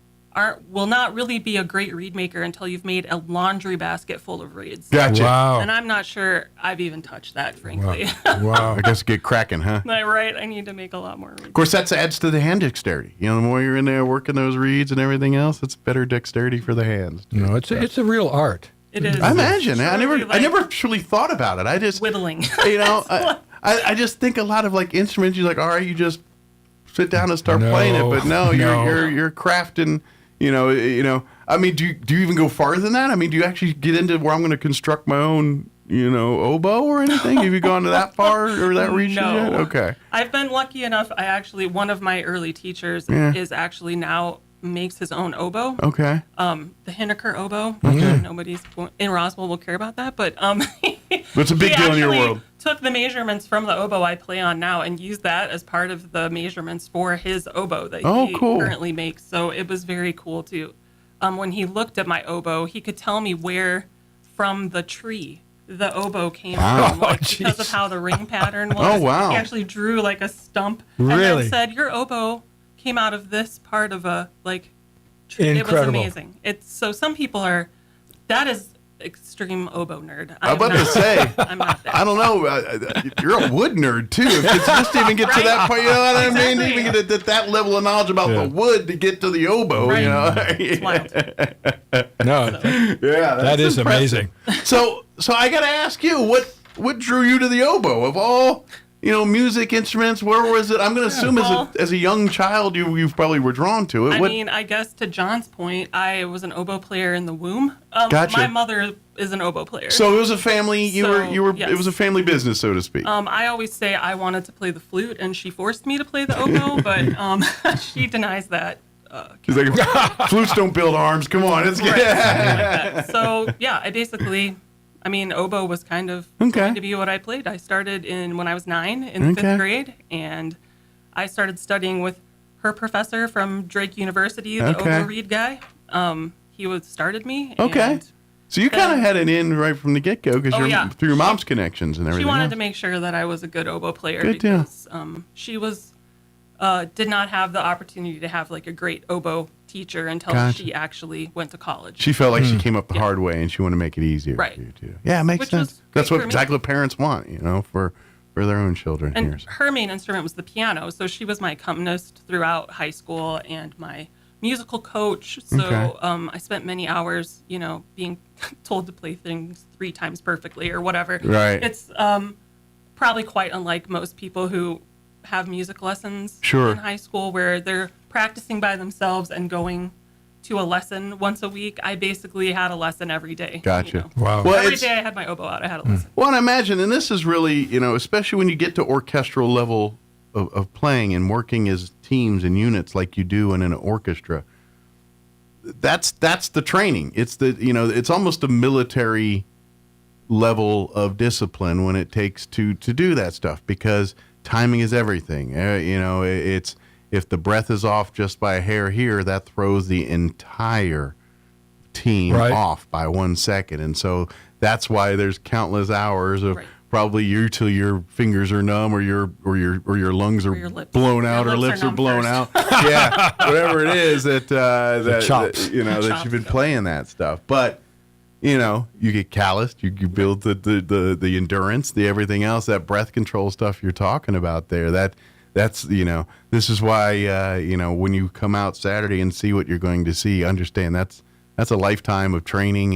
Speaker 16: will not really be a great reed maker until you've made a laundry basket full of reeds.
Speaker 13: Gotcha.
Speaker 15: Wow.
Speaker 16: And I'm not sure I've even touched that, frankly.
Speaker 15: Wow.
Speaker 13: I guess get cracking, huh?
Speaker 16: Am I right? I need to make a lot more reeds.
Speaker 13: Of course, that adds to the hand dexterity. The more you're in there working those reeds and everything else, it's better dexterity for the hands.
Speaker 15: No, it's a real art.
Speaker 16: It is.
Speaker 13: I imagine. I
Speaker 16: Truly,
Speaker 13: never truly thought about it. I just
Speaker 16: whittling.
Speaker 13: I just think a lot of like instruments. You're like, all right, you just sit down and start playing it. But no, you're crafting. I mean, do you even go farther than that? I mean, do you actually get into where I'm going to construct my own, oboe or anything? Have you gone to that far or that region yet? Okay.
Speaker 16: I've been lucky enough. One of my early teachers is actually now makes his own oboe.
Speaker 13: Okay.
Speaker 16: The Hinneker oboe.
Speaker 13: Okay.
Speaker 16: Nobody's in Roswell will care about that, but
Speaker 13: It's a big deal in your
Speaker 16: actually
Speaker 13: world.
Speaker 16: Took the measurements from the oboe I play on now and used that as part of the measurements for his oboe that he
Speaker 13: cool.
Speaker 16: currently makes. So it was very cool too. When he looked at my oboe, he could tell me where from the tree the oboe came from, because of how the ring pattern was.
Speaker 13: Oh, wow.
Speaker 16: He actually drew like a stump
Speaker 15: Really?
Speaker 16: and then said, "Your oboe came out of this part of a tree." It was
Speaker 15: Incredible.
Speaker 16: amazing. So some people that is extreme oboe nerd.
Speaker 13: I'm about to say,
Speaker 16: I'm not that.
Speaker 13: I don't know. You're a wood nerd too. If it's just even get to that point, you know what I mean?
Speaker 16: Exactly.
Speaker 13: Even get at that level of knowledge about the wood to get to the oboe,
Speaker 16: Right. It's wild.
Speaker 15: No,
Speaker 13: Yeah,
Speaker 15: that is
Speaker 13: impressive.
Speaker 15: amazing.
Speaker 13: So I got to ask you, what drew you to the oboe of all music instruments? Where was it? I'm going to assume as a young child, you probably were drawn to it.
Speaker 16: I guess to John's point, I was an oboe player in the womb.
Speaker 13: Gotcha.
Speaker 16: My mother is an oboe player.
Speaker 13: So it was a family.
Speaker 16: Yes.
Speaker 13: It was a family business, so to speak.
Speaker 16: I always say I wanted to play the flute, and she forced me to play the oboe, but she denies that.
Speaker 13: She's like, flutes don't build arms. Come on, it's
Speaker 16: right. So I basically. Oboe was kind of going to be what I played. I started when I was 9 in 5th grade, and I started studying with her professor from Drake University, the oboe reed guy. He started me.
Speaker 13: Okay. So you kind of had it in right from the get-go because through your mom's connections and everything.
Speaker 16: She wanted to make sure that I was a good oboe player because she did not have the opportunity to have like a great oboe teacher until she actually went to college.
Speaker 13: She felt like she came up the hard way, and she wanted to make it easier for you too. Yeah, it makes sense. That's exactly what parents want, for their own children.
Speaker 16: And her main instrument was the piano, so she was my accompanist throughout high school and my musical coach. So I spent many hours, being told to play things 3 times perfectly or whatever.
Speaker 13: Right.
Speaker 16: It's probably quite unlike most people who have music lessons in high school where they're practicing by themselves and going to a lesson once a week. I basically had a lesson every day.
Speaker 13: Gotcha.
Speaker 15: Wow.
Speaker 13: Well,
Speaker 16: every day I had my oboe out. I had a lesson.
Speaker 13: Well, and I imagine, and this is really, especially when you get to orchestral level of playing and working as teams and units like you do in an orchestra, that's the training. It's it's almost a military level of discipline when it takes to do that stuff because timing is everything. It's if the breath is off just by a hair here, that throws the entire team off by 1 second. And so that's why there's countless hours of probably you till your fingers are numb or your lungs are blown out or lips are blown out. Yeah, whatever it is that you've been playing that stuff. But you get calloused, you build the endurance, the everything else, that breath control stuff you're talking about there. That's this is why when you come out Saturday and see what you're going to see, understand that's a lifetime of training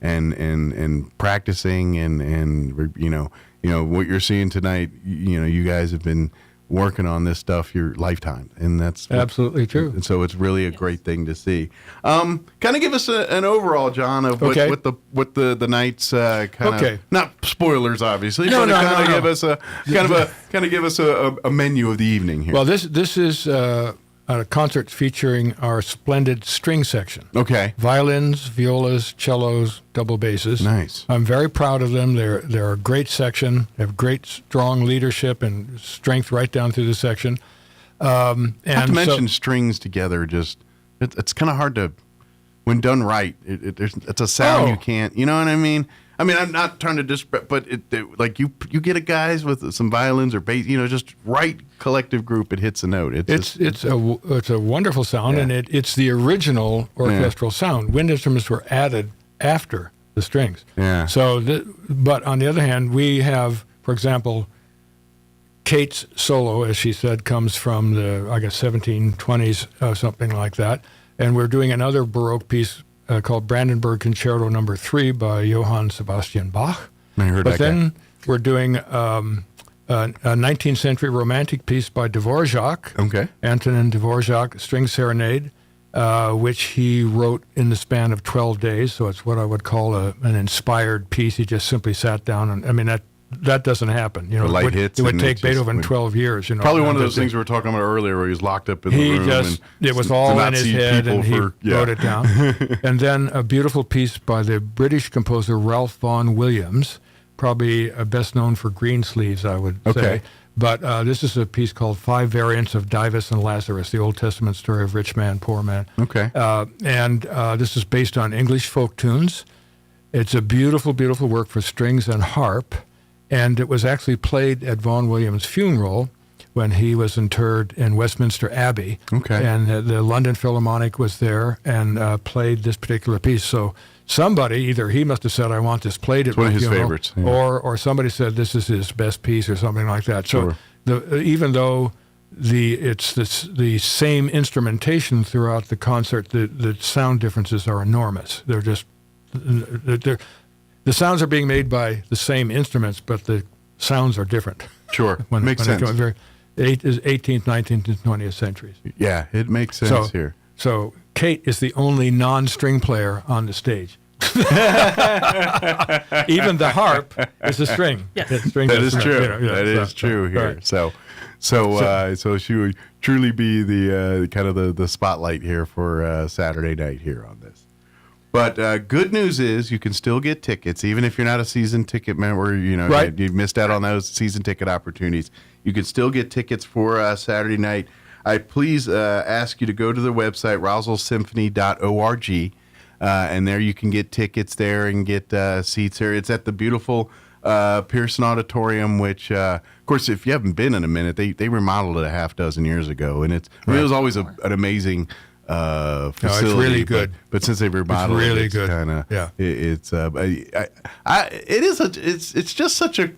Speaker 13: and practicing and what you're seeing tonight. You guys have been working on this stuff your lifetime, and that's
Speaker 15: absolutely true.
Speaker 13: And so it's really a great thing to see. Kind of give us an overall, John, of what the night's kind of not spoilers, obviously.
Speaker 15: No.
Speaker 13: Give us a menu of the evening here.
Speaker 15: Well, this is a concert featuring our splendid string section.
Speaker 13: Okay.
Speaker 15: Violins, violas, cellos, double basses.
Speaker 13: Nice.
Speaker 15: I'm very proud of them. They're a great section. They have great, strong leadership and strength right down through the section.
Speaker 13: Not to mention strings together, it's kind of hard to, when done right, it's a sound you can't, you know what I mean? I mean, I'm not trying to disrespect, but like you get a guys with some violins or bass, just right collective group, it hits a note.
Speaker 15: It's a wonderful sound, and it's the original orchestral sound. Wind instruments were added after the strings.
Speaker 13: Yeah.
Speaker 15: So, but on the other hand, we have, for example, Kate's solo, as she said, comes from the 1720s, something like that, and we're doing another Baroque piece called Brandenburg Concerto No. 3 by Johann Sebastian Bach.
Speaker 13: I heard
Speaker 15: but then we're doing a 19th century romantic piece by Dvorak.
Speaker 13: Okay.
Speaker 15: Antonin Dvorak, String Serenade, which he wrote in the span of 12 days. So it's what I would call an inspired piece. He just simply sat down and, that doesn't happen.
Speaker 13: It
Speaker 15: would take Beethoven 12 years.
Speaker 13: Probably one of those things we were talking about earlier where he was locked up in the room.
Speaker 15: It was all in his head, and he wrote it down. And then a beautiful piece by the British composer Ralph Vaughan Williams, probably best known for Greensleeves, I would say. But this is a piece called 5 Variants of Dives and Lazarus, the Old Testament story of rich man, poor man.
Speaker 13: Okay.
Speaker 15: And this is based on English folk tunes. It's a beautiful, beautiful work for strings and harp. And it was actually played at Vaughan Williams' funeral when he was interred in Westminster Abbey.
Speaker 13: Okay.
Speaker 15: And the London Philharmonic was there and played this particular piece. So somebody, either he must have said, I want this played at
Speaker 13: my funeral. It's one of his favorites. Yeah.
Speaker 15: Or somebody said, this is his best piece or something like that. So even though it's the same instrumentation throughout the concert, the sound differences are enormous. They're just... The sounds are being made by the same instruments, but the sounds are different.
Speaker 13: Sure, makes sense.
Speaker 15: Is 18th, 19th, and 20th centuries.
Speaker 13: Yeah, it makes sense here.
Speaker 15: So Kate is the only non-string player on the stage. Even the harp is a string.
Speaker 16: Yes.
Speaker 13: That is true. That is true here.
Speaker 15: Right.
Speaker 13: So she would truly be the kind of the spotlight here for Saturday night here on this. But good news is you can still get tickets, even if you're not a season ticket member. You've missed out on those season ticket opportunities. You can still get tickets for Saturday night. I please ask you to go to the website roswellsymphony.org. And there you can get tickets there and get seats there. It's at the beautiful Pearson Auditorium, which, of course, if you haven't been in a minute, they remodeled it a half dozen years ago, and it was always an amazing facility.
Speaker 15: No, it's really good.
Speaker 13: But since they've remodeled
Speaker 15: it's really
Speaker 13: it's
Speaker 15: good.
Speaker 13: Kinda,
Speaker 15: yeah,
Speaker 13: it's just such a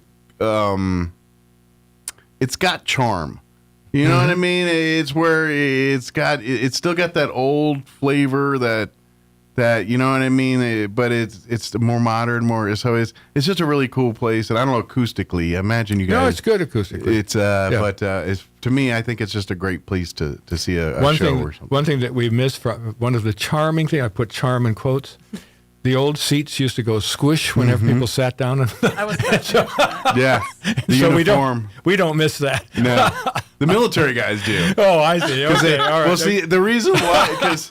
Speaker 13: it's got charm. You know what I mean? It's where it's still got that old flavor that you know what I mean, but it's more modern, so it's just a really cool place, and I don't know acoustically. I imagine you guys.
Speaker 15: No, it's good acoustically.
Speaker 13: It's but to me, I think it's just a great place to see a show or something.
Speaker 15: One thing that we missed from one of the charming things, I put charm in quotes. The old seats used to go squish whenever people sat down.
Speaker 16: I was
Speaker 13: yeah, the
Speaker 15: so
Speaker 13: uniform.
Speaker 15: We don't miss that.
Speaker 13: No, the military guys do.
Speaker 15: Oh, I see. Okay, all right.
Speaker 13: Well, see, the reason why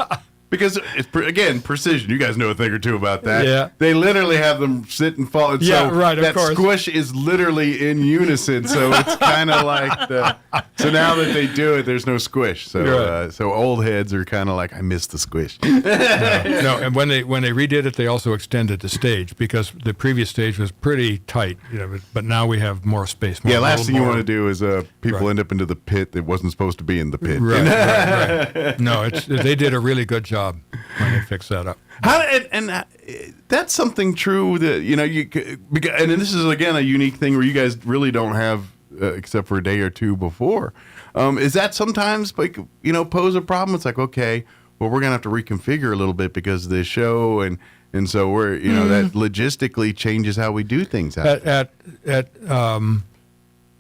Speaker 13: because it's again precision. You guys know a thing or two about that.
Speaker 15: Yeah,
Speaker 13: they literally have them sit and fall. And
Speaker 15: yeah,
Speaker 13: so
Speaker 15: right. Of
Speaker 13: that
Speaker 15: course,
Speaker 13: squish is literally in unison. So it's kind of like so now that they do it, there's no squish. So so old heads are kind of like, I miss the squish.
Speaker 15: No, and when they redid it, they also extended the stage because the previous stage was pretty tight. But now we have more space.
Speaker 13: Last thing you want to do is people end up into the pit that wasn't supposed to be in the pit.
Speaker 15: Right. No, they did a really good job when they fixed that up.
Speaker 13: That's something true that and this is again a unique thing where you guys really don't have except for a day or two before. Is that sometimes pose a problem? It's like, okay, well, we're gonna have to reconfigure a little bit because of this show, and so we're that logistically changes how we do things.
Speaker 15: At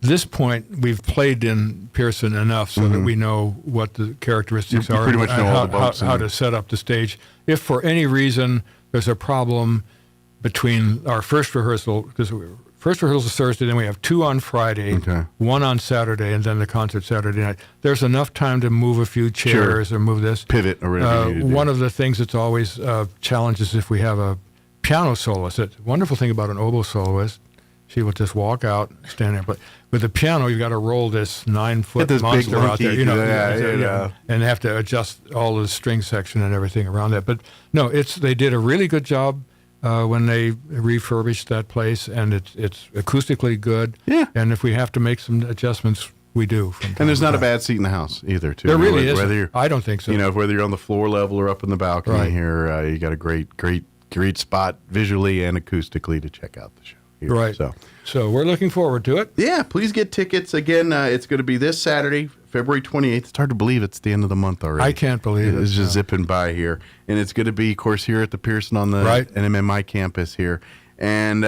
Speaker 15: this point, we've played in Pearson enough so that we know what the characteristics are
Speaker 13: pretty much know all the bumps
Speaker 15: how to set up the stage. If for any reason there's a problem between our first rehearsal, because first rehearsal is Thursday, then we have 2 on Friday, 1 on Saturday, and then the concert Saturday night. There's enough time to move a few chairs or move this.
Speaker 13: Pivot or whatever you need to do.
Speaker 15: One of the things that's always challenges if we have a piano soloist. The wonderful thing about an oboe soloist, she will just walk out, stand there. But with the piano, you've got to roll this 9-foot monster out there, and have to adjust all the string section and everything around that. But no, they did a really good job when they refurbished that place, and it's acoustically good.
Speaker 13: Yeah.
Speaker 15: And if we have to make some adjustments, we do.
Speaker 13: And there's not a bad seat in the house either, too.
Speaker 15: There really is. I don't think so.
Speaker 13: Whether you're on the floor level or up in the balcony here, you got a great spot visually and acoustically to check out the show.
Speaker 15: Right. So we're looking forward to it.
Speaker 13: Yeah, please get tickets. Again, it's going to be this Saturday, February 28th. It's hard to believe it's the end of the month already.
Speaker 15: I can't believe it.
Speaker 13: It's just zipping by here. And it's going to be, of course, here at the Pearson on the NMMI campus here. And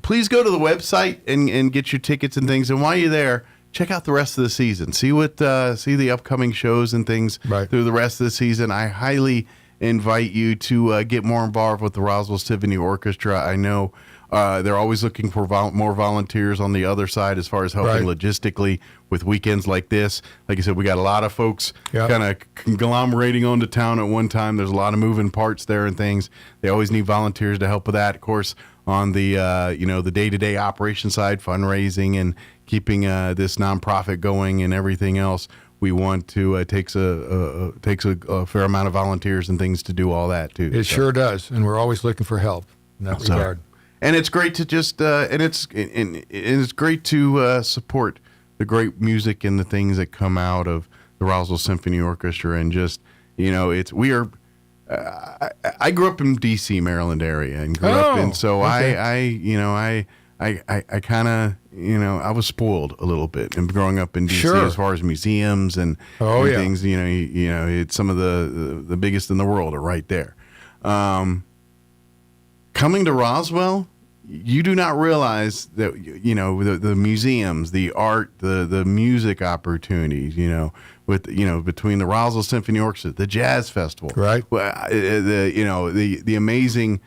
Speaker 13: please go to the website and get your tickets and things. And while you're there, check out the rest of the season. See the upcoming shows and things through the rest of the season. I highly invite you to get more involved with the Roswell Symphony Orchestra. I know they're always looking for more volunteers on the other side as far as helping logistically with weekends like this. Like I said, we got a lot of folks kind of conglomerating onto town at one time. There's a lot of moving parts there and things. They always need volunteers to help with that. Of course, on the the day-to-day operation side, fundraising and keeping this nonprofit going and everything else, we want to takes a fair amount of volunteers and things to do all that too.
Speaker 15: It sure does, and we're always looking for help in that regard.
Speaker 13: And it's great to just it's great to support the great music and the things that come out of the Roswell Symphony Orchestra, and just I grew up in D.C., Maryland area, and grew up in I kind of I was spoiled a little bit and growing up in D.C. as far as museums and things. It's some of the biggest in the world are right there. Coming to Roswell, you do not realize that, you know, the museums, the art, the music opportunities, you know, with, you know, between the Roswell Symphony Orchestra, the Jazz Festival,
Speaker 15: right?
Speaker 13: The amazing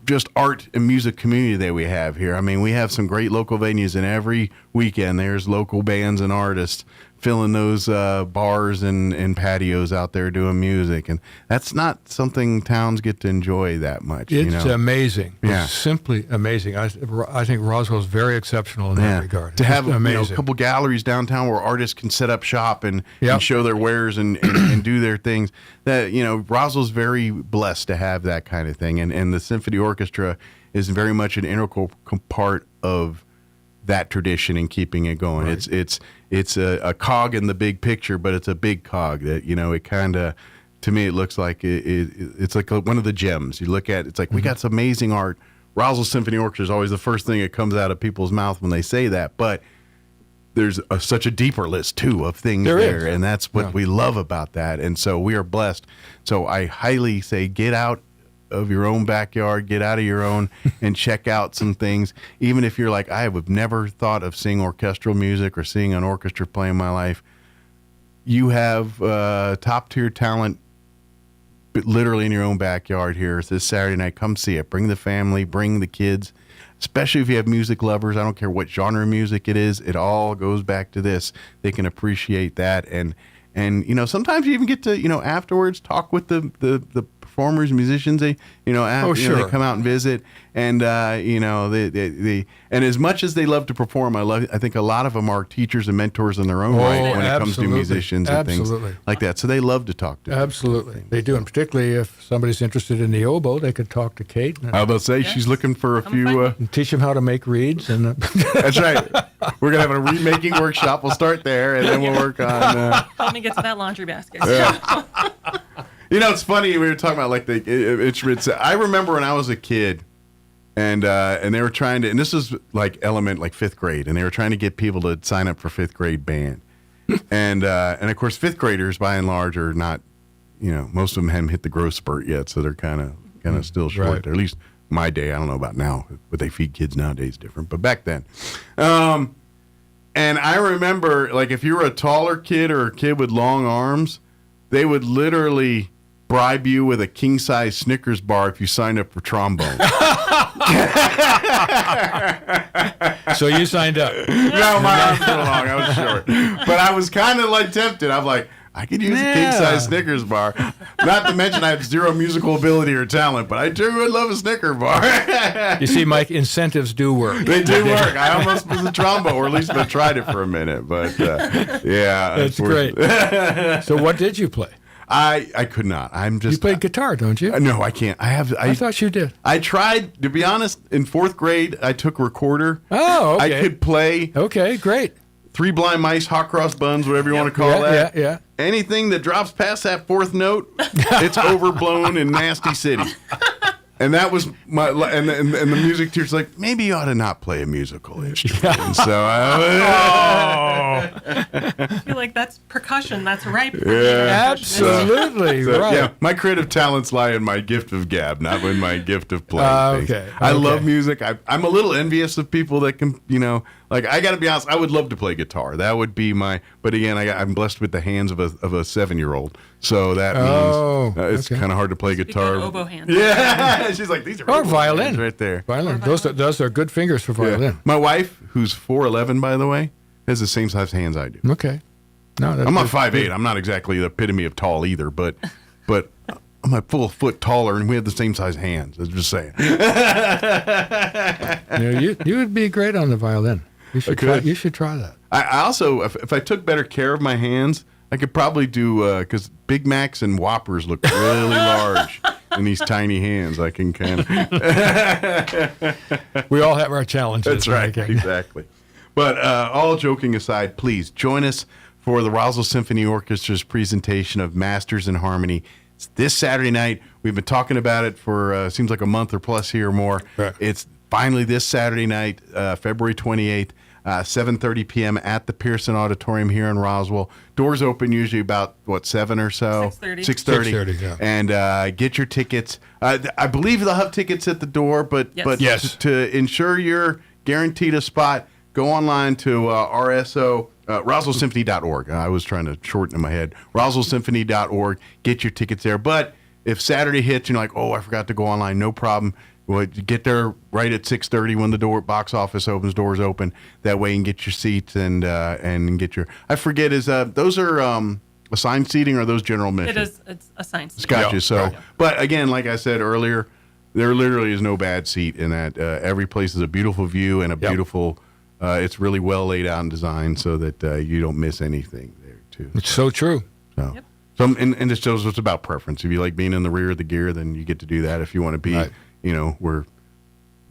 Speaker 13: just art and music community that we have here. I mean, we have some great local venues, and every weekend there's local bands and artists filling those bars and patios out there doing music, and that's not something towns get to enjoy that much.
Speaker 15: It's amazing.
Speaker 13: Yeah.
Speaker 15: It's simply amazing. I think Roswell's very exceptional in that regard.
Speaker 13: To have
Speaker 15: amazing.
Speaker 13: a couple galleries downtown where artists can set up shop and show their wares and do their things. That, you know, Roswell's very blessed to have that kind of thing, and the symphony orchestra is very much an integral part of that tradition and keeping it going. Right. It's a cog in the big picture, but it's a big cog that, you know, it kind of, to me, it looks like it's like one of the gems. You look at it's like, we got some amazing art. Roswell Symphony Orchestra is always the first thing that comes out of people's mouth when they say that, but there's such a deeper list too of things there, and that's what we love about that. And so we are blessed. So I highly say, get out of your own backyard, get out of your own and check out some things. Even if you're like, I have never thought of seeing orchestral music or seeing an orchestra play in my life, you have top tier talent literally in your own backyard here. It's this Saturday night. Come see it. Bring the family, bring the kids, especially if you have music lovers. I don't care what genre of music it is. It all goes back to this. They can appreciate that. And you know, sometimes you even get to, you know, afterwards talk with the performers, musicians. They, you know, they come out and visit, and you know, they and as much as they love to perform, I think a lot of them are teachers and mentors in their own right when it comes to musicians and things like that. So they love to talk to them.
Speaker 15: Absolutely, they do, and particularly if somebody's interested in the oboe, they could talk to Kate.
Speaker 13: I was about to say she's looking for a few.
Speaker 15: Teach them how to make reeds, and
Speaker 13: that's right. We're gonna have a reed making workshop. We'll start there, and then we'll work on.
Speaker 16: Help me get to that laundry basket.
Speaker 13: Yeah. You know, it's funny, we were talking about like the instruments. I remember when I was a kid, and they were trying to, and this is like fifth grade, and they were trying to get people to sign up for fifth grade band, and of course fifth graders by and large are not, you know, most of them haven't hit the growth spurt yet, so they're kind of still short.
Speaker 15: Right.
Speaker 13: Or at least my day, I don't know about now, what they feed kids nowadays is different, but back then, and I remember like if you were a taller kid or a kid with long arms, they would literally bribe you with a king-size Snickers bar if you signed up for trombone.
Speaker 15: So you signed up?
Speaker 13: No, my arms were long. I was short. But I was kind of like tempted. I'm like, I could use a king-size Snickers bar. Not to mention I have zero musical ability or talent, but I sure would love a Snicker bar.
Speaker 15: You see, Mike, incentives do work.
Speaker 13: They do work. I almost was a trombone, or at least I tried it for a minute. But, yeah.
Speaker 15: That's great. So what did you play?
Speaker 13: I could not.
Speaker 15: You played guitar, don't you?
Speaker 13: No, I can't. I
Speaker 15: thought you did.
Speaker 13: I tried, to be honest, in fourth grade, I took recorder.
Speaker 15: Oh, okay.
Speaker 13: I could play.
Speaker 15: Okay, great.
Speaker 13: Three Blind Mice, Hot Cross Buns, whatever you want to call that.
Speaker 15: Yeah.
Speaker 13: Anything that drops past that fourth note, it's overblown in Nasty City. And that was my, and the music teacher's like, maybe you ought to not play a musical instrument. And so
Speaker 16: I feel like that's percussion. That's right.
Speaker 13: Yeah,
Speaker 15: absolutely right.
Speaker 13: Yeah, my creative talents lie in my gift of gab, not in my gift of playing things. I love music. I'm a little envious of people that can, you know, like I got to be honest. I would love to play guitar. That would be my. But again, I'm blessed with the hands of a 7-year-old. So that means it's kind of hard to play guitar.
Speaker 16: Oboe hands.
Speaker 13: Yeah, she's like, these are
Speaker 15: or violin
Speaker 13: right there.
Speaker 15: Violin. Those are good fingers for violin.
Speaker 13: Yeah. My wife, who's 4'11", by the way, has the same size hands I do.
Speaker 15: Okay. No,
Speaker 13: I'm not 5'8". I'm not exactly the epitome of tall either, but I'm a full foot taller, and we have the same size hands. I'm just saying.
Speaker 15: You would be great on the violin. You should try that.
Speaker 13: I also, if I took better care of my hands, I could probably do, because Big Macs and Whoppers look really large in these tiny hands. I can kind of.
Speaker 15: We all have our challenges.
Speaker 13: That's right, exactly. But all joking aside, please join us for the Roswell Symphony Orchestra's presentation of Masters in Harmony. It's this Saturday night. We've been talking about it for, seems like a month or plus here or more.
Speaker 15: Right.
Speaker 13: It's finally this Saturday night, February 28th. 7:30 p.m. at the Pearson Auditorium here in Roswell. Doors open usually about, 7 or so? 6:30.
Speaker 15: 6:30, yeah.
Speaker 13: And get your tickets. I believe they'll have tickets at the door, but
Speaker 15: Yes.
Speaker 13: to ensure you're guaranteed a spot, go online to RoswellSymphony.org. I was trying to shorten in my head. RoswellSymphony.org. Get your tickets there. But if Saturday hits and you're like, I forgot to go online, no problem. Well, get there right at 6:30 when the box office opens, doors open. That way you can get your seats and get your. I forget, those are assigned seating or are those general admission?
Speaker 16: It's assigned seating.
Speaker 13: Gotcha. So, but again, like I said earlier, there literally is no bad seat in that. Every place is a beautiful view and a beautiful. It's really well laid out and designed so that you don't miss anything there too.
Speaker 15: It's so true.
Speaker 13: So, and it shows it's about preference. If you like being in the rear of the gear, then you get to do that. If you want to be. Right. Where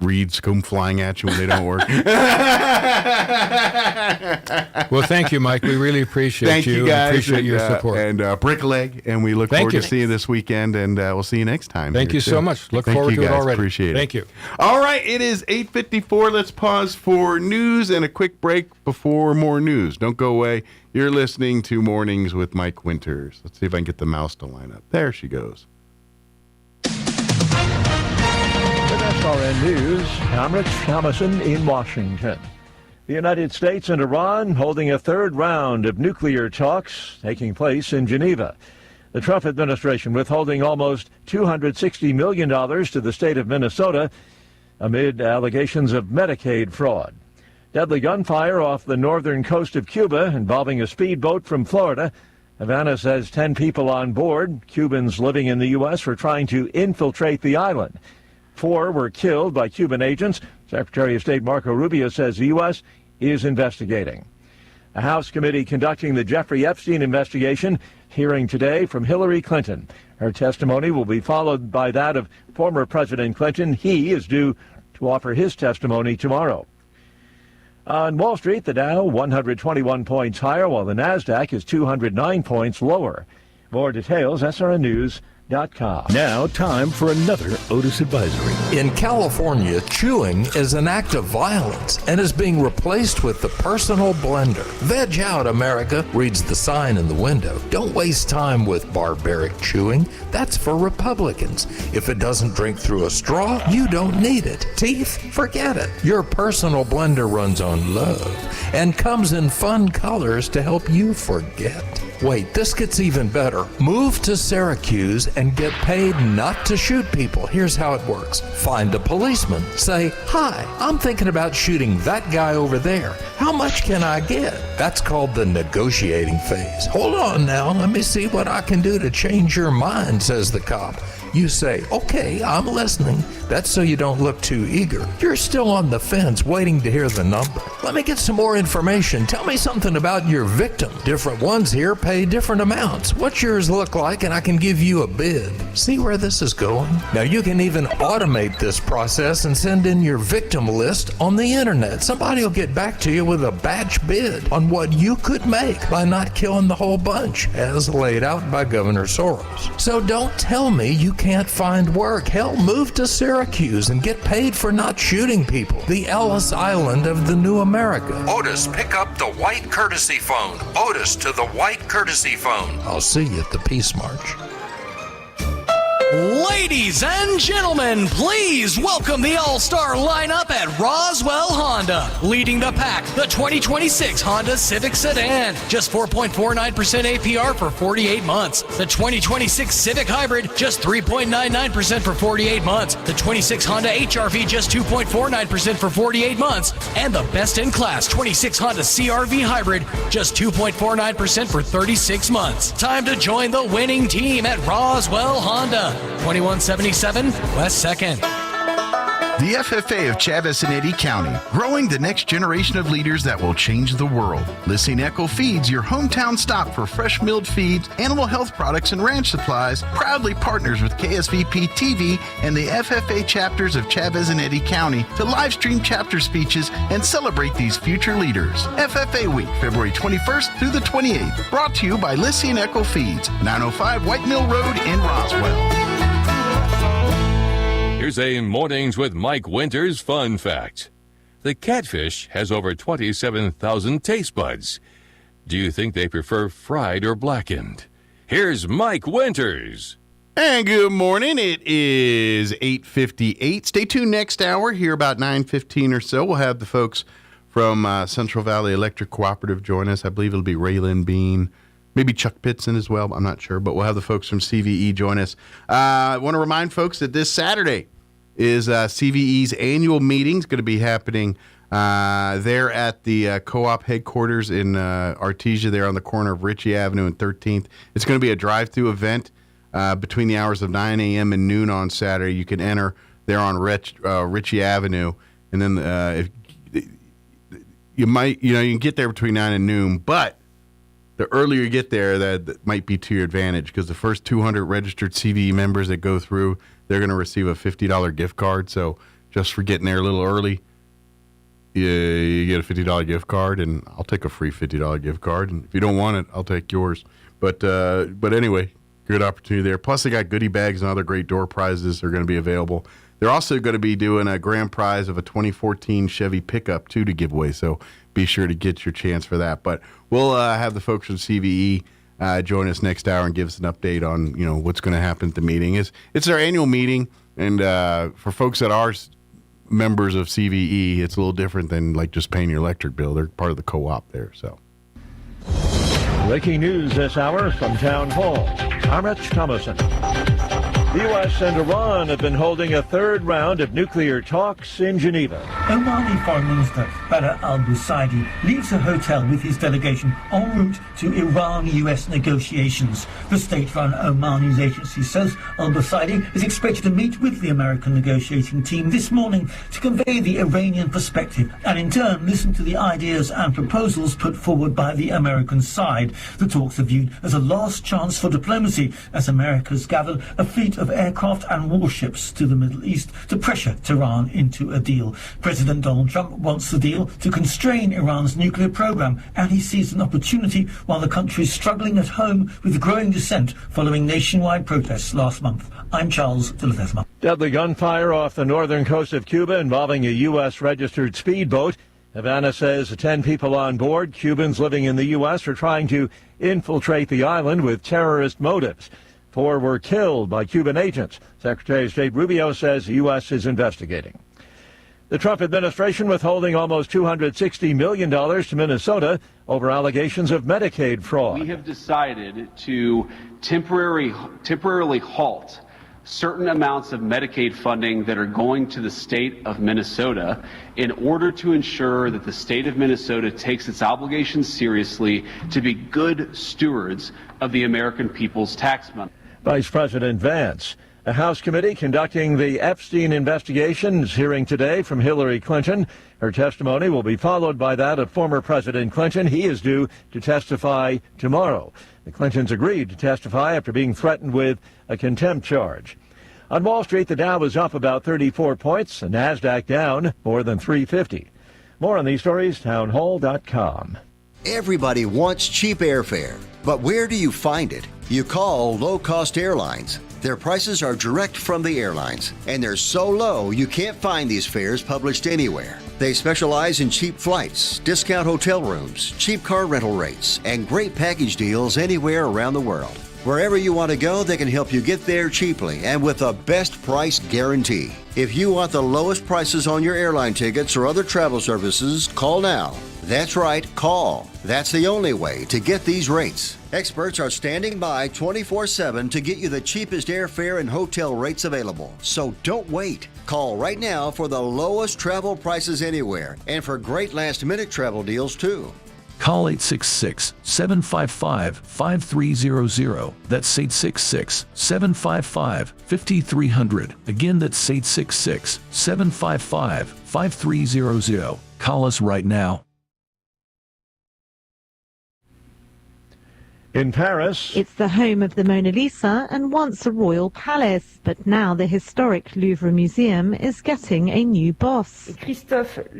Speaker 13: reeds come flying at you when they don't work.
Speaker 15: Well, thank you, Mike. We really appreciate you.
Speaker 13: Guys.
Speaker 15: Appreciate your support.
Speaker 13: And Brick-a-leg, and we look forward to seeing you this weekend, and we'll see you next time.
Speaker 15: Thank you so much. Look forward to it already.
Speaker 13: Appreciate it.
Speaker 15: Thank you.
Speaker 13: All right, it is 8:54. Let's pause for news and a quick break before more news. Don't go away. You're listening to Mornings with Mike Winters. Let's see if I can get the mouse to line up. There she goes.
Speaker 1: SRN News, I'm Rich Thomason in Washington. The United States and Iran holding a third round of nuclear talks taking place in Geneva. The Trump administration withholding almost $260 million to the state of Minnesota amid allegations of Medicaid fraud. Deadly gunfire off the northern coast of Cuba involving a speedboat from Florida. Havana says 10 people on board, Cubans living in the U.S., were trying to infiltrate the island. 4 were killed by Cuban agents. Secretary of State Marco Rubio says the U.S. is investigating. A House committee conducting the Jeffrey Epstein investigation hearing today from Hillary Clinton. Her testimony will be followed by that of former President Clinton. He is due to offer his testimony tomorrow. On Wall Street, the Dow 121 points higher, while the Nasdaq is 209 points lower. More details, SRNnews.com.
Speaker 4: Now, time for another Otis Advisory.
Speaker 22: In California, chewing is an act of violence and is being replaced with the personal blender. Veg out, America, reads the sign in the window. Don't waste time with barbaric chewing. That's for Republicans. If it doesn't drink through a straw, you don't need it. Teeth? Forget it. Your personal blender runs on love and comes in fun colors to help you forget. Wait, this gets even better. Move to Syracuse and get paid not to shoot people. Here's how it works. Find a policeman. Say, "Hi, I'm thinking about shooting that guy over there. How much can I get?" That's called the negotiating phase. Hold on now, let me see what I can do to change your mind, says the cop. You say, "Okay, I'm listening." That's so you don't look too eager. You're still on the fence waiting to hear the number. Let me get some more information. Tell me something about your victim. Different ones here pay different amounts. What's yours look like, and I can give you a bid. See where this is going? Now you can even automate this process and send in your victim list on the internet. Somebody will get back to you with a batch bid on what you could make by not killing the whole bunch, as laid out by Governor Soros. So don't tell me you can't find work. Hell, move to Syracuse and get paid for not shooting people. The Ellis Island of the new America. Otis, pick up the white courtesy phone. Otis to the white courtesy phone. I'll see you at the Peace March.
Speaker 17: Ladies and gentlemen, please welcome the all-star lineup at Roswell Honda. Leading the pack, the 2026 Honda Civic Sedan. Just 4.49% APR for 48 months. The 2026 Civic Hybrid, just 3.99% for 48 months. The 26 Honda HR-V, just 2.49% for 48 months. And the best-in-class 26 Honda CR-V Hybrid, just 2.49% for 36 months. Time to join the winning team at Roswell Honda. 2177 West 2nd.
Speaker 5: The FFA of Chavez and Eddy County, growing the next generation of leaders that will change the world. Listing Echo Feeds, your hometown stop for fresh milled feeds, animal health products, and ranch supplies, proudly partners with KSVP TV and the FFA chapters of Chavez and Eddy County to live stream chapter speeches and celebrate these future leaders. FFA Week, February 21st through the 28th. Brought to you by Listing Echo Feeds, 905 White Mill Road in Roswell.
Speaker 12: Here's a Mornings with Mike Winters fun fact. The catfish has over 27,000 taste buds. Do you think they prefer fried or blackened? Here's Mike Winters.
Speaker 13: And good morning. It is 8:58. Stay tuned next hour. Here about 9:15 or so. We'll have the folks from Central Valley Electric Cooperative join us. I believe it'll be Raylan Bean, maybe Chuck Pitson as well. I'm not sure, but we'll have the folks from CVE join us. I want to remind folks that this Saturday is CVE's annual meeting. It's going to be happening there at the co-op headquarters in Artesia, there on the corner of Ritchie Avenue and 13th. It's going to be a drive-through event between the hours of 9 a.m. and noon on Saturday. You can enter there on Ritchie Avenue, and then if you can get there between 9 and noon, but the earlier you get there, that might be to your advantage, because the first 200 registered CVE members that go through, they're going to receive a $50 gift card. So just for getting there a little early, you get a $50 gift card, and I'll take a free $50 gift card. And if you don't want it, I'll take yours. But anyway, good opportunity there. Plus, they got goodie bags and other great door prizes are going to be available. They're also going to be doing a grand prize of a 2014 Chevy pickup, too, to give away. So be sure to get your chance for that. But we'll have the folks from CVE join us next hour and give us an update on what's going to happen at the meeting. It's our annual meeting, and for folks that are members of CVE, it's a little different than like just paying your electric bill. They're part of the co-op there. So.
Speaker 1: Breaking news this hour from Town Hall. I'm Rich Thomason. The U.S. and Iran have been holding a third round of nuclear talks in Geneva.
Speaker 7: Omani Foreign Minister Badr al-Busaidi leaves a hotel with his delegation en route to Iran-U.S. negotiations. The state-run Oman news agency says al-Busaidi is expected to meet with the American negotiating team this morning to convey the Iranian perspective and in turn listen to the ideas and proposals put forward by the American side. The talks are viewed as a last chance for diplomacy as America's gathered a fleet of aircraft and warships to the Middle East to pressure Tehran into a deal. President Donald Trump wants the deal to constrain Iran's nuclear program, and he sees an opportunity while the country is struggling at home with growing dissent following nationwide protests last month. I'm Charles de Ledesma.
Speaker 1: Deadly gunfire off the northern coast of Cuba involving a U.S. registered speedboat. Havana says 10 people on board, Cubans living in the U.S., are trying to infiltrate the island with terrorist motives. 4 were killed by Cuban agents. Secretary of State Rubio says the U.S. is investigating. The Trump administration withholding almost $260 million to Minnesota over allegations of Medicaid fraud.
Speaker 8: We have decided to temporarily halt certain amounts of Medicaid funding that are going to the state of Minnesota in order to ensure that the state of Minnesota takes its obligations seriously to be good stewards of the American people's tax money.
Speaker 1: Vice President Vance. A House committee conducting the Epstein investigation is hearing today from Hillary Clinton. Her testimony will be followed by that of former President Clinton. He is due to testify tomorrow. The Clintons agreed to testify after being threatened with a contempt charge. On Wall Street, the Dow was up about 34 points, the NASDAQ down more than 350. More on these stories, townhall.com.
Speaker 18: Everybody wants cheap airfare, but where do you find it? You call low-cost airlines. Their prices are direct from the airlines, and they're so low you can't find these fares published anywhere. They specialize in cheap flights, discount hotel rooms, cheap car rental rates, and great package deals anywhere around the world. Wherever you want to go, they can help you get there cheaply and with a best price guarantee. If you want the lowest prices on your airline tickets or other travel services, call now. That's right, call. That's the only way to get these rates. Experts are standing by 24/7 to get you the cheapest airfare and hotel rates available. So don't wait. Call right now for the lowest travel prices anywhere and for great last-minute travel deals, too.
Speaker 22: Call 866-755-5300. That's 866-755-5300. Again, that's 866-755-5300. Call us right now.
Speaker 1: In Paris,
Speaker 9: it's the home of the Mona Lisa and once a royal palace, but now the historic Louvre Museum is getting a new boss.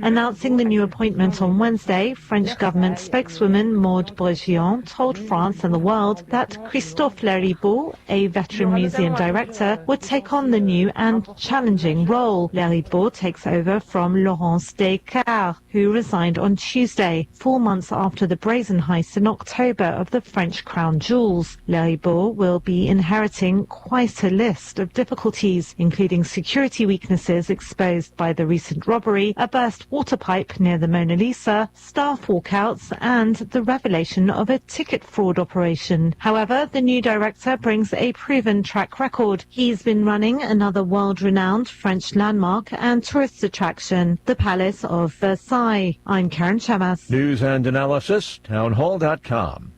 Speaker 9: Announcing the new appointment on Wednesday, French government spokeswoman Maud Bregion told France and the world that Christophe Laribout, a veteran museum director, would take on the new and challenging role. Laribout takes over from Laurence Descartes, who resigned on Tuesday, 4 months after the brazen heist in October of the French crown jewels. Laribout will be inheriting quite a list of difficulties, including security weaknesses exposed by the recent robbery, a burst water pipe near the Mona Lisa, staff walkouts, and the revelation of a ticket fraud operation. However, the new director brings a proven track record. He's been running another world-renowned French landmark and tourist attraction, the Palace of Versailles. I'm Karen Chamas.
Speaker 1: News and analysis, townhall.com.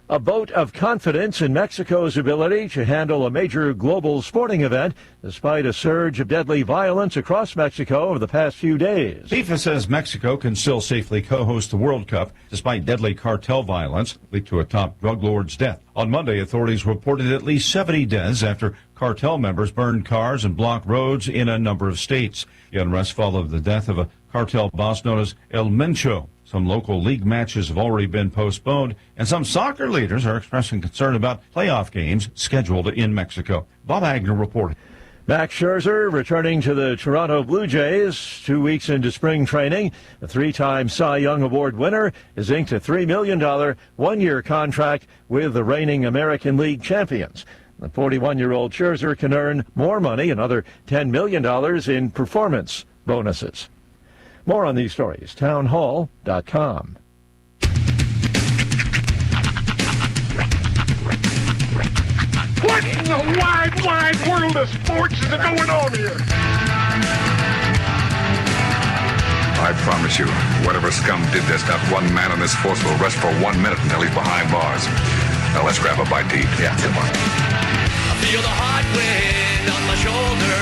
Speaker 1: A vote of confidence in Mexico's ability to handle a major global sporting event despite a surge of deadly violence across Mexico over the past few days.
Speaker 19: FIFA says Mexico can still safely co-host the World Cup despite deadly cartel violence leaked to a top drug lord's death. On Monday, authorities reported at least 70 deaths after cartel members burned cars and blocked roads in a number of states. The unrest followed the death of a cartel boss known as El Mencho. Some local league matches have already been postponed, and some soccer leaders are expressing concern about playoff games scheduled in Mexico. Bob Agnew reported.
Speaker 1: Max Scherzer returning to the Toronto Blue Jays 2 weeks into spring training. The three-time Cy Young Award winner is inked a $3 million one-year contract with the reigning American League champions. The 41-year-old Scherzer can earn more money, another $10 million in performance bonuses. More on these stories, townhall.com.
Speaker 2: What in the wide world of sports is going on here?
Speaker 6: I promise you, whatever scum did this, not one man in this force will rest for 1 minute until he's behind bars. Now let's grab a bite to eat. Yeah, come on.
Speaker 10: I feel the hot wind on my shoulder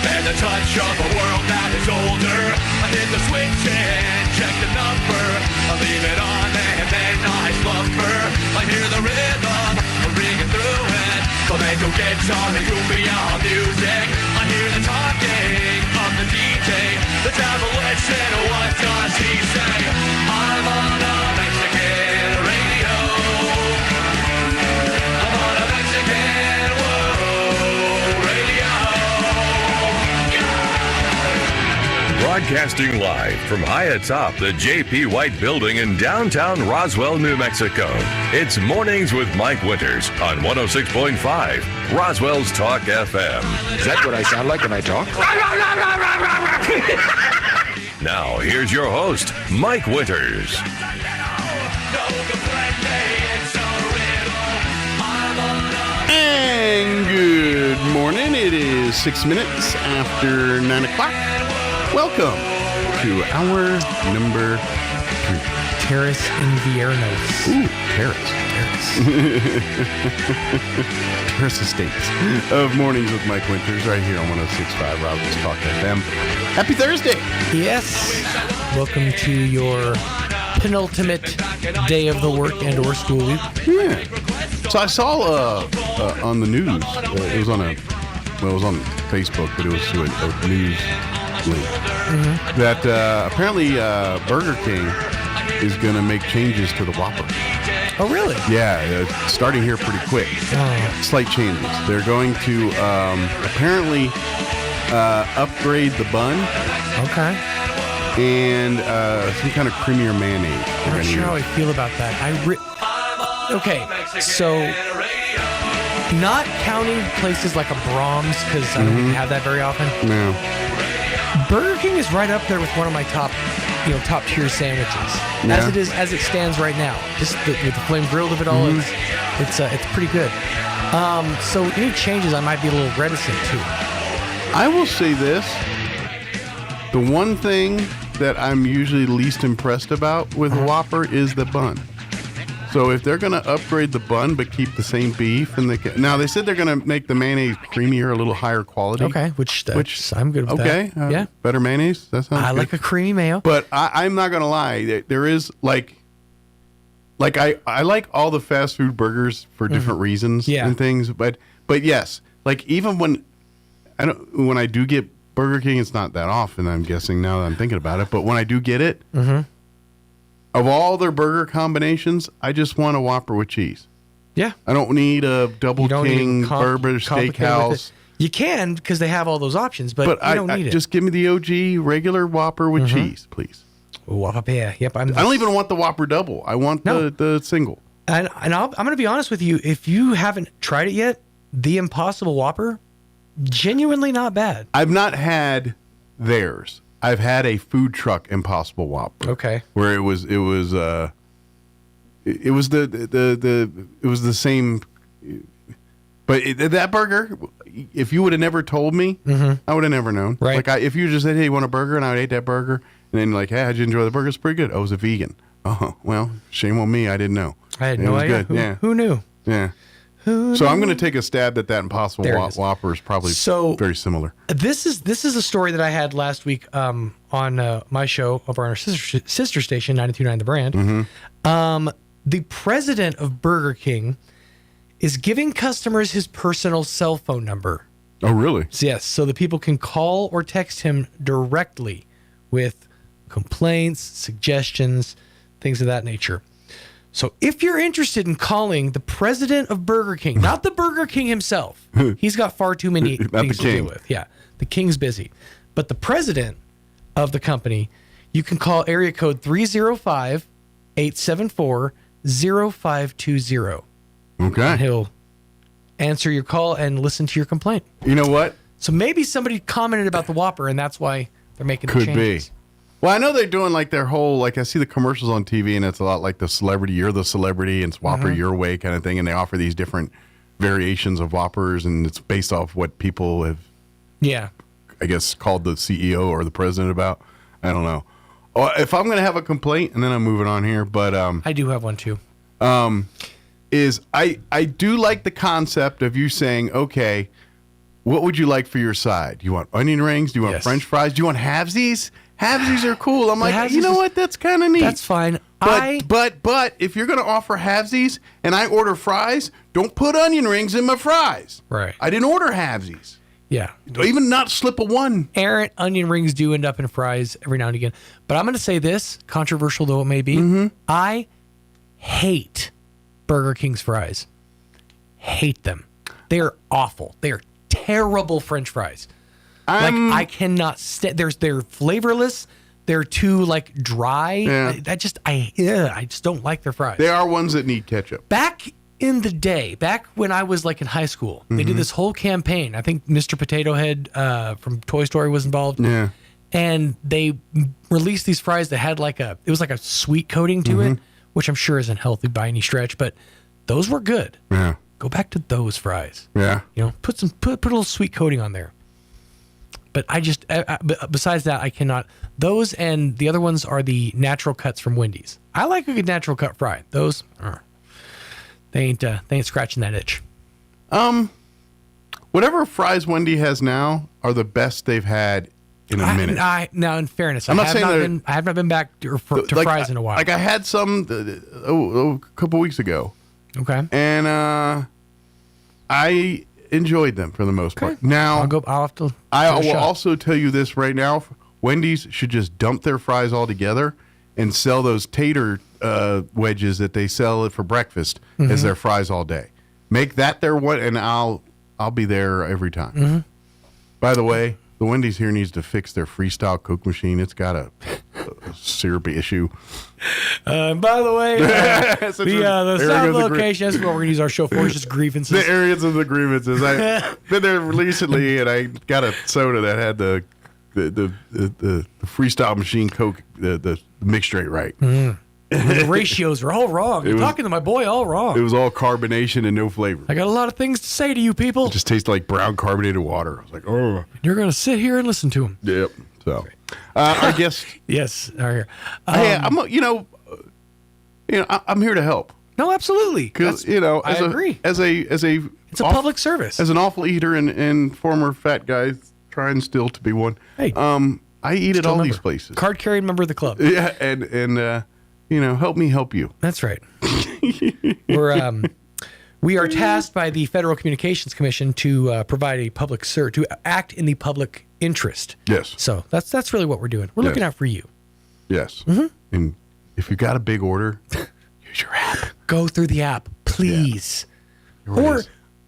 Speaker 10: and the touch of a world that is older. I hit the switch and check the number. I leave it on and then I slumber. I hear the rhythm ringing through it. Flamenco guitar and cumbia music. I hear the talking of the DJ. The devil listen, what does he say? I'm on a Mexican radio. I'm on a Mexican radio.
Speaker 12: Broadcasting live from high atop the J.P. White Building in downtown Roswell, New Mexico. It's Mornings with Mike Winters on 106.5 Roswell's Talk FM.
Speaker 21: Is that what I sound like when I talk?
Speaker 12: Now, here's your host, Mike Winters.
Speaker 13: And good morning. It is 6 minutes after 9 o'clock. Welcome to hour number 3.
Speaker 23: Terrace Inviernos.
Speaker 13: Ooh, Terrace. Terrace Estates of Mornings with Mike Winters right here on 106.5 Roswell Talk FM. Happy Thursday.
Speaker 23: Yes. Welcome to your penultimate day of the work and or school week.
Speaker 13: Yeah. So I saw on the news, it was on Facebook, but it was through a news link, that apparently Burger King is going to make changes to the Whopper.
Speaker 23: Oh, really?
Speaker 13: Yeah, starting here pretty quick. Slight changes. They're going to apparently upgrade the bun.
Speaker 23: Okay.
Speaker 13: And some kind of creamier mayonnaise.
Speaker 23: I'm not sure how I feel about that. Okay, so not counting places like a Brahms, because I don't have that very often.
Speaker 13: No.
Speaker 23: Burger King is right up there with one of my top tier sandwiches.
Speaker 13: Yeah.
Speaker 23: As it stands right now. Just with the flame grilled of it all, it's pretty good. So any changes I might be a little reticent to.
Speaker 13: I will say this. The one thing that I'm usually least impressed about with Whopper is the bun. So if they're going to upgrade the bun but keep the same beef, now they said they're going to make the mayonnaise creamier, a little higher quality.
Speaker 23: Okay, which I'm good with that.
Speaker 13: Okay, better mayonnaise. That sounds good.
Speaker 23: Like a creamy mayo.
Speaker 13: But I'm not going to lie, there is like like I like all the fast food burgers for different reasons and things, but yes, like even when I do get Burger King, it's not that often, I'm guessing now that I'm thinking about it, but when I do get it, of all their burger combinations, I just want a Whopper with cheese.
Speaker 23: Yeah.
Speaker 13: I don't need a Double King Burger Steakhouse.
Speaker 23: You can, because they have all those options, but you don't need it.
Speaker 13: Just give me the OG regular Whopper with cheese, please.
Speaker 23: Whopper, yep.
Speaker 13: I don't even want the Whopper double. I want the single.
Speaker 23: And I'm going to be honest with you. If you haven't tried it yet, the Impossible Whopper, genuinely not bad.
Speaker 13: I've not had theirs. I've had a food truck Impossible Whopper.
Speaker 23: Okay.
Speaker 13: Where it was the same. But that burger, if you would have never told me, I would have never known.
Speaker 23: Right.
Speaker 13: Like if you just said, "Hey, you want a burger?" and I would ate that burger, and then like, "Hey, how'd you enjoy the burger?" It's pretty good. I was a vegan. Oh, well, shame on me. I didn't know.
Speaker 23: I had no idea. Who knew?
Speaker 13: Yeah. So I'm going to take a stab at that Impossible Whopper is probably very similar.
Speaker 23: This is a story that I had last week on my show over on our sister station, 92.9 The Brand. The president of Burger King is giving customers his personal cell phone number.
Speaker 13: Oh, really?
Speaker 23: Yes, so that people can call or text him directly with complaints, suggestions, things of that nature. So if you're interested in calling the president of Burger King, not the Burger King himself, he's got far too many things to deal with. Yeah, the king's busy. But the president of the company, you can call area code 305-874-0520.
Speaker 13: Okay.
Speaker 23: And he'll answer your call and listen to your complaint.
Speaker 13: You know what?
Speaker 23: So maybe somebody commented about the Whopper, and that's why they're making the
Speaker 13: Could
Speaker 23: changes.
Speaker 13: be. Well, I know they're doing like their whole, like I see the commercials on TV, and it's a lot like the celebrity, you're the celebrity, and it's Whopper your way kind of thing, and they offer these different variations of Whoppers, and it's based off what people have, I guess, called the CEO or the president about. I don't know. If I'm going to have a complaint, and then I'm moving on here, but
Speaker 23: I do have one too.
Speaker 13: Is I do like the concept of you saying, okay, what would you like for your side? Do you want onion rings? Do you want French fries? Do you want halvesies? Halvesies are cool. I'm like, you know what? That's kind of neat.
Speaker 23: That's fine.
Speaker 13: But if you're going to offer halvesies and I order fries, don't put onion rings in my fries.
Speaker 23: Right.
Speaker 13: I didn't order halvesies.
Speaker 23: Yeah.
Speaker 13: Even not slip a one.
Speaker 23: Errant onion rings do end up in fries every now and again. But I'm going to say this, controversial though it may be, I hate Burger King's fries. Hate them. They are awful. They are terrible French fries. I cannot they're flavorless. They're too like dry.
Speaker 13: Yeah.
Speaker 23: I just don't like their fries.
Speaker 13: They are ones that need ketchup.
Speaker 23: Back in the day, back when I was like in high school, they did this whole campaign. I think Mr. Potato Head from Toy Story was involved.
Speaker 13: Yeah.
Speaker 23: And they released these fries that had it was like a sweet coating to it, which I'm sure isn't healthy by any stretch, but those were good.
Speaker 13: Yeah.
Speaker 23: Go back to those fries.
Speaker 13: Yeah.
Speaker 23: You know, put a little sweet coating on there. But besides that, I cannot. Those and the other ones are the natural cuts from Wendy's. I like a good natural cut fry. Those, they ain't scratching that itch.
Speaker 13: Whatever fries Wendy has now are the best they've had in a minute.
Speaker 23: Now, in fairness,
Speaker 13: I'm
Speaker 23: I
Speaker 13: not saying
Speaker 23: I have not been back to fries in a while.
Speaker 13: Like I had some a couple weeks ago.
Speaker 23: Okay.
Speaker 13: And I enjoyed them for the most part. Now I will also tell you this right now: Wendy's should just dump their fries all together and sell those tater wedges that they sell for breakfast as their fries all day. Make that their one, and I'll be there every time. By the way, the Wendy's here needs to fix their freestyle Coke machine. It's got a syrupy issue.
Speaker 23: By the way, the South location, that's what we're going to use our show for, is just grievances.
Speaker 13: The areas of the grievances. I've been there recently, and I got a soda that had the freestyle machine Coke, the mix rate right.
Speaker 23: The ratios are all wrong. You're talking to my boy all wrong.
Speaker 13: It was all carbonation and no flavor.
Speaker 23: I got a lot of things to say to you people.
Speaker 13: It just tasted like brown carbonated water. I was like, oh.
Speaker 23: You're going to sit here and listen to him.
Speaker 13: Yep. So, I guess.
Speaker 23: Yes. All right.
Speaker 13: Hey, I'm here to help.
Speaker 23: No, absolutely.
Speaker 13: Because
Speaker 23: I agree.
Speaker 13: It's a
Speaker 23: public service.
Speaker 13: As an awful eater and former fat guy, trying still to be one.
Speaker 23: Hey,
Speaker 13: I eat at all these places.
Speaker 23: Card carrying member of the club.
Speaker 13: Yeah, and help me help you.
Speaker 23: That's right. We are tasked by the Federal Communications Commission to provide a public to act in the public interest.
Speaker 13: Yes.
Speaker 23: So that's really what we're doing. We're looking out for you.
Speaker 13: Yes. Mm-hmm. And if you got a big order, use your app.
Speaker 23: Go through the app, please. Yeah.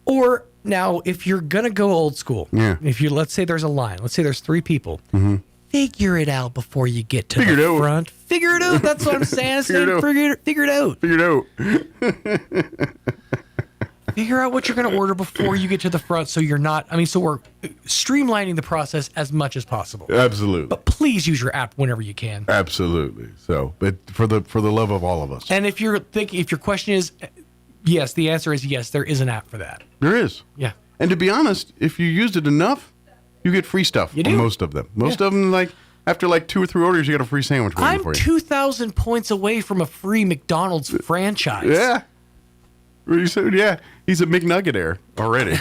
Speaker 23: Or now, if you're gonna go old school, let's say there's a line, let's say there's 3 people. Mm-hmm. Figure it out before you get to the front. Figure it out. That's what I'm saying. Figure it out. Figure out what you're going to order before you get to the front, so you're not. So we're streamlining the process as much as possible.
Speaker 13: Absolutely.
Speaker 23: But please use your app whenever you can.
Speaker 13: Absolutely. So, but for the love of all of us.
Speaker 23: And if your question is yes, the answer is yes. There is an app for that.
Speaker 13: There is.
Speaker 23: Yeah.
Speaker 13: And to be honest, if you used it enough, you get free stuff.
Speaker 23: You do.
Speaker 13: Most of them. Most of them, after 2 or 3 orders, you get a free sandwich waiting for you.
Speaker 23: I'm 2,000 points away from a free McDonald's franchise.
Speaker 13: Yeah. Pretty soon, yeah. He's a McNuggetaire already.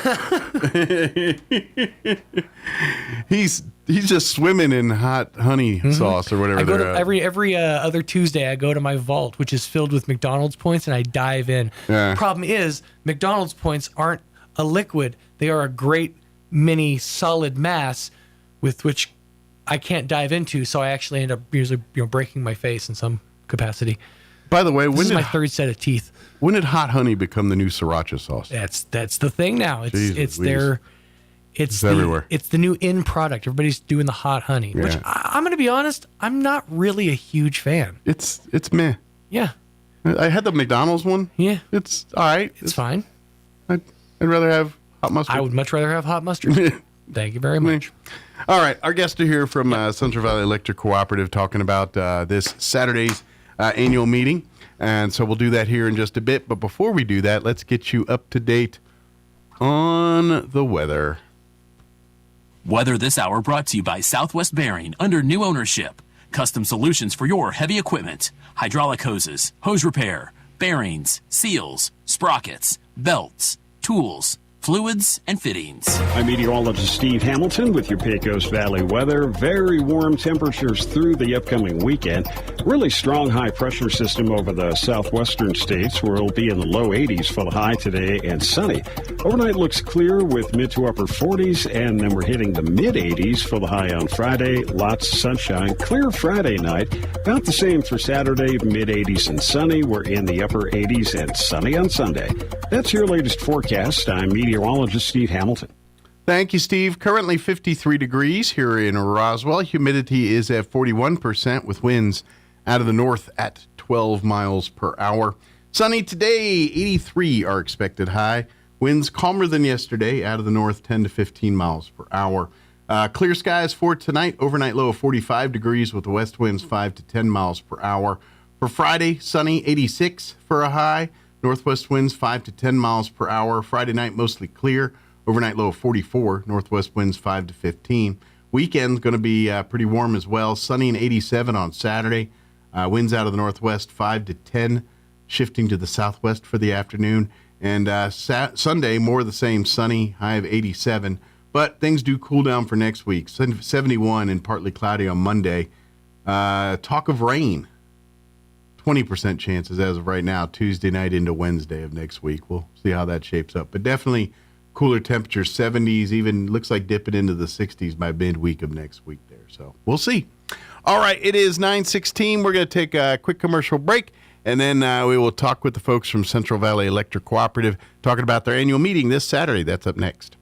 Speaker 13: He's just swimming in hot honey sauce or whatever.
Speaker 23: I go to every other Tuesday. I go to my vault, which is filled with McDonald's points, and I dive in.
Speaker 13: Yeah.
Speaker 23: Problem is, McDonald's points aren't a liquid; they are a great mini solid mass with which I can't dive into. So I actually end up usually breaking my face in some capacity.
Speaker 13: By the way,
Speaker 23: this is my 3rd set of teeth.
Speaker 13: When did hot honey become the new sriracha sauce?
Speaker 23: That's the thing now. It's everywhere. It's the new in product. Everybody's doing the hot honey, which I'm going to be honest, I'm not really a huge fan.
Speaker 13: It's meh.
Speaker 23: Yeah.
Speaker 13: I had the McDonald's one.
Speaker 23: Yeah.
Speaker 13: It's all right.
Speaker 23: It's fine.
Speaker 13: I'd rather have hot mustard.
Speaker 23: I would much rather have hot mustard. Thank you very much.
Speaker 13: All right. Our guest are here from Central Valley Electric Cooperative talking about this Saturday's annual meeting. And so we'll do that here in just a bit. But before we do that, let's get you up to date on the weather.
Speaker 3: Weather this hour brought to you by Southwest Bearing under new ownership. Custom solutions for your heavy equipment. Hydraulic hoses, hose repair, bearings, seals, sprockets, belts, tools, fluids, and fittings.
Speaker 14: I'm meteorologist Steve Hamilton with your Pecos Valley weather. Very warm temperatures through the upcoming weekend. Really strong high pressure system over the southwestern states where it'll be in the low 80s for the high today and sunny. Overnight looks clear with mid to upper 40s, and then we're hitting the mid 80s for the high on Friday. Lots of sunshine. Clear Friday night. About the same for Saturday, mid 80s and sunny. We're in the upper 80s and sunny on Sunday. That's your latest forecast. I'm meteorologist Steve Hamilton.
Speaker 13: Thank you, Steve. Currently 53 degrees here in Roswell. Humidity is at 41% with winds out of the north at 12 miles per hour. Sunny today, 83 are expected high. Winds calmer than yesterday out of the north, 10 to 15 miles per hour. Clear skies for tonight. Overnight low of 45 degrees with the west winds 5 to 10 miles per hour. For Friday, sunny, 86 for a high. Northwest winds 5 to 10 miles per hour. Friday night, mostly clear. Overnight low of 44. Northwest winds 5 to 15. Weekend's going to be pretty warm as well. Sunny and 87 on Saturday. Winds out of the northwest 5 to 10, shifting to the southwest for the afternoon. And Sunday, more of the same, sunny, high of 87. But things do cool down for next week. 71 and partly cloudy on Monday. Talk of rain. 20% chances as of right now, Tuesday night into Wednesday of next week. We'll see how that shapes up. But definitely cooler temperatures, 70s, even looks like dipping into the 60s by midweek of next week there. So we'll see. All right, it is 9:16. We're going to take a quick commercial break, and then we will talk with the folks from Central Valley Electric Cooperative talking about their annual meeting this Saturday. That's up next.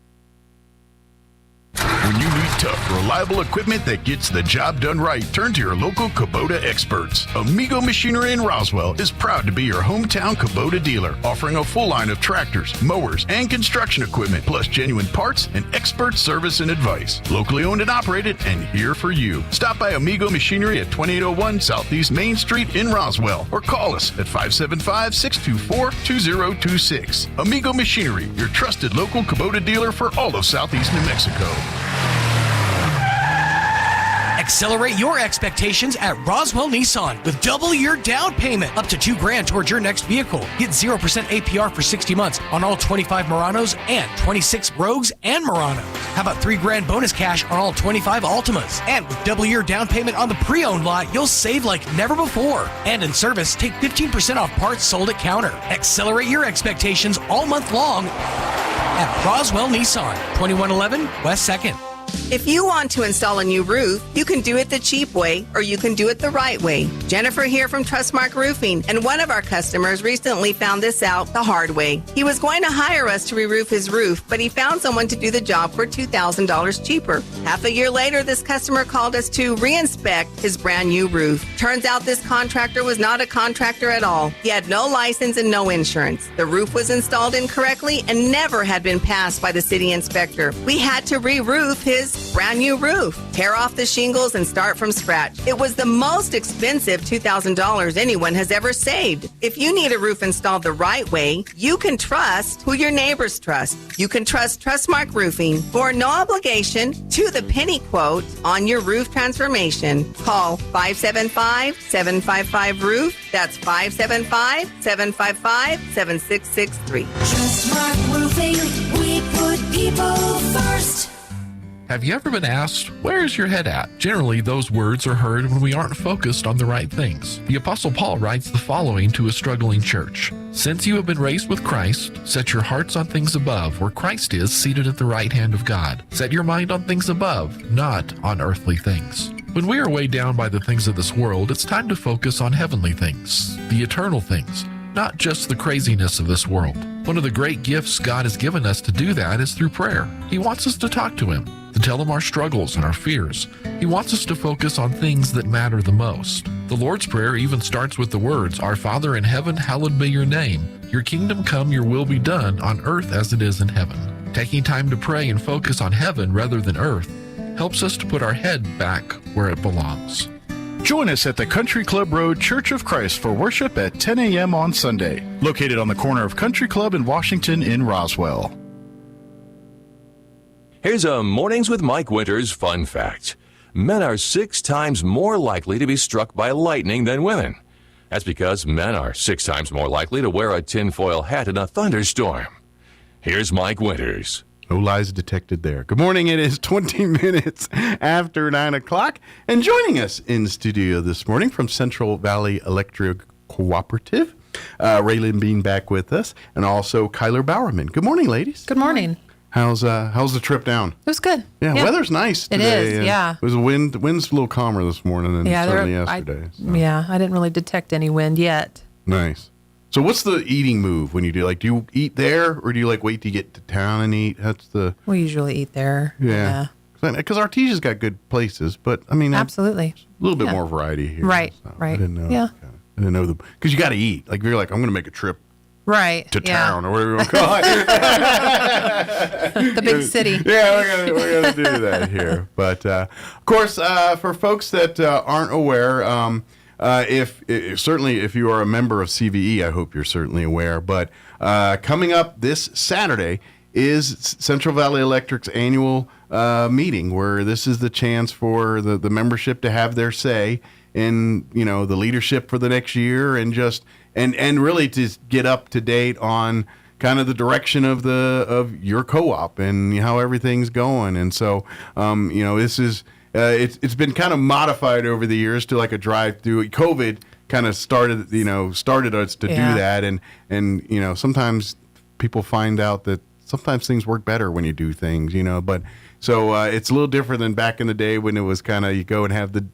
Speaker 5: When you need tough, reliable equipment that gets the job done right, turn to your local Kubota experts. Amigo Machinery in Roswell is proud to be your hometown Kubota dealer, offering a full line of tractors, mowers, and construction equipment, plus genuine parts and expert service and advice. Locally owned and operated and here for you. Stop by Amigo Machinery at 2801 Southeast Main Street in Roswell or call us at 575-624-2026. Amigo Machinery, your trusted local Kubota dealer for all of Southeast New Mexico.
Speaker 17: Accelerate your expectations at Roswell Nissan with double your down payment, up to $2,000 towards your next vehicle. Get 0% APR for 60 months on all 25 Muranos and 26 Rogues and Muranos. How about $3,000 bonus cash on all 25 Altimas? And with double your down payment on the pre-owned lot, you'll save like never before. And in service, take 15% off parts sold at counter. Accelerate your expectations all month long at Roswell Nissan, 2111 West 2nd.
Speaker 11: If you want to install a new roof, you can do it the cheap way or you can do it the right way. Jennifer here from Trustmark Roofing, and one of our customers recently found this out the hard way. He was going to hire us to re-roof his roof, but he found someone to do the job for $2,000 cheaper. Half a year later, this customer called us to re-inspect his brand new roof. Turns out this contractor was not a contractor at all. He had no license and no insurance. The roof was installed incorrectly and never had been passed by the city inspector. We had to re-roof his brand new roof, tear off the shingles and start from scratch. It was the most expensive $2,000 anyone has ever saved. If you need a roof installed the right way, you can trust who your neighbors trust. You can trust Trustmark Roofing for no obligation to the penny quote on your roof transformation. Call 575-755-ROOF. That's 575-755-7663.
Speaker 16: Trustmark Roofing, we put people first.
Speaker 20: Have you ever been asked, where is your head at? Generally, those words are heard when we aren't focused on the right things. The Apostle Paul writes the following to a struggling church. Since you have been raised with Christ, set your hearts on things above, where Christ is seated at the right hand of God. Set your mind on things above, not on earthly things. When we are weighed down by the things of this world, it's time to focus on heavenly things, the eternal things, not just the craziness of this world. One of the great gifts God has given us to do that is through prayer. He wants us to talk to Him, to tell Him our struggles and our fears. He wants us to focus on things that matter the most. The Lord's Prayer even starts with the words, Our Father in heaven, hallowed be your name. Your kingdom come, your will be done, on earth as it is in heaven. Taking time to pray and focus on heaven rather than earth helps us to put our head back where it belongs.
Speaker 24: Join us at the Country Club Road Church of Christ for worship at 10 a.m. on Sunday, located on the corner of Country Club and Washington in Roswell.
Speaker 12: Here's a Mornings with Mike Winters fun fact. Men are 6 times more likely to be struck by lightning than women. That's because men are 6 times more likely to wear a tinfoil hat in a thunderstorm. Here's Mike Winters.
Speaker 13: No lies detected there. Good morning. It is 20 minutes after 9 o'clock. And joining us in studio this morning from Central Valley Electric Cooperative, Raylan Bean back with us, and also Kyler Bowerman. Good morning, ladies.
Speaker 25: Good morning.
Speaker 13: How's the trip down?
Speaker 25: It was good.
Speaker 13: Yeah, weather's nice today.
Speaker 25: It is, yeah.
Speaker 13: It was wind's a little calmer this morning than certainly yesterday.
Speaker 25: Yeah, I didn't really detect any wind yet.
Speaker 13: Nice. So what's the eating move when you do? Like, do you eat there, or do you wait to get to town and eat?
Speaker 25: We usually eat there.
Speaker 13: Yeah. Because Artesia's got good places, but I mean,
Speaker 25: absolutely,
Speaker 13: a little bit more variety here.
Speaker 25: Right.
Speaker 13: So
Speaker 25: right.
Speaker 13: I didn't know.
Speaker 25: Yeah.
Speaker 13: I didn't know because you got to eat. Like, if you're like, I'm going to make a trip.
Speaker 25: Right.
Speaker 13: To town, or whatever you want to call it.
Speaker 25: The big city.
Speaker 13: Yeah, we're gonna do that here. But of course, for folks that aren't aware, if you are a member of CVE, I hope you're certainly aware. But coming up this Saturday is Central Valley Electric's annual meeting, where this is the chance for the membership to have their say in the leadership for the next year, and just and really to get up to date on kind of the direction of your co-op and how everything's going. And so this is it's been kind of modified over the years to like a drive-through. COVID kind of started us to do that, and sometimes people find out that sometimes things work better when you do things, but so it's a little different than back in the day when it was kind of you go and have the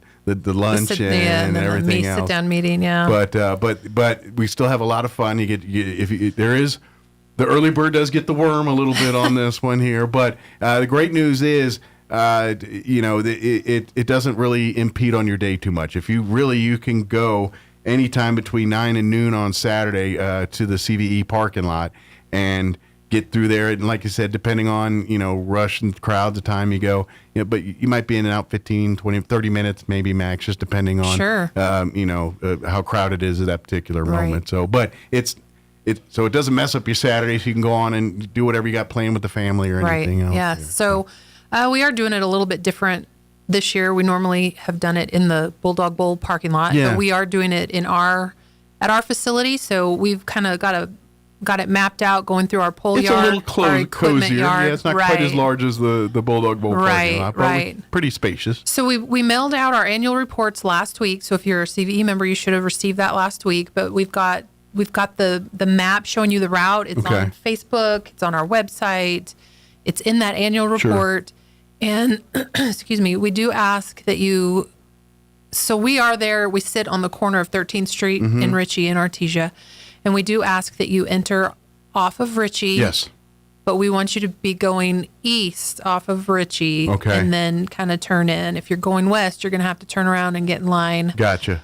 Speaker 13: lunch and everything else.
Speaker 25: Sit down meeting, yeah.
Speaker 13: But we still have a lot of fun. There is the early bird does get the worm a little bit on this one here, but the great news is it doesn't really impede on your day too much. If you can go anytime between 9 and noon on Saturday to the CVE parking lot and get through there, and like you said, depending on rush and crowd the time you go, but you might be in and out 15, 20, 30 minutes maybe max, just depending on how crowded it is at that particular moment. So but so it doesn't mess up your Saturday, so you can go on and do whatever you got playing with the family or anything else.
Speaker 25: Yeah. So we are doing it a little bit different this year. We normally have done it in the Bulldog Bowl parking lot, but we are doing it at our facility. So we've kind of got a got it mapped out, going through our pole
Speaker 13: It's
Speaker 25: yard,
Speaker 13: a little
Speaker 25: our equipment
Speaker 13: cozier.
Speaker 25: yard.
Speaker 13: Yeah, it's not quite as large as the Bulldog Bowl parking lot, but pretty spacious.
Speaker 25: So we mailed out our annual reports last week. So if you're a CVE member, you should have received that last week. But we've got the map showing you the route. It's on Facebook. It's on our website. It's in that annual report. And excuse me, we do ask that you. So we are there. We sit on the corner of 13th Street in Ritchie in Artesia, and we do ask that you enter off of Ritchie.
Speaker 13: Yes.
Speaker 25: But we want you to be going east off of Ritchie, and then kind of turn in. If you're going west, you're going to have to turn around and get in line.
Speaker 13: Gotcha.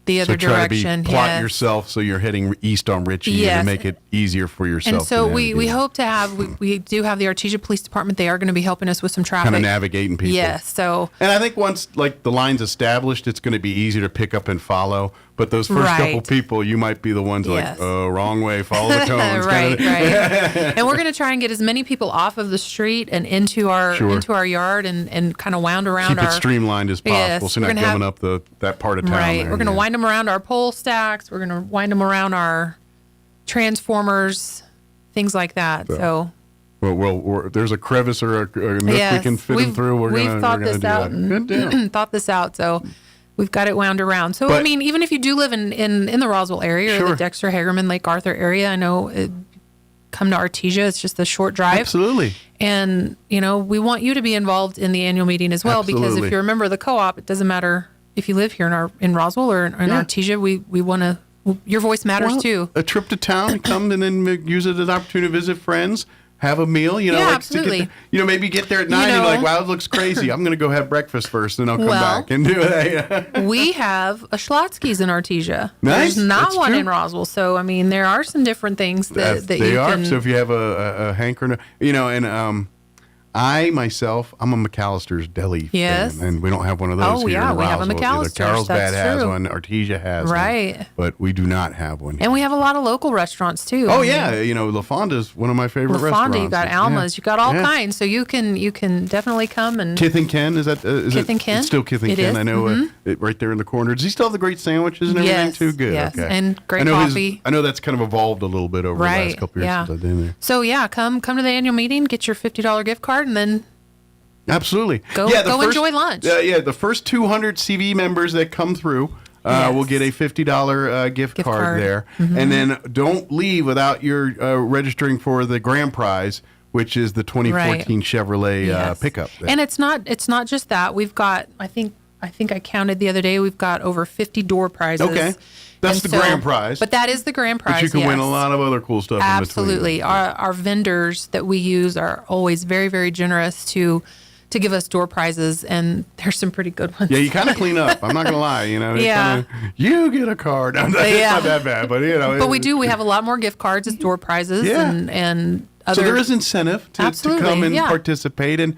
Speaker 25: The other direction.
Speaker 13: Plot yourself so you're heading east on Ritchie to make it easier for yourself.
Speaker 25: And so we hope to have, we do have the Artesia Police Department. They are going to be helping us with some traffic.
Speaker 13: Kind of navigating people.
Speaker 25: Yes. So.
Speaker 13: And I think once like the line's established, it's going to be easier to pick up and follow. But those first couple people, you might be the ones like, oh, wrong way, follow the cones.
Speaker 25: right. And we're going to try and get as many people off of the street and into our yard and kind of wound around
Speaker 13: Keep it streamlined as possible, so you're not going up that part of town.
Speaker 25: Right.
Speaker 13: There,
Speaker 25: we're going to wind them around our pole stacks. We're going to wind them around our transformers, things like that. So.
Speaker 13: Well, there's a crevice or a nook we can fit them through.
Speaker 25: We've thought this out and thought this out. So. We've got it wound around. So, I mean, even if you do live in the Roswell area or the Dexter, Hagerman, Lake Arthur area, I know, come to Artesia. It's just a short drive.
Speaker 13: Absolutely.
Speaker 25: And, we want you to be involved in the annual meeting as well. Absolutely. Because if you're a member of the co-op, it doesn't matter if you live here in Roswell or in Artesia. We want to, your voice matters too.
Speaker 13: A trip to town, come and then use it as an opportunity to visit friends. Have a meal,
Speaker 25: absolutely.
Speaker 13: Maybe get there at 9 and you're like, wow, it looks crazy. I'm going to go have breakfast first, then I'll come back and do it.
Speaker 25: We have a Schlotzsky's in Artesia.
Speaker 13: Nice.
Speaker 25: There's not
Speaker 13: That's
Speaker 25: one
Speaker 13: true.
Speaker 25: in Roswell. So, I mean, there are some different things that
Speaker 13: they
Speaker 25: you
Speaker 13: are.
Speaker 25: can.
Speaker 13: So if you have a hankering, and I myself, I'm a McAllister's Deli fan, and we don't have one of those here in
Speaker 25: we have a
Speaker 13: Roswell.
Speaker 25: McAllister's.
Speaker 13: Carlsbad has
Speaker 25: true.
Speaker 13: one, Artesia has one, but we do not have one.
Speaker 25: And we have a lot of local restaurants too.
Speaker 13: Oh yeah, La Fonda's one of my favorite restaurants.
Speaker 25: You got Alma's, you got all kinds, so you can definitely come and.
Speaker 13: Kith and Ken, is
Speaker 25: Kith and Ken?
Speaker 13: It's still Kith and Ken. I know right there in the corner. Does he still have the great sandwiches and everything too? Good.
Speaker 25: Yes,
Speaker 13: okay.
Speaker 25: and great coffee.
Speaker 13: I know that's kind of evolved a little bit over the last couple years since I've been there.
Speaker 25: So come to the annual meeting, get your $50 gift card, and then.
Speaker 13: Absolutely.
Speaker 25: Go enjoy lunch.
Speaker 13: The first 200 CV members that come through will get a $50 gift card there. Mm-hmm. And then don't leave without your registering for the grand prize, which is the 2014 Chevrolet pickup. There.
Speaker 25: And it's not just that. We've got, I think I counted the other day, we've got over 50 door prizes.
Speaker 13: Okay. That's the grand prize.
Speaker 25: But that is the grand prize.
Speaker 13: But you can win a lot of other cool stuff
Speaker 25: Absolutely.
Speaker 13: in between.
Speaker 25: Our vendors that we use are always very, very generous to give us door prizes, and there's some pretty good ones.
Speaker 13: Yeah, you kind of clean up. I'm not going to lie. You get a card. It's not that bad, but
Speaker 25: But we have a lot more gift cards as door prizes and other.
Speaker 13: So there is incentive to come and participate, and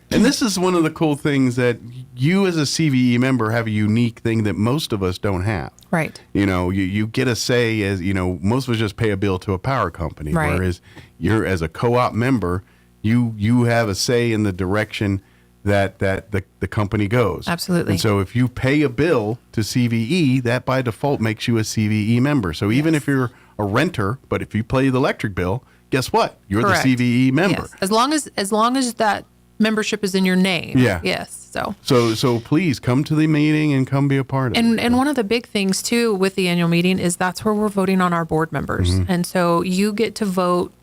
Speaker 13: this is one of the cool things that you as a CVE member have a unique thing that most of us don't have.
Speaker 25: Right.
Speaker 13: You get a say as most of us just pay a bill to a power company, whereas you're as a co-op member. You have a say in the direction that the company goes.
Speaker 25: Absolutely.
Speaker 13: And so if you pay a bill to CVE, that by default makes you a CVE member. So even if you're a renter, but if you pay the electric bill, guess what? You're the CVE member.
Speaker 25: Yes. As long as that membership is in your name.
Speaker 13: Yeah.
Speaker 25: Yes.
Speaker 13: So please come to the meeting and come be a part of it.
Speaker 25: And one of the big things too with the annual meeting is that's where we're voting on our board members. Mm-hmm. And so you get to vote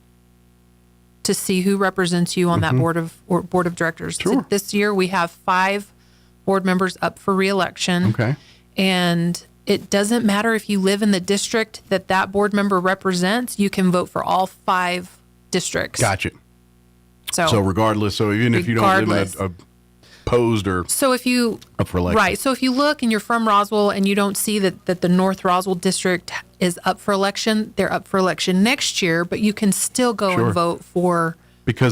Speaker 25: to see who represents you on that board of directors.
Speaker 13: Sure.
Speaker 25: This year we have 5 board members up for re-election.
Speaker 13: Okay.
Speaker 25: And it doesn't matter if you live in the district that board member represents, you can vote for all 5 districts.
Speaker 13: Gotcha. So regardless, even if you don't live in a opposed or up for election.
Speaker 25: Right. So if you look and you're from Roswell and you don't see that the North Roswell district is up for election, they're up for election next year, but you can still go and vote for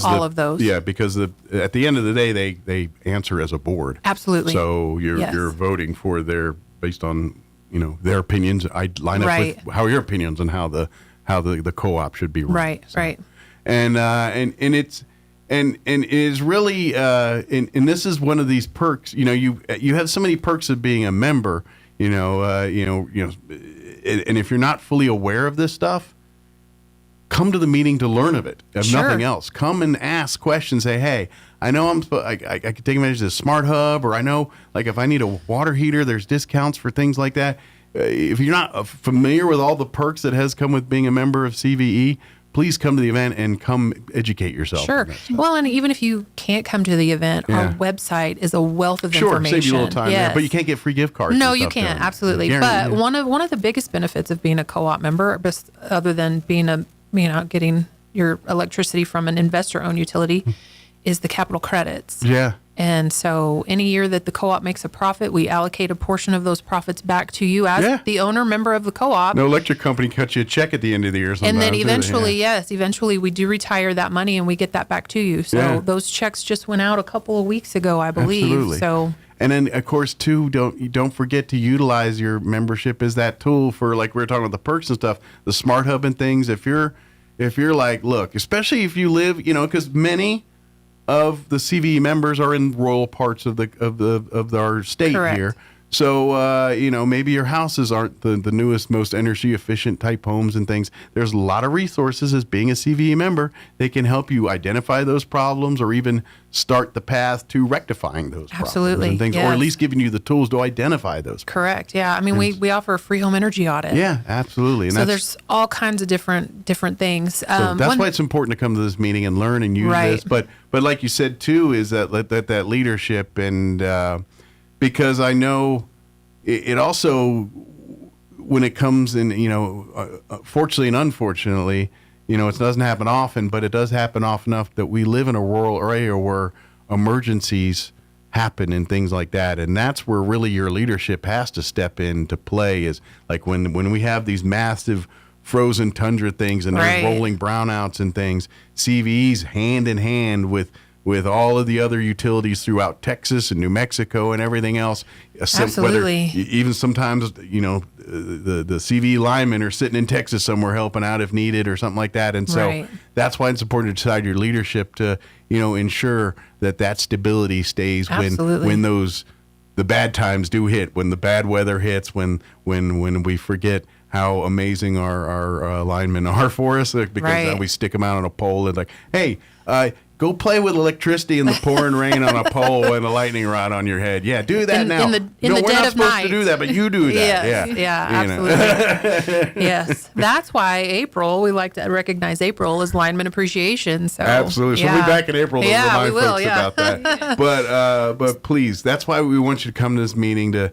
Speaker 25: all of those.
Speaker 13: Yeah, because at the end of the day, they answer as a board.
Speaker 25: Absolutely.
Speaker 13: So you're voting for based on their opinions. I line up with how your opinions and how the co-op should be run.
Speaker 25: Right.
Speaker 13: So.
Speaker 25: Right.
Speaker 13: And it's. And it is really, and this is one of these perks. You have so many perks of being a member. And if you're not fully aware of this stuff, come to the meeting to learn of it, if nothing else. Come and ask questions. Say, hey, I know I could take advantage of the Smart Hub, or I know, like, if I need a water heater, there's discounts for things like that. If you're not familiar with all the perks that has come with being a member of CVE, please come to the event and come educate yourself.
Speaker 25: Sure. Well, and even if you can't come to the event, our website is a wealth of information.
Speaker 13: Save you a little time there, but you can't get free gift cards.
Speaker 25: No, you can't. Absolutely. But one of the biggest benefits of being a co-op member, other than being getting your electricity from an investor-owned utility, is the capital credits.
Speaker 13: Yeah.
Speaker 25: And so any year that the co-op makes a profit, we allocate a portion of those profits back to you as the owner member of the co-op.
Speaker 13: No electric company cuts you a check at the end of the year.
Speaker 25: And then eventually we do retire that money and we get that back to you. So those checks just went out a couple of weeks ago, I believe.
Speaker 13: Absolutely.
Speaker 25: So.
Speaker 13: And then, of course, too, don't forget to utilize your membership as that tool for, like we were talking about, the perks and stuff, the Smart Hub and things. If you're like, look, especially if you live, because many of the CVE members are in rural parts of our state here. So, maybe your houses aren't the newest, most energy efficient type homes and things. There's a lot of resources as being a CVE member. They can help you identify those problems or even start the path to rectifying those problems and things, or at least giving you the tools to identify those problems.
Speaker 25: Correct. Yeah. I mean, we offer a free home energy audit.
Speaker 13: Yeah, absolutely. And
Speaker 25: so there's all kinds of different things.
Speaker 13: So that's why it's important to come to this meeting and learn and use this. But like you said, too, is that leadership, and because I know it also, when it comes in, fortunately and unfortunately, it doesn't happen often, but it does happen often enough that we live in a rural area where emergencies happen and things like that. And that's where really your leadership has to step into play, is like when we have these massive frozen tundra things and there's rolling brownouts and things, CVE's hand in hand with all of the other utilities throughout Texas and New Mexico and everything else.
Speaker 25: Absolutely.
Speaker 13: Even sometimes, the CVE linemen are sitting in Texas somewhere helping out if needed or something like that. And so that's why it's important to decide your leadership to, ensure that stability stays when the bad times do hit, when the bad weather hits, when we forget how amazing our linemen are for us, because we stick them out on a pole and like, hey, go play with electricity in the pouring rain on a pole and a lightning rod on your head. Yeah, do that now.
Speaker 25: We're
Speaker 13: not supposed to do that, but you do that.
Speaker 25: Absolutely. Yes. That's why we like to recognize April as Lineman Appreciation. So
Speaker 13: absolutely. So we'll be back in April to remind folks about that. But please, that's why we want you to come to this meeting to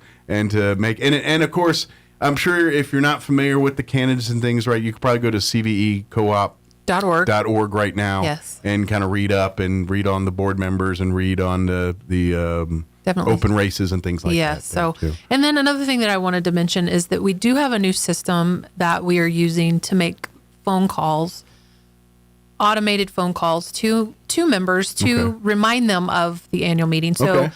Speaker 13: make, and of course, I'm sure if you're not familiar with the candidates and things, you could probably go to CVEcoop.org right now and kind of read on the board members and read on the open races and things like that.
Speaker 25: Yes. So, and then another thing that I wanted to mention is that we do have a new system that we are using to make phone calls, automated phone calls to members to remind them of the annual meeting. So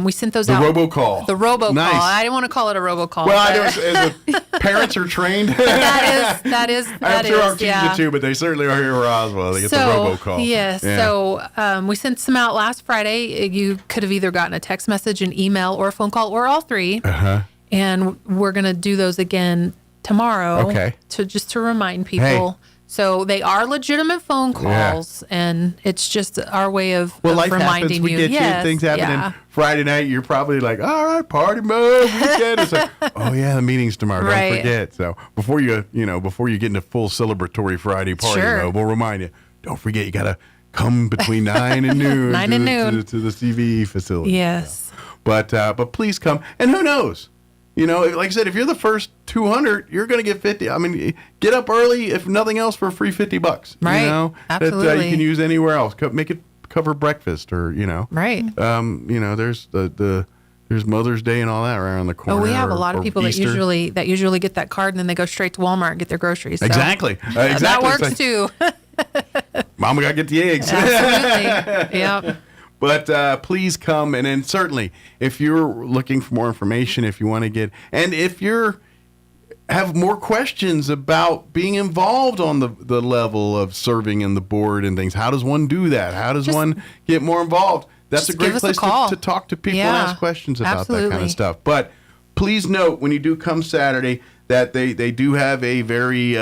Speaker 25: we sent those out.
Speaker 13: The robocall.
Speaker 25: The robocall.
Speaker 13: Nice.
Speaker 25: I didn't want to call it a robocall.
Speaker 13: Well, parents are trained.
Speaker 25: that is.
Speaker 13: I'm sure our teachers do too, but they certainly are here in Roswell. They get the robocall.
Speaker 25: Yes. Yeah. So we sent some out last Friday. You could have either gotten a text message, an email, or a phone call, or all three. And we're going to do those again tomorrow.
Speaker 13: Okay.
Speaker 25: To remind people. Hey. So they are legitimate phone calls, and it's just our way of
Speaker 13: life
Speaker 25: reminding
Speaker 13: happens. We get you things happen. And Friday night, you're probably like, all right, party mode, weekend. It's like, oh yeah, the meeting's tomorrow. Don't forget. So before you get into full celebratory Friday party mode, we'll remind you. Don't forget, you got to come between 9 and noon. To the CVE facility.
Speaker 25: Yes.
Speaker 13: So. But please come, and who knows. Like I said, if you're the first 200, you're going to get 50. I mean, get up early, if nothing else, for a free $50.
Speaker 25: Right. Absolutely.
Speaker 13: That you can use anywhere else. Make it cover breakfast, or
Speaker 25: Right.
Speaker 13: There's there's Mother's Day and all that around the corner.
Speaker 25: Oh, we have a lot of people
Speaker 13: Easter.
Speaker 25: that usually get that card and then they go straight to Walmart and get their groceries. So.
Speaker 13: Exactly.
Speaker 25: That works too.
Speaker 13: Mama got to get the eggs.
Speaker 25: Absolutely. Yep.
Speaker 13: But please come, and then certainly if you're looking for more information, if you want to get, and if you're have more questions about being involved on the level of serving in the board and things, how does one do that? How does one get more involved? That's a great place to talk to people and ask questions about that kind of stuff. But please note when you do come Saturday that they do have a very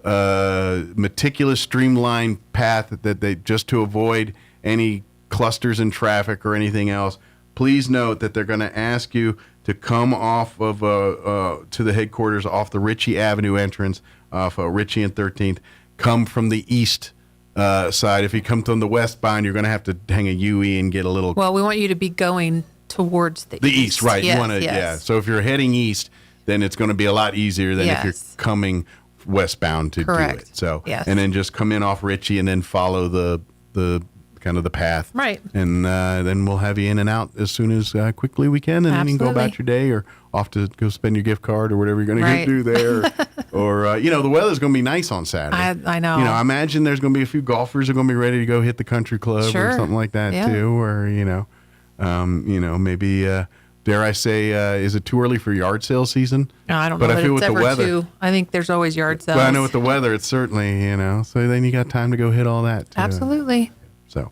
Speaker 13: meticulous, streamlined path that they just to avoid any clusters in traffic or anything else. Please note that they're going to ask you to come off of to the headquarters off the Ritchie Avenue entrance off Ritchie and 13th. Come from the east side. If you come from the westbound, you're going to have to hang a UE and get a little.
Speaker 25: Well, we want you to be going towards the
Speaker 13: east, right?
Speaker 25: Yes,
Speaker 13: you want to, yeah. So if you're heading east, then it's going to be a lot easier than if you're coming westbound to do it. So, and then just come in off Ritchie and then follow the kind of the path,
Speaker 25: right? And
Speaker 13: then we'll have you in and out as soon as quickly we can, and then you can go about your day or off to go spend your gift card or whatever you're going to do there. Or the weather's going to be nice on Saturday.
Speaker 25: I know.
Speaker 13: I imagine there's going to be a few golfers who are going to be ready to go hit the country club or something like that too. Or maybe dare I say, is it too early for yard sale season?
Speaker 25: No, I don't know. But I feel with the weather, I think there's always yard sales.
Speaker 13: But I know with the weather, it's certainly So then you got time to go hit all that too.
Speaker 25: Absolutely.
Speaker 13: So,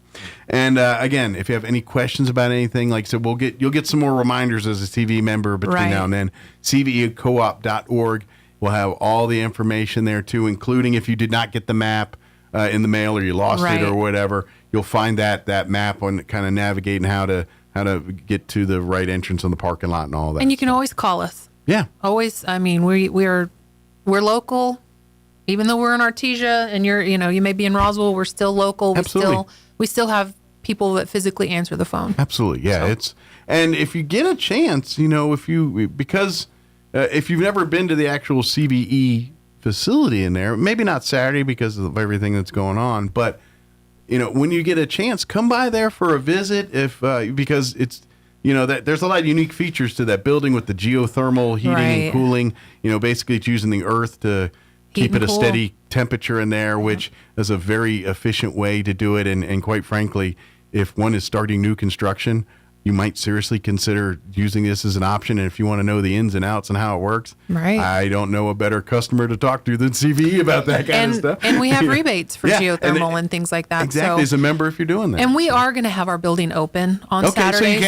Speaker 13: and again, if you have any questions about anything, like I said, you'll get some more reminders as a CV member between now and then. CVEcoop.org will have all the information there too, including if you did not get the map in the mail or you lost it or whatever. You'll find that map on kind of navigating how to get to the right entrance on the parking lot and all that.
Speaker 25: And you can always call us.
Speaker 13: Yeah,
Speaker 25: always. I mean, we're local. Even though we're in Artesia and you may be in Roswell, we're still local.
Speaker 13: Absolutely.
Speaker 25: We still have people that physically answer the phone.
Speaker 13: Absolutely, yeah. And if you get a chance, if you've never been to the actual CVE facility in there, maybe not Saturday because of everything that's going on, but when you get a chance, come by there for a visit. Because it's that there's a lot of unique features to that building with the geothermal heating and cooling. Basically it's using the earth to keep it a steady temperature in there, which is a very efficient way to do it. And quite frankly, if one is starting new construction, you might seriously consider using this as an option. And if you want to know the ins and outs and how it works, I don't know a better customer to talk to than CVE about that kind of stuff.
Speaker 25: And we have rebates for geothermal and things like that.
Speaker 13: Exactly, as a member if you're doing that.
Speaker 25: And we are going to have our building open on Saturday.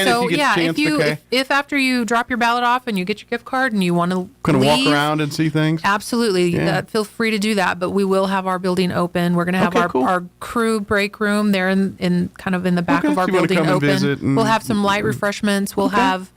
Speaker 25: If after you drop your ballot off and you get your gift card and you want to
Speaker 13: walk around and see things,
Speaker 25: absolutely, feel free to do that. But we will have our building open. We're going to have our crew break room there in kind of in the back of our building open. We'll have some light refreshments. We'll have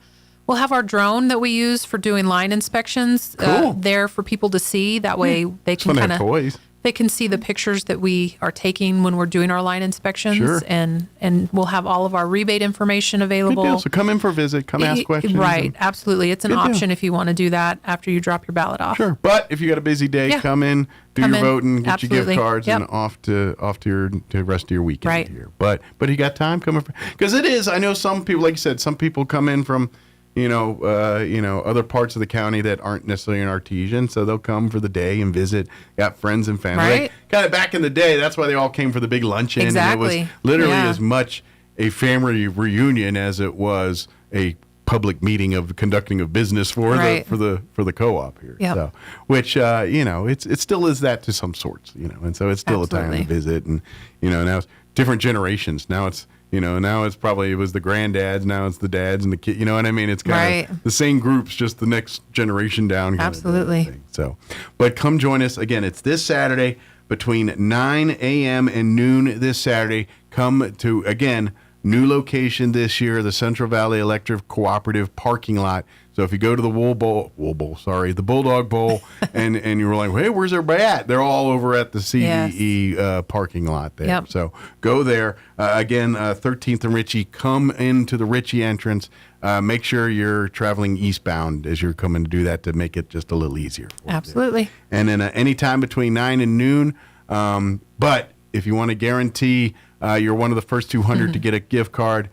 Speaker 25: our drone that we use for doing line inspections there for people to see. That way they can kind of they can see the pictures that we are taking when we're doing our line inspections. And we'll have all of our rebate information available.
Speaker 13: Good deal. So come in for a visit, come ask questions.
Speaker 25: Right, absolutely. It's an option if you want to do that after you drop your ballot off.
Speaker 13: Sure. But if you got a busy day, come in, do your voting, get your gift cards, and off to the rest of your weekend here. But you got time, come in, because it is. I know some people, like you said, some people come in from other parts of the county that aren't necessarily in Artesian, so they'll come for the day and visit. Got friends and family.
Speaker 25: Right.
Speaker 13: Kind of back in the day, that's why they all came for the big luncheon.
Speaker 25: Exactly.
Speaker 13: And it was literally as much a family reunion as it was a public meeting of conducting of business for the co-op here.
Speaker 25: Yep.
Speaker 13: So, which it still is that to some sorts, and so it's still a time to visit, and now it's different generations. Now it's now it's probably it was the granddads, now it's the dads and the kids. You know what I mean? It's kind of the same groups, just the next generation down.
Speaker 25: Absolutely.
Speaker 13: So, but come join us again. It's this Saturday between 9 a.m. and noon. This Saturday, come to again. New location this year, the Central Valley Electric Cooperative parking lot. So if you go to the the Bulldog Bowl, and you were like, hey, where's everybody at? They're all over at the CVE parking lot there.
Speaker 25: Yep.
Speaker 13: So go there. Again, 13th and Ritchie. Come into the Ritchie entrance. Make sure you're traveling eastbound as you're coming to do that to make it just a little easier.
Speaker 25: Absolutely.
Speaker 13: And then anytime between 9 and noon. But if you want to guarantee you're one of the first 200 to get a gift card,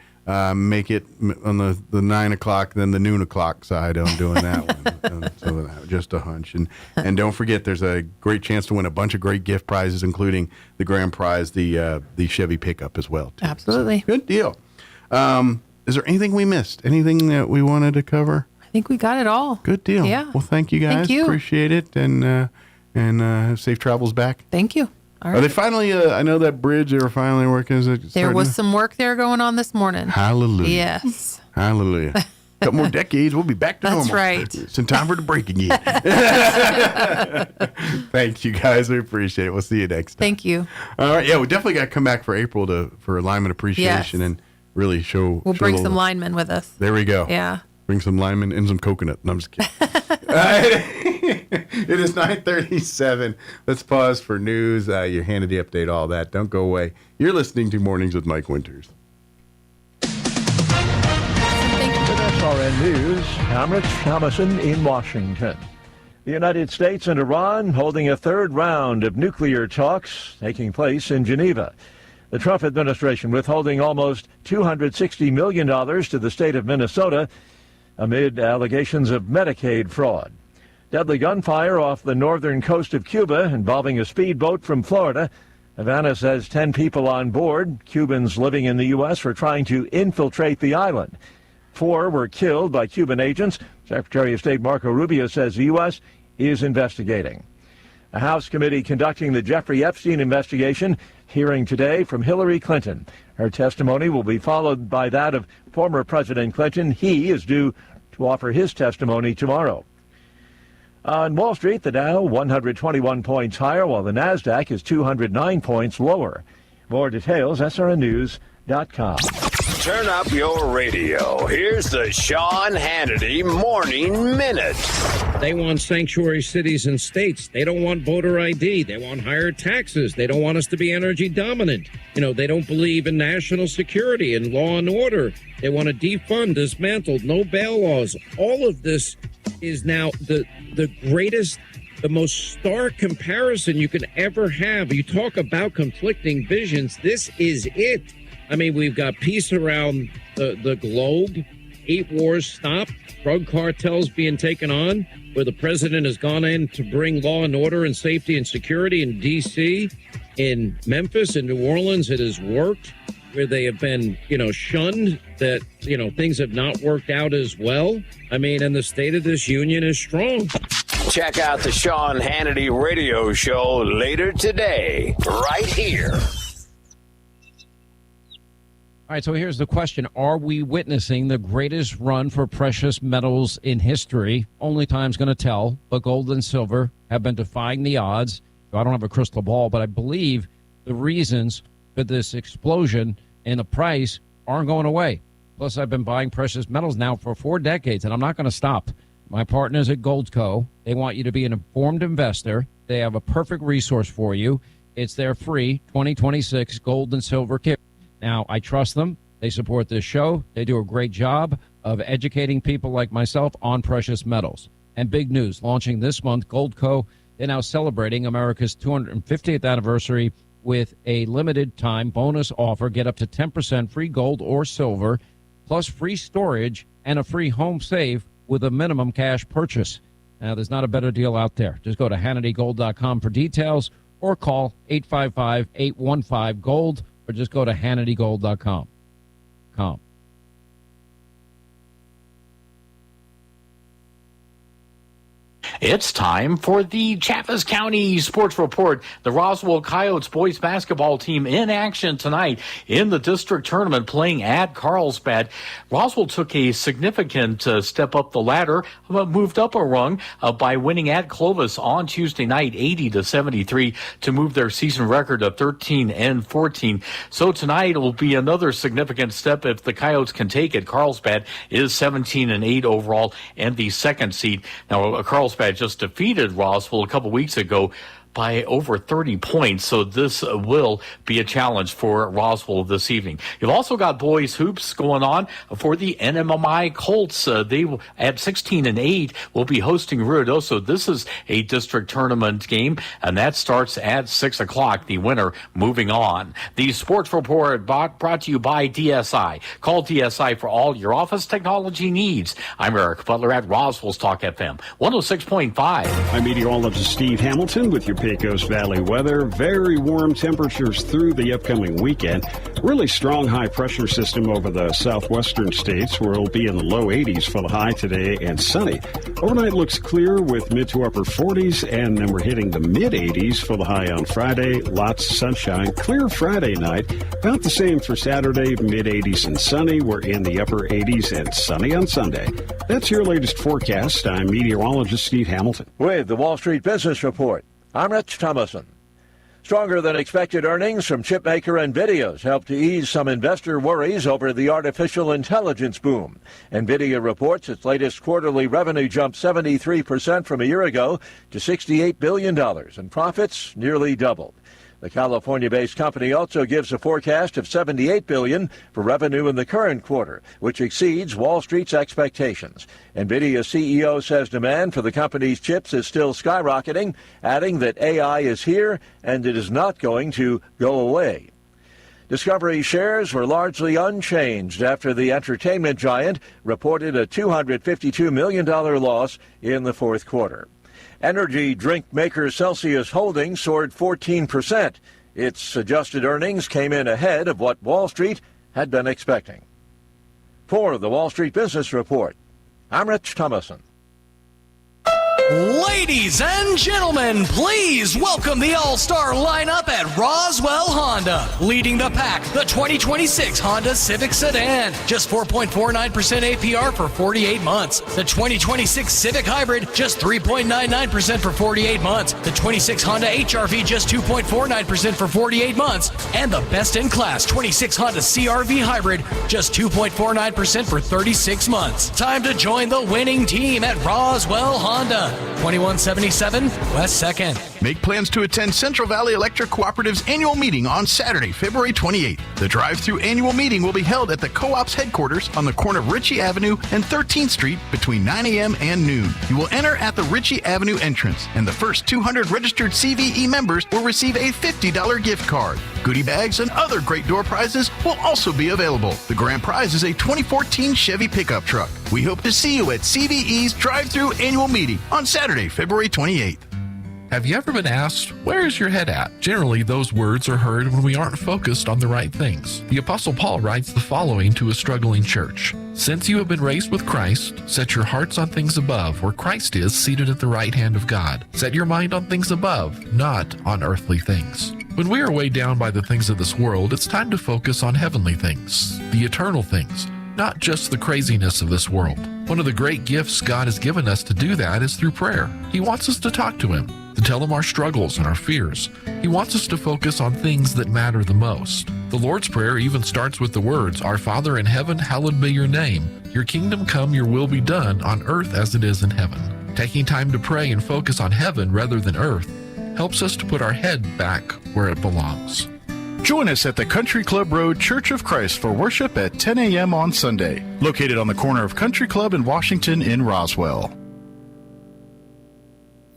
Speaker 13: make it on the 9 o'clock, then the noon o'clock side on doing that one. So just a hunch. And don't forget, there's a great chance to win a bunch of great gift prizes, including the grand prize, the Chevy pickup as well, too.
Speaker 25: Absolutely.
Speaker 13: So, good deal. Is there anything we missed? Anything that we wanted to cover?
Speaker 25: I think we got it all.
Speaker 13: Good deal.
Speaker 25: Yeah.
Speaker 13: Well, thank you guys.
Speaker 25: Thank you.
Speaker 13: Appreciate it. And safe travels back.
Speaker 25: Thank you.
Speaker 13: Are they finally, I know that bridge, they were finally working.
Speaker 25: There was some work there going on this morning.
Speaker 13: Hallelujah.
Speaker 25: Yes.
Speaker 13: Hallelujah. couple more decades, we'll be back to normal.
Speaker 25: That's right.
Speaker 13: It's in time for the break again. Thanks, you guys. We appreciate it. We'll see you next time.
Speaker 25: Thank you.
Speaker 13: All right. Yeah, we definitely got to come back for April for lineman appreciation and really show.
Speaker 25: We'll bring some linemen with us.
Speaker 13: There we go.
Speaker 25: Yeah.
Speaker 13: Bring some linemen and some coconut. No, I'm just kidding. It is 9:37. Let's pause for news, your Hannity update, all that. Don't go away. You're listening to Mornings with Mike Winters.
Speaker 1: SRN News, I'm Rich Thomason in Washington. The United States and Iran holding a third round of nuclear talks taking place in Geneva. The Trump administration withholding almost $260 million to the state of Minnesota amid allegations of Medicaid fraud. Deadly gunfire off the northern coast of Cuba involving a speedboat from Florida. Havana says 10 people on board, Cubans living in the U.S., were trying to infiltrate the island. 4 were killed by Cuban agents. Secretary of State Marco Rubio says the U.S. is investigating. A House committee conducting the Jeffrey Epstein investigation hearing today from Hillary Clinton. Her testimony will be followed by that of former President Clinton. He is due to offer his testimony tomorrow. On Wall Street, the Dow 121 points higher, while the Nasdaq is 209 points lower. More details, srnnews.com.
Speaker 4: Turn up your radio. Here's the Sean Hannity Morning Minute.
Speaker 7: They want sanctuary cities and states. They don't want voter ID. They want higher taxes. They don't want us to be energy dominant. They don't believe in national security and law and order. They want to defund, dismantle, no bail laws. All of this is now the greatest, the most stark comparison you can ever have. You talk about conflicting visions. This is it. I mean, we've got peace around the globe, 8 wars stopped, drug cartels being taken on, where the president has gone in to bring law and order and safety and security in D.C., in Memphis, in New Orleans. It has worked, where they have been, shunned, that, things have not worked out as well. I mean, and the state of this union is strong.
Speaker 4: Check out the Sean Hannity radio show later today, right here.
Speaker 8: All right, so here's the question. Are we witnessing the greatest run for precious metals in history? Only time's going to tell, but gold and silver have been defying the odds. I don't have a crystal ball, but I believe the reasons for this explosion in the price aren't going away. Plus, I've been buying precious metals now for 4 decades, and I'm not going to stop. My partners at Goldco, they want you to be an informed investor. They have a perfect resource for you. It's their free 2026 gold and silver kit. Now, I trust them. They support this show. They do a great job of educating people like myself on precious metals. And big news, launching this month, Goldco, they're now celebrating America's 250th anniversary with a limited time bonus offer. Get up to 10% free gold or silver, plus free storage and a free home safe with a minimum cash purchase. Now, there's not a better deal out there. Just go to HannityGold.com for details or call 855-815-GOLD. Or just go to HannityGold.com.
Speaker 15: It's time for the Chaffetz County Sports Report. The Roswell Coyotes boys basketball team in action tonight in the district tournament playing at Carlsbad. Roswell took a significant step up the ladder, moved up a rung by winning at Clovis on Tuesday night, 80-73, to move their season record of 13-14. So tonight will be another significant step if the Coyotes can take it. Carlsbad is 17-8 overall and the second seed. Now, Carlsbad just defeated Roswell a couple weeks ago by over 30 points, so this will be a challenge for Roswell this evening. You've also got boys hoops going on for the NMMI Colts. They at 16-8 will be hosting Ruidoso. This is a district tournament game, and that starts at 6 o'clock. The winner moving on. The sports report brought to you by DSI. Call DSI for all your office technology needs. I'm Eric Butler at Roswell's Talk FM 106.5.
Speaker 14: I'm meteorologist Steve Hamilton with your Pecos Valley weather. Very warm temperatures through the upcoming weekend. Really strong high pressure system over the southwestern states where it'll be in the low 80s for the high today and sunny. Overnight looks clear with mid to upper 40s, and then we're hitting the mid 80s for the high on Friday. Lots of sunshine. Clear Friday night. About the same for Saturday, mid 80s and sunny. We're in the upper 80s and sunny on Sunday. That's your latest forecast. I'm meteorologist Steve Hamilton.
Speaker 1: With the Wall Street Business Report, I'm Rich Thomason. Stronger than expected earnings from chipmaker NVIDIA helped to ease some investor worries over the artificial intelligence boom. NVIDIA reports its latest quarterly revenue jumped 73% from a year ago to $68 billion, and profits nearly doubled. The California-based company also gives a forecast of $78 billion for revenue in the current quarter, which exceeds Wall Street's expectations. NVIDIA CEO says demand for the company's chips is still skyrocketing, adding that AI is here and it is not going to go away. Discovery shares were largely unchanged after the entertainment giant reported a $252 million loss in the fourth quarter. Energy drink maker Celsius Holdings soared 14%. Its adjusted earnings came in ahead of what Wall Street had been expecting. For the Wall Street Business Report, I'm Rich Thomason.
Speaker 17: Ladies and gentlemen, please welcome the all-star lineup at Roswell Honda. Leading the pack, the 2026 Honda Civic Sedan. Just 4.49% APR for 48 months. The 2026 Civic Hybrid, just 3.99% for 48 months. The 26 Honda HR-V, just 2.49% for 48 months. And the best-in-class 26 Honda CR-V Hybrid, just 2.49% for 36 months. Time to join the winning team at Roswell Honda. 2177 West 2nd.
Speaker 5: Make plans to attend Central Valley Electric Cooperative's annual meeting on Saturday, February 28th. The drive-through annual meeting will be held at the co-op's headquarters on the corner of Ritchie Avenue and 13th Street between 9 a.m. and noon. You will enter at the Ritchie Avenue entrance, and the first 200 registered CVE members will receive a $50 gift card. Goodie bags and other great door prizes will also be available. The grand prize is a 2014 Chevy pickup truck. We hope to see you at CVE's drive-through annual meeting on Saturday, February 28th.
Speaker 20: Have you ever been asked, where is your head at? Generally, those words are heard when we aren't focused on the right things. The Apostle Paul writes the following to a struggling church. Since you have been raised with Christ, set your hearts on things above, where Christ is seated at the right hand of God. Set your mind on things above, not on earthly things. When we are weighed down by the things of this world, it's time to focus on heavenly things, the eternal things, not just the craziness of this world. One of the great gifts God has given us to do that is through prayer. He wants us to talk to Him, to tell Him our struggles and our fears. He wants us to focus on things that matter the most. The Lord's Prayer even starts with the words, Our Father in heaven, hallowed be your name. Your kingdom come, your will be done, on earth as it is in heaven. Taking time to pray and focus on heaven rather than earth helps us to put our head back where it belongs.
Speaker 24: Join us at the Country Club Road Church of Christ for worship at 10 a.m. on Sunday, located on the corner of Country Club and Washington in Roswell.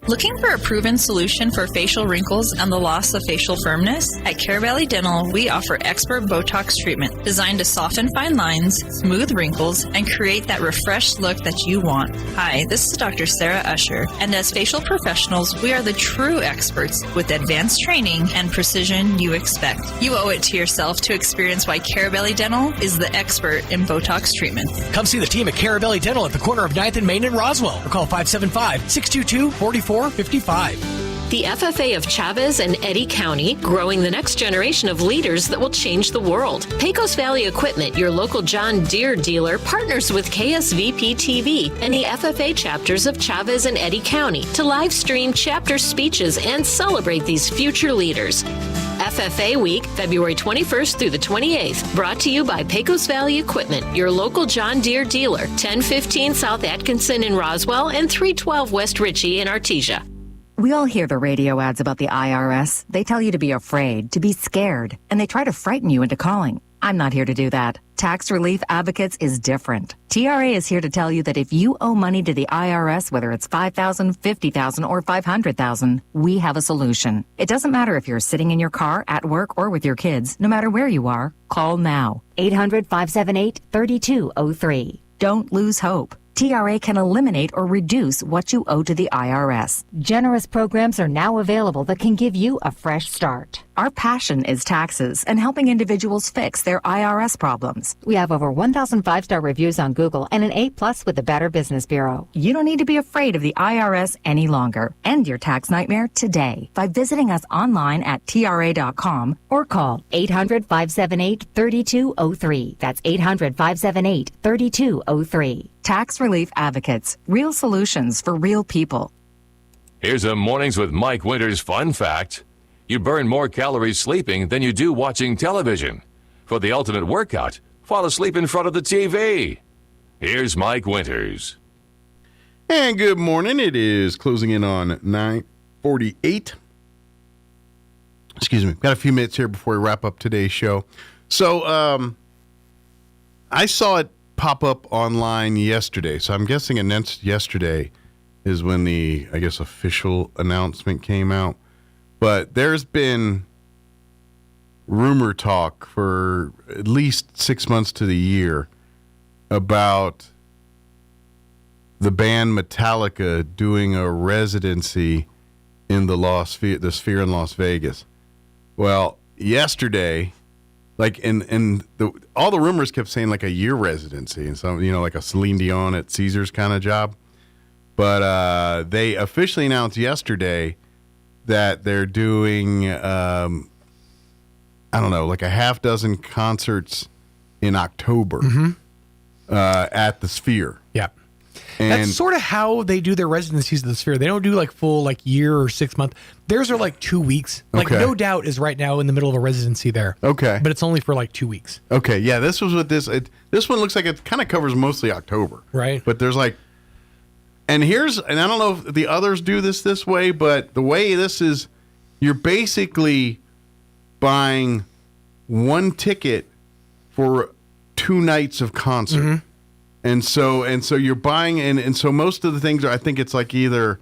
Speaker 2: Looking for a proven solution for facial wrinkles and the loss of facial firmness? At Care Valley Dental, we offer expert Botox treatment designed to soften fine lines, smooth wrinkles, and create that refreshed look that you want. Hi, this is Dr. Sarah Usher, and as facial professionals, we are the true experts with advanced training and precision you expect. You owe it to yourself to experience why Care Valley Dental is the expert in Botox treatment.
Speaker 17: Come see the team at Care Valley Dental at the corner of 9th and Main in Roswell, or call 575-622-4455.
Speaker 9: The FFA of Chavez and Eddy County, growing the next generation of leaders that will change the world. Pecos Valley Equipment, your local John Deere dealer, partners with KSVP TV and the FFA chapters of Chavez and Eddy County to live stream chapter speeches and celebrate these future leaders. FFA Week, February 21st through the 28th, brought to you by Pecos Valley Equipment, your local John Deere dealer, 1015 South Atkinson in Roswell and 312 West Ritchie in Artesia.
Speaker 18: We all hear the radio ads about the IRS. They tell you to be afraid, to be scared, and they try to frighten you into calling. I'm not here to do that. Tax Relief Advocates is different. TRA is here to tell you that if you owe money to the IRS, whether it's $5,000, $50,000, or $500,000, we have a solution. It doesn't matter if you're sitting in your car, at work, or with your kids. No matter where you are, call now. 800-578-3203. Don't lose hope. TRA can eliminate or reduce what you owe to the IRS. Generous programs are now available that can give you a fresh start. Our passion is taxes and helping individuals fix their IRS problems. We have over 1,000 5-star reviews on Google and an A+ with the Better Business Bureau. You don't need to be afraid of the IRS any longer. End your tax nightmare today by visiting us online at TRA.com or call 800-578-3203. That's 800-578-3203. Tax Relief Advocates. Real solutions for real people.
Speaker 12: Here's a Mornings with Mike Winters fun fact. You burn more calories sleeping than you do watching television. For the ultimate workout, fall asleep in front of the TV. Here's Mike Winters.
Speaker 13: And good morning. It is closing in on 9:48. Excuse me. Got a few minutes here before we wrap up today's show. So, I saw it pop up online yesterday. So I'm guessing yesterday is when the, I guess, official announcement came out. But there's been rumor talk for at least 6 months to the year about the band Metallica doing a residency in the Sphere in Las Vegas. Well, yesterday, like all the rumors kept saying like a year residency and some, like a Celine Dion at Caesars kind of job. But they officially announced yesterday that they're doing, I don't know, like a half dozen concerts in October at the Sphere.
Speaker 23: Yeah.
Speaker 13: And
Speaker 23: that's sort of how they do their residencies at the Sphere. They don't do like full like year or 6 month. Theirs are like 2 weeks. Like
Speaker 13: Okay.
Speaker 23: No Doubt is right now in the middle of a residency there.
Speaker 13: Okay.
Speaker 23: But it's only for like 2 weeks.
Speaker 13: Okay, yeah, this was what this one looks like. It kind of covers mostly October.
Speaker 23: Right.
Speaker 13: But there's like, and I don't know if the others do this way, but the way this is, you're basically buying one ticket for 2 nights of concert.
Speaker 23: Mm-hmm.
Speaker 13: And so you're buying, and so most of the things are, I think it's like I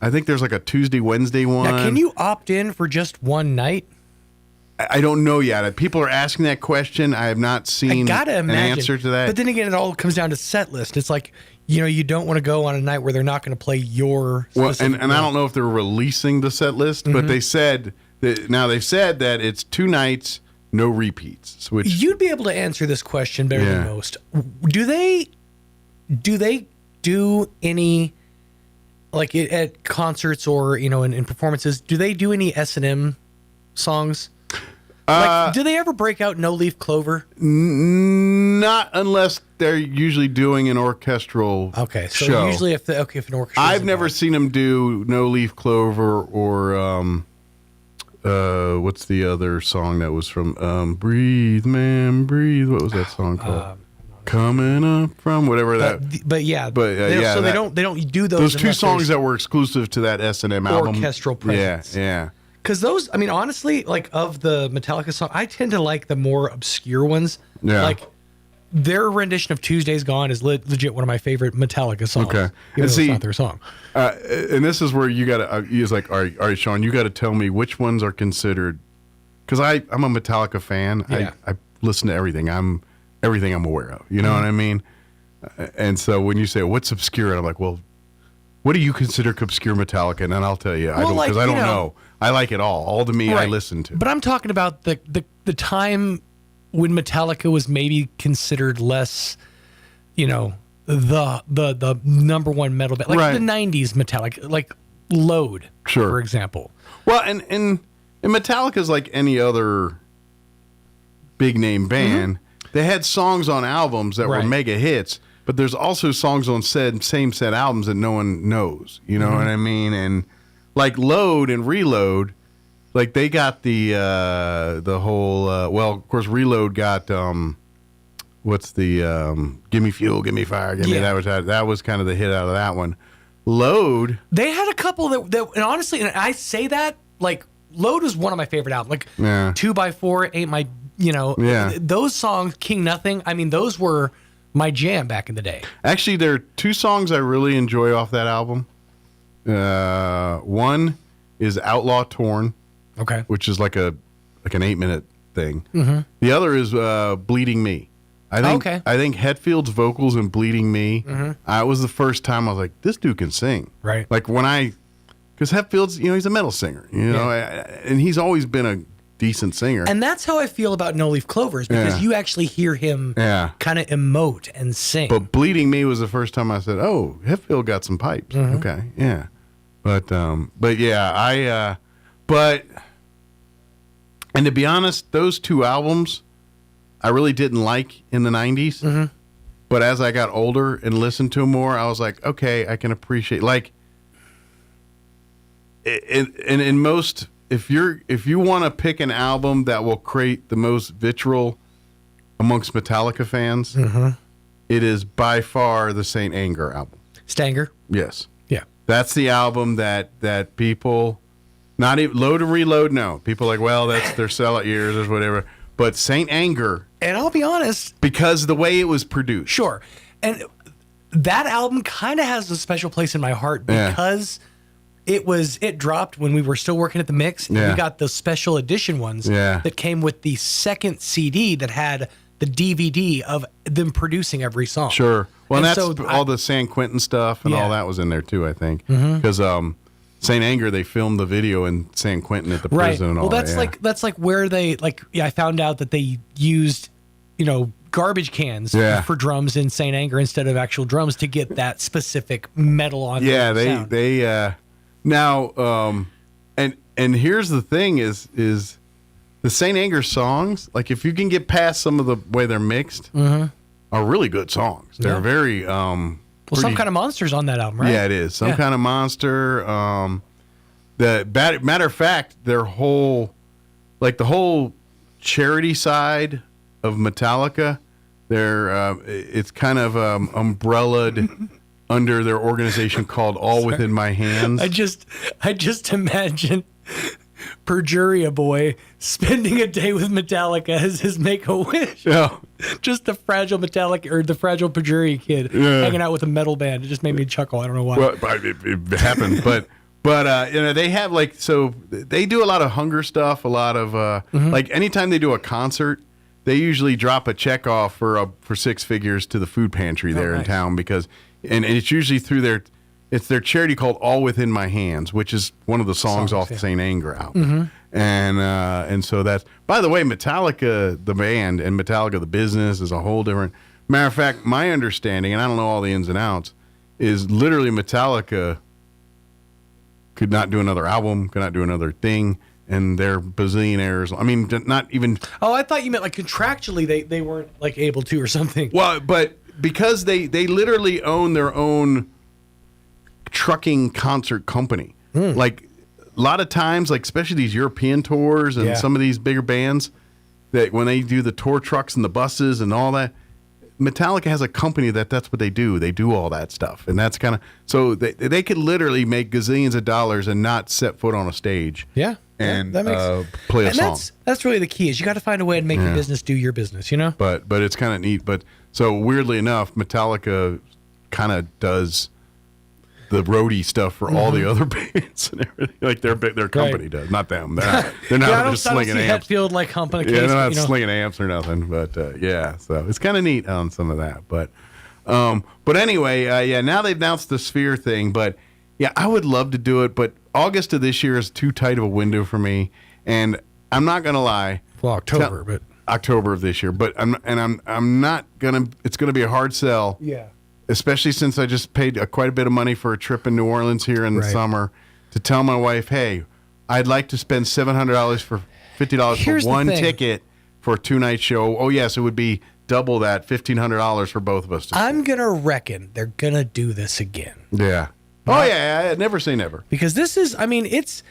Speaker 13: think there's like a Tuesday, Wednesday one.
Speaker 23: Now, can you opt in for just one night?
Speaker 13: I don't know yet. People are asking that question. I have not seen an answer to that.
Speaker 23: But then again, it all comes down to set list. It's like, you don't want to go on a night where they're not going to play your specific
Speaker 13: and I don't know if they're releasing the set list, but they said that they've said that it's 2 nights, no repeats. Which
Speaker 23: you'd be able to answer this question better than most. Do they do any, like at concerts or in performances? Do they do any S&M songs? Do they ever break out No Leaf Clover?
Speaker 13: Not unless they're usually doing an orchestral
Speaker 23: so
Speaker 13: show.
Speaker 23: Usually if an orchestra.
Speaker 13: I've never seen them do No Leaf Clover or what's the other song that was from Breathe Man Breathe? What was that song called? Coming up from whatever
Speaker 23: They don't do those.
Speaker 13: Those 2 songs that were exclusive to that S&M album.
Speaker 23: Orchestral presence.
Speaker 13: Yeah.
Speaker 23: Because those, I mean, honestly, like of the Metallica song, I tend to like the more obscure ones.
Speaker 13: Yeah.
Speaker 23: Like their rendition of Tuesday's Gone is legit one of my favorite Metallica songs.
Speaker 13: Okay.
Speaker 23: Even though it's not their song.
Speaker 13: And this is where you got to, he's like, all right, Sean, you got to tell me which ones are considered, because I'm a Metallica fan.
Speaker 23: Yeah.
Speaker 13: I listen to everything. Everything I'm aware of. You know what I mean? And so when you say, what's obscure? And I'm like, well, what do you consider obscure Metallica? And then I'll tell you.
Speaker 23: Well,
Speaker 13: I don't know. I like it all. All to me,
Speaker 23: Right.
Speaker 13: I listen to.
Speaker 23: But I'm talking about the time when Metallica was maybe considered less, the number one metal band, like
Speaker 13: Right.
Speaker 23: the '90s Metallica, like Load, for example.
Speaker 13: Well, and Metallica's like any other big name band. They had songs on albums that were mega hits, but there's also songs on same set albums that no one knows. You know what I mean? And like Load and Reload, like they got the whole well, of course Reload got what's the Give Me Fuel, Give Me Fire, Give Me that was kind of the hit out of that one. Load,
Speaker 23: they had a couple that and honestly, and I say that like Load was one of my favorite albums. Like 2x4 ain't my those songs, King Nothing. I mean, those were my jam back in the day.
Speaker 13: Actually, there are 2 songs I really enjoy off that album. One is Outlaw Torn, which is like an 8-minute thing.
Speaker 23: Mm-hmm.
Speaker 13: The other is Bleeding Me. I think Hetfield's vocals in Bleeding Me, was the first time I was like, this dude can sing.
Speaker 23: Right.
Speaker 13: Like because Hetfield's, he's a metal singer, and he's always been a decent singer.
Speaker 23: And that's how I feel about No Leaf Clovers, because you actually hear him kind of emote and sing.
Speaker 13: But Bleeding Me was the first time I said, oh, Hetfield got some pipes. Okay, yeah. But yeah, and to be honest, those two albums I really didn't like in the 90s. But as I got older and listened to them more, I was like, okay, I can appreciate, like, in most, if you want to pick an album that will create the most vitriol amongst Metallica fans, it is by far the Saint Anger album.
Speaker 23: Stanger?
Speaker 13: Yes.
Speaker 23: Yeah.
Speaker 13: That's the album that people, not even Load and Reload, no. People are like, well, that's their sellout years or whatever. But Saint Anger.
Speaker 23: And I'll be honest.
Speaker 13: Because the way it was produced.
Speaker 23: Sure. And that album kind of has a special place in my heart because it dropped when we were still working at the Mix. And we got the special edition ones that came with the second CD that had the DVD of them producing every song.
Speaker 13: Sure. Well, and that's
Speaker 23: so
Speaker 13: all the San Quentin stuff and all that was in there too, I think. Because Saint Anger, they filmed the video in San Quentin at the prison and all that.
Speaker 23: Well, that's like where they I found out that they used, garbage cans for drums in Saint Anger instead of actual drums to get that specific metal on.
Speaker 13: Yeah, they now and here's the thing is the Saint Anger songs, like if you can get past some of the way they're mixed, are really good songs. They're very
Speaker 23: Some Kind of Monster's on that album, right?
Speaker 13: Yeah, it is. Some Kind of Monster. The matter of fact, the whole charity side of Metallica, it's kind of umbrellaed under their organization called All Within My Hands.
Speaker 23: I just imagine Perjuria Boy spending a day with Metallica as his Make-A-Wish. Yeah. Just the fragile Metallica or the fragile Perjuria kid hanging out with a metal band. It just made me chuckle. I don't know why.
Speaker 13: Well, it happened, but they have they do a lot of hunger stuff, a lot of like anytime they do a concert, they usually drop a check off for 6 figures to the food pantry there in town because and it's usually through their charity called All Within My Hands, which is one of the songs off the Saint Anger album. And so that's, by the way, Metallica the band and Metallica the business is a whole different. Matter of fact, my understanding, and I don't know all the ins and outs, is literally Metallica could not do another album, could not do another thing, and they're bazillionaires. I mean, not even.
Speaker 23: Oh, I thought you meant like contractually they weren't like able to or something.
Speaker 13: Well, but because they literally own their own trucking concert company. Like a lot of times, like especially these European tours and some of these bigger bands, that when they do the tour trucks and the buses and all that, Metallica has a company that's what they do. They do all that stuff, and that's kind of so they could literally make gazillions of dollars and not set foot on a stage.
Speaker 23: Yeah,
Speaker 13: and that play a song.
Speaker 23: That's really the key. Is you got to find a way to make your business do your business.
Speaker 13: But it's kind of neat. But so weirdly enough, Metallica kind of does the roadie stuff for all the other bands and everything, like their company does, not them. They're not just slinging amps.
Speaker 23: Hetfield like humping a case,
Speaker 13: they're not slinging amps or nothing. But so it's kind of neat on some of that. But anyway, now they've announced the Sphere thing. But I would love to do it, but August of this year is too tight of a window for me, and I'm not gonna lie.
Speaker 23: Well,
Speaker 13: October of this year, but I'm not gonna. It's gonna be a hard sell.
Speaker 23: Yeah.
Speaker 13: Especially since I just paid quite a bit of money for a trip in New Orleans here in the summer, to tell my wife, hey, I'd like to spend $700 for $50 for one ticket for a 2-night show. Oh, yes, it would be double that, $1,500 for both of us.
Speaker 23: I'm going to reckon they're going to do this again.
Speaker 13: Yeah. I never say never.
Speaker 23: Because this is, it's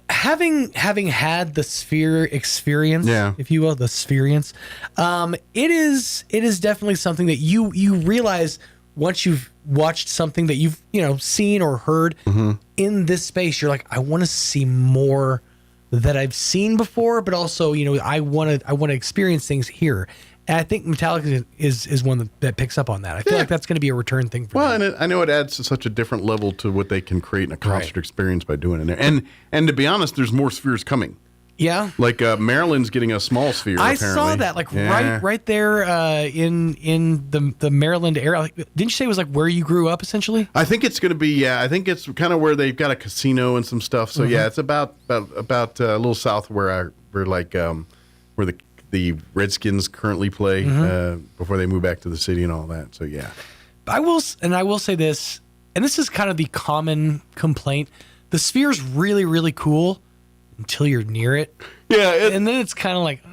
Speaker 23: having had the Sphere experience, if you will, the Sphereance, it is definitely something that you realize once you've watched something that you've seen or heard in this space, you're like, I want to see more that I've seen before, but also I want to experience things here. And I think Metallica is one that picks up on that. I feel like that's going to be a return thing for them.
Speaker 13: And I know it adds to such a different level to what they can create in a concert experience by doing it there. And to be honest, there's more Spheres coming.
Speaker 23: Yeah.
Speaker 13: Like Maryland's getting a small sphere.
Speaker 23: I
Speaker 13: apparently.
Speaker 23: saw that, like right there in the Maryland area. Like, didn't you say it was like where you grew up, essentially?
Speaker 13: I think it's going to be. I think it's kind of where they've got a casino and some stuff. So yeah, it's about a little south where where the Redskins currently play before they move back to the city and all that. So yeah,
Speaker 23: I will say this, and this is kind of the common complaint: the sphere's really, really cool until you're near it.
Speaker 13: Yeah,
Speaker 23: and then it's kind of like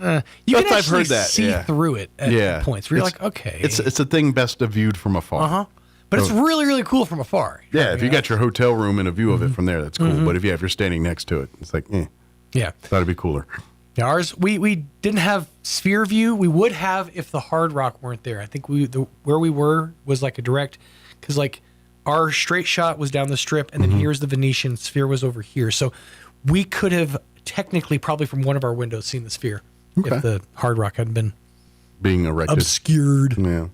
Speaker 23: you can actually
Speaker 13: I've heard that.
Speaker 23: see through it at points. Where you're like, okay,
Speaker 13: it's a thing best viewed from afar.
Speaker 23: But it's really, really cool from afar.
Speaker 13: Yeah, if you got your hotel room and a view of it from there, that's cool. But if you're standing next to it, it's like,
Speaker 23: yeah,
Speaker 13: that'd be cooler.
Speaker 23: Yeah, ours we didn't have sphere view. We would have if the Hard Rock weren't there. I think where we were was like a direct, because like our straight shot was down the Strip, and then here's the Venetian. Sphere was over here, so we could have technically probably from one of our windows seen the sphere if the Hard Rock hadn't been
Speaker 13: being erected,
Speaker 23: obscured and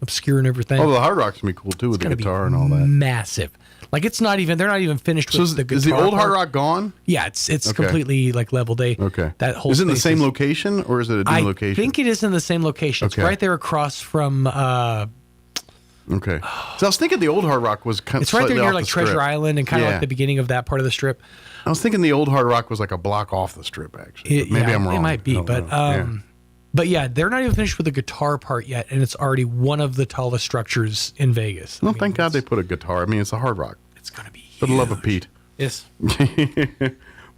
Speaker 23: everything.
Speaker 13: Oh, the Hard Rock's gonna be cool too with the guitar and all that.
Speaker 23: Massive. Like they're not even finished with the guitar.
Speaker 13: Is the old Hard
Speaker 23: part.
Speaker 13: Rock gone?
Speaker 23: Yeah, it's completely like leveled. That whole
Speaker 13: is it in the
Speaker 23: space
Speaker 13: same location or is it a new location?
Speaker 23: I think it is in the same location. It's right there across from.
Speaker 13: Okay. So I was thinking the old Hard Rock was kind of.
Speaker 23: It's right there near like Treasure
Speaker 13: Strip.
Speaker 23: Island and kind of like the beginning of that part of the Strip.
Speaker 13: I was thinking the old Hard Rock was like a block off the Strip, actually. Maybe I'm wrong.
Speaker 23: It might be, but yeah, they're not even finished with the guitar part yet, and it's already one of the tallest structures in Vegas.
Speaker 13: Well, thank God they put a guitar. I mean, it's a Hard Rock.
Speaker 23: It's gonna be
Speaker 13: for the love of Pete.
Speaker 23: Yes.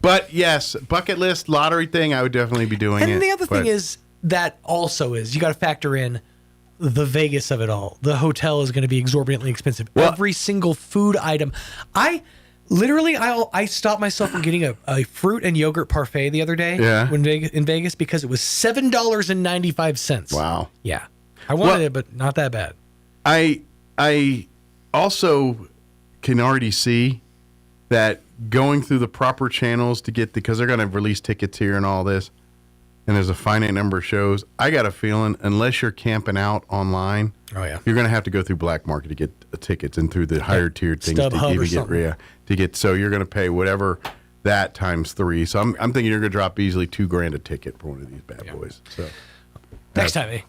Speaker 13: But yes, bucket list lottery thing. I would definitely be doing it.
Speaker 23: And the other thing is that also is you got to factor in the Vegas of it all. The hotel is going to be exorbitantly expensive. Every single food item. I stopped myself from getting a fruit and yogurt parfait the other day in Vegas because it was $7.95.
Speaker 13: Wow.
Speaker 23: Yeah. I wanted it, but not that bad.
Speaker 13: I also can already see that going through the proper channels to get because they're going to release tickets here and all this, and there's a finite number of shows. I got a feeling unless you're camping out online, you're going to have to go through black market to get tickets and through the higher tiered things to get. So you're going to pay whatever that times 3. So I'm thinking you're going to drop easily $2,000 a ticket for one of these bad boys. So
Speaker 23: next time,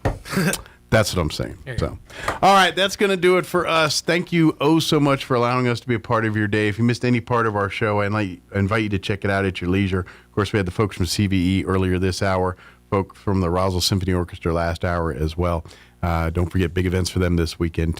Speaker 13: That's what I'm saying. So, all right, that's going to do it for us. Thank you so much for allowing us to be a part of your day. If you missed any part of our show, I invite you to check it out at your leisure. Of course, we had the folks from CVE earlier this hour, folks from the Roswell Symphony Orchestra last hour as well. Don't forget big events for them this weekend.